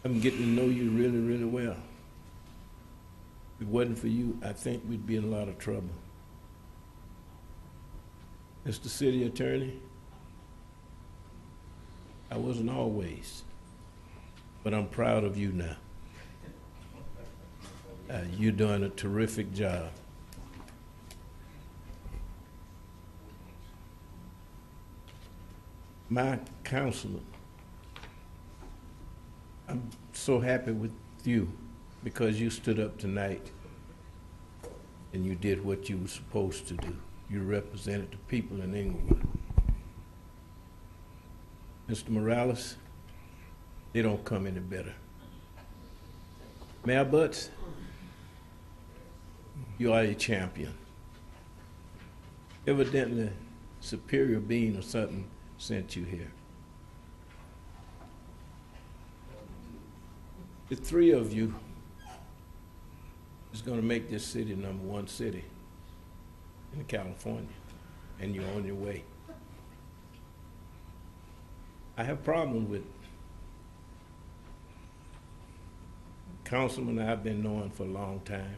I'm getting to know you really, really well. If it wasn't for you, I think we'd be in a lot of trouble. Mr. City Attorney, I wasn't always, but I'm proud of you now. You're doing a terrific job. My counselor, I'm so happy with you because you stood up tonight and you did what you were supposed to do. You represented the people in Inglewood. Mr. Morales, they don't come any better. Mayor Butts, you are a champion. Evidently, Superior Being or something sent you here. The three of you is going to make this city #1 city in California. and you're on your way. I have problems with councilmen I've been knowing for a long time.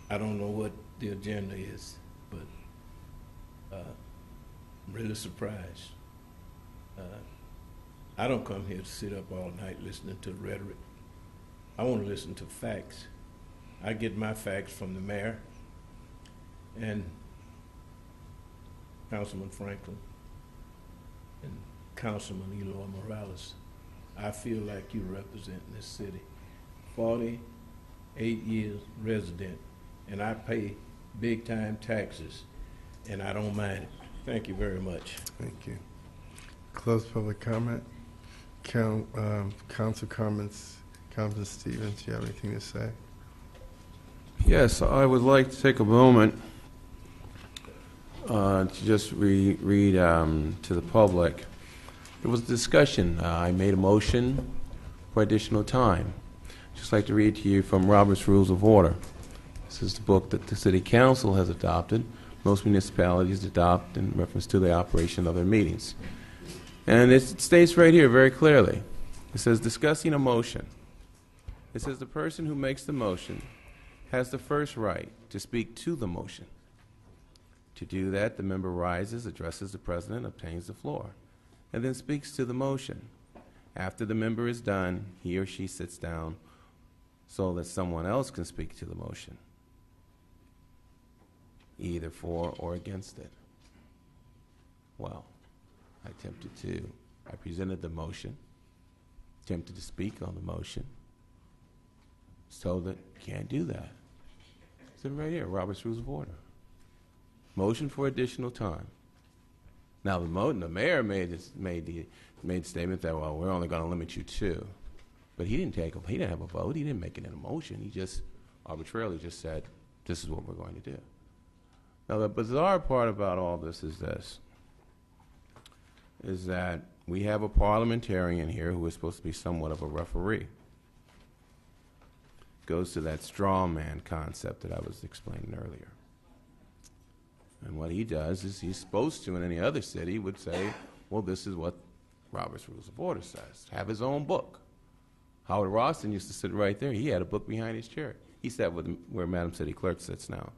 I don't know what the agenda is, but I'm really surprised. I don't come here to sit up all night listening to rhetoric. I want to listen to facts. I get my facts from the mayor and Councilman Franklin and Councilman Eloy Morales. I feel like you represent this city. 48 years resident, and I pay big time taxes, and I don't mind it. Thank you very much. Thank you. Close public comment. Council comments. Councilman Stevens, do you have anything to say? Yes, I would like to take a moment to just read to the public. There was a discussion. I made a motion for additional time. I'd just like to read to you from Robert's Rules of Order. This is the book that the City Council has adopted. Most municipalities adopt in reference to the operation of their meetings. And it states right here very clearly. It says, discussing a motion. It says the person who makes the motion has the first right to speak to the motion. To do that, the member rises, addresses the president, obtains the floor, and then speaks to the motion. After the member is done, he or she sits down so that someone else can speak to the motion, either for or against it. Well, I presented the motion, attempted to speak on the motion, so that can't do that. It's right here, Robert's Rules of Order. Motion for additional time. Now the mayor made the statement that, well, we're only going to limit you to, but he didn't have a vote. He didn't make it in a motion. He just arbitrarily just said, this is what we're going to do. Now the bizarre part about all this is this, is that we have a parliamentarian here who is supposed to be somewhat of a referee. Goes to that straw man concept that I was explaining earlier. And what he does is he's supposed to, in any other city, would say, well, this is what Robert's Rules of Order says. Have his own book. Howard Roston used to sit right there. He had a book behind his chair. He sat where Madam City Clerk sits now.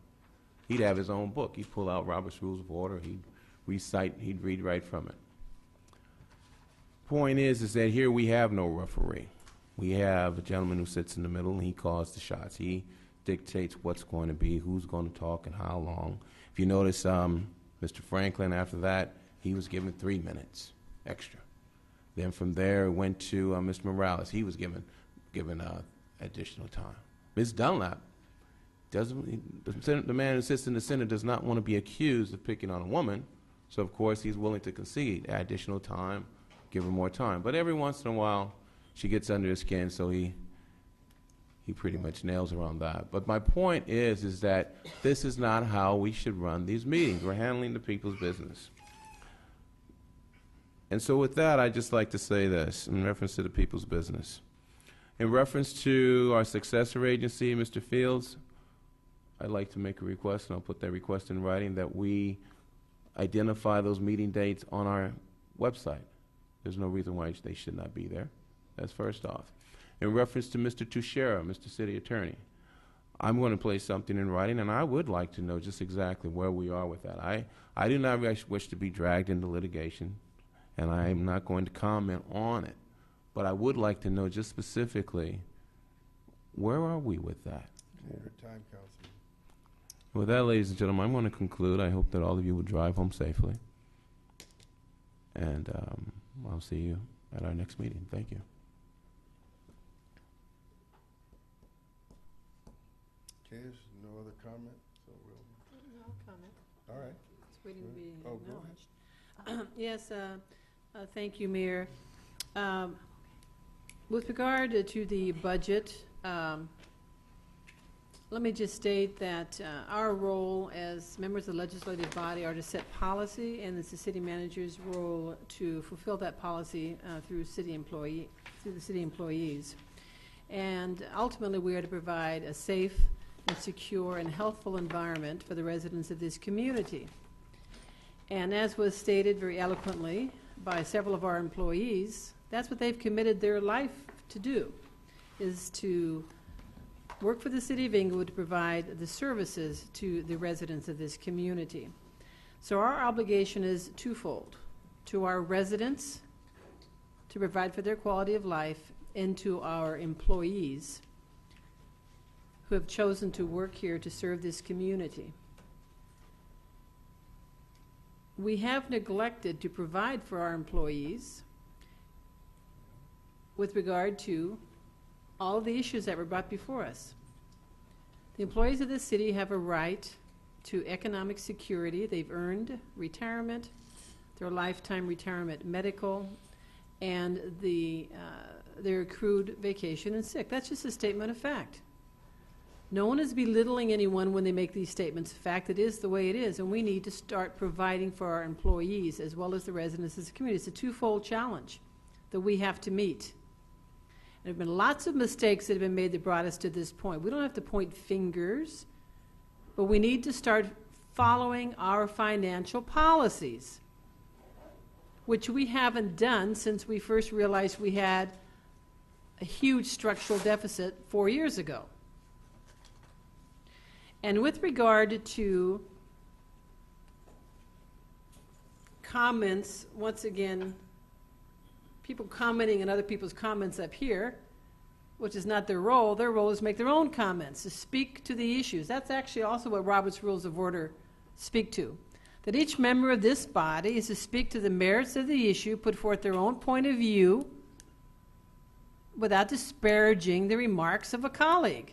He'd have his own book. He'd pull out Robert's Rules of Order. He'd read right from it. Point is that here we have no referee. We have a gentleman who sits in the middle, and he calls the shots. He dictates what's going to be, who's going to talk, and how long. If you notice, Mr. Franklin, after that, he was given 3 minutes extra. Then from there, it went to Mr. Morales. He was given additional time. Ms. Dunlap, the man who sits in the Senate does not want to be accused of picking on a woman, so of course he's willing to concede additional time, give her more time. But every once in a while, she gets under his skin, so he pretty much nails her on that. But my point is that this is not how we should run these meetings. We're handling the people's business. And so with that, I'd just like to say this in reference to the people's business. In reference to our successor agency, Mr. Fields, I'd like to make a request, and I'll put that request in writing, that we identify those meeting dates on our website. There's no reason why they should not be there. That's first off. In reference to Mr. Tuchera, Mr. City Attorney, I'm going to place something in writing, and I would like to know just exactly where we are with that. I do not wish to be dragged into litigation, and I am not going to comment on it. But I would like to know just specifically, where are we with that? Your time, Councilman. With that, ladies and gentlemen, I'm going to conclude. I hope that all of you will drive home safely. And I'll see you at our next meeting. Thank you. Okay, there's no other comment? So No comment. all right. It's waiting to be Oh, go acknowledged. Yes, thank you, Mayor. With regard to the budget, let me just state that our role as members of the legislative body are to set policy, and it's the city manager's role to fulfill that policy through the city employees. And ultimately, we are to provide a safe and secure and healthful environment for the residents of this community. And as was stated very eloquently by several of our employees, that's what they've committed their life to do, is to work for the City of Inglewood to provide the services to the residents of this community. So our obligation is twofold: to our residents, to provide for their quality of life, and to our employees who have chosen to work here to serve this community. We have neglected to provide for our employees with regard to all of the issues that were brought before us. The employees of this city have a right to economic security. They've earned retirement, their lifetime retirement medical, and their accrued vacation and sick. That's just a statement of fact. No one is belittling anyone when they make these statements of fact. It is the way it is, and we need to start providing for our employees as well as the residents of the community. It's a twofold challenge that we have to meet. There have been lots of mistakes that have been made that brought us to this point. We don't have to point fingers, but we need to start following our financial policies, which we haven't done since we first realized we had a huge structural deficit 4 years ago. And with regard to comments, once again, people commenting on other people's comments up here, which is not their role is to make their own comments, to speak to the issues. That's actually also what Robert's Rules of Order speak to. That each member of this body is to speak to the merits of the issue, put forth their own point of view, without disparaging the remarks of a colleague.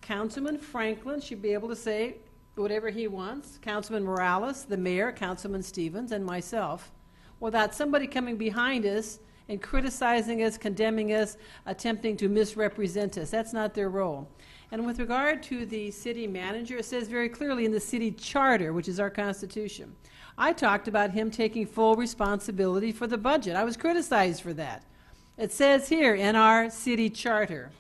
Councilman Franklin should be able to say whatever he wants, Councilman Morales, the mayor, Councilman Stevens, and myself, without somebody coming behind us and criticizing us, condemning us, attempting to misrepresent us. That's not their role. And with regard to the city manager, it says very clearly in the city charter, which is our Constitution, I talked about him taking full responsibility for the budget. I was criticized for that. It says here in our city charter,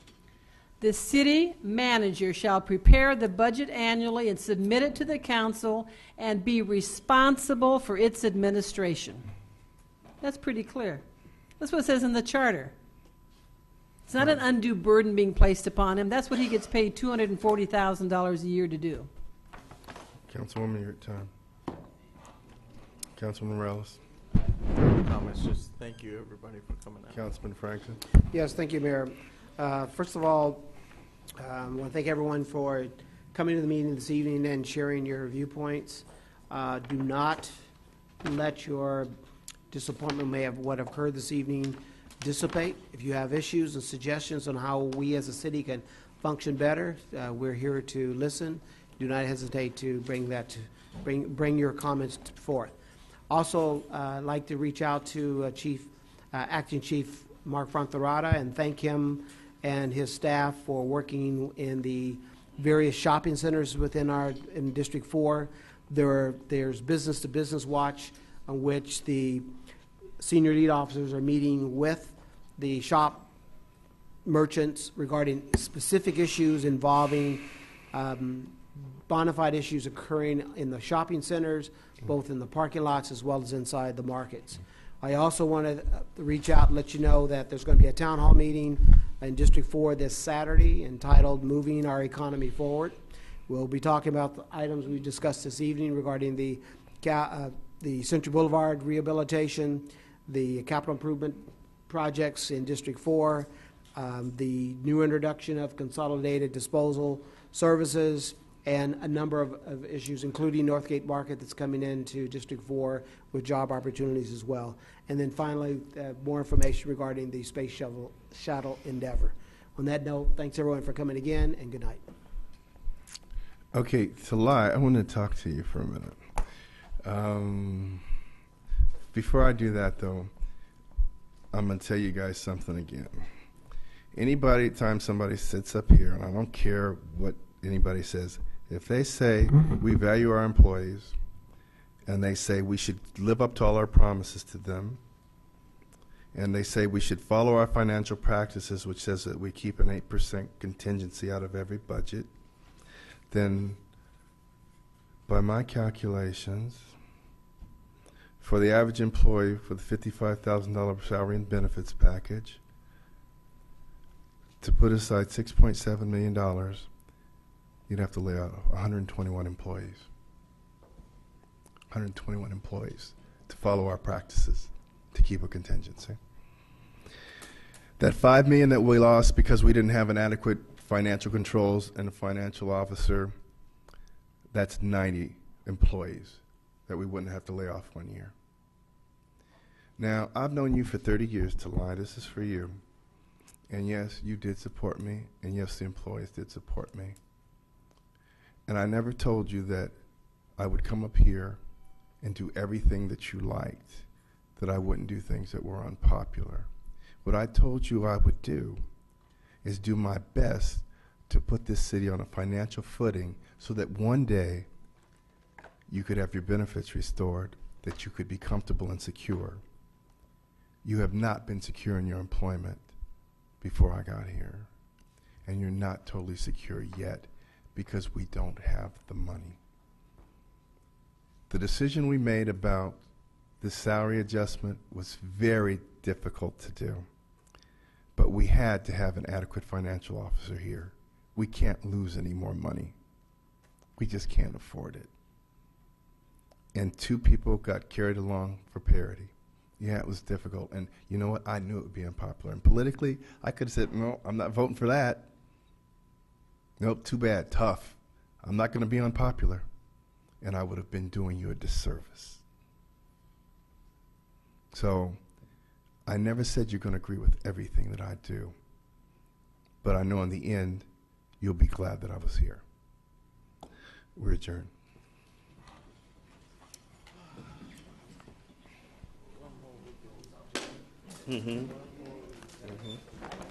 the city manager shall prepare the budget annually and submit it to the council and be responsible for its administration. That's pretty clear. That's what it says in the charter. It's not an undue burden being placed upon him. That's what he gets paid $240,000 a year to do. Councilwoman, your time. Councilman Morales. Comments, just thank you everybody for coming out. Councilman Franklin. Yes, thank you, Mayor. First of all, I want to thank everyone for coming to the meeting this evening and sharing your viewpoints. Do not let your disappointment may have what occurred this evening dissipate. If you have issues and suggestions on how we as a city can function better, we're here to listen. Do not hesitate to bring your comments forth. Also, I'd like to reach out to Acting Chief Mark Fronterata and thank him and his staff for working in the various shopping centers in District 4. There's business-to-business watch on which the senior lead officers are meeting with the shop merchants regarding specific issues involving bona fide issues occurring in the shopping centers, both in the parking lots as well as inside the markets. I also want to reach out and let you know that there's going to be a town hall meeting in District 4 this Saturday entitled Moving Our Economy Forward. We'll be talking about the items we discussed this evening regarding the Central Boulevard rehabilitation, the capital improvement projects in District 4, the new introduction of consolidated disposal services, and a number of issues, including Northgate Market that's coming into District 4 with job opportunities as well. And then finally, more information regarding the Space Shuttle Endeavor. On that note, thanks everyone for coming again, and good night. Okay, Talai, I want to talk to you for a minute. Before I do that, though, I'm going to tell you guys something again. Anytime somebody sits up here, and I don't care what anybody says, if they say we value our employees and they say we should live up to all our promises to them, and they say we should follow our financial practices, which says that we keep an 8% contingency out of every budget, then by my calculations, for the average employee for the $55,000 salary and benefits package, to put aside $6.7 million, you'd have to lay out 121 employees. 121 employees to follow our practices, to keep a contingency. That $5 million that we lost because we didn't have an adequate financial controls and a financial officer, that's 90 employees that we wouldn't have to lay off 1 year. Now, I've known you for 30 years, Talai. This is for you. And yes, you did support me, and yes, the employees did support me. And I never told you that I would come up here and do everything that you liked, that I wouldn't do things that were unpopular. What I told you I would do is do my best to put this city on a financial footing so that one day you could have your benefits restored, that you could be comfortable and secure. You have not been secure in your employment before I got here, and you're not totally secure yet because we don't have the money. The decision we made about the salary adjustment was very difficult to do, but we had to have an adequate financial officer here. We can't lose any more money. We just can't afford it. And two people got carried along for parity. Yeah, it was difficult. And you know what? I knew it would be unpopular. And politically, I could have said, no, I'm not voting for that. Nope, too bad, tough. I'm not going to be unpopular. And I would have been doing you a disservice. So I never said you're going to agree with everything that I do. But I know in the end, you'll be glad that I was here. We're adjourned. Mm-hmm. Mm-hmm.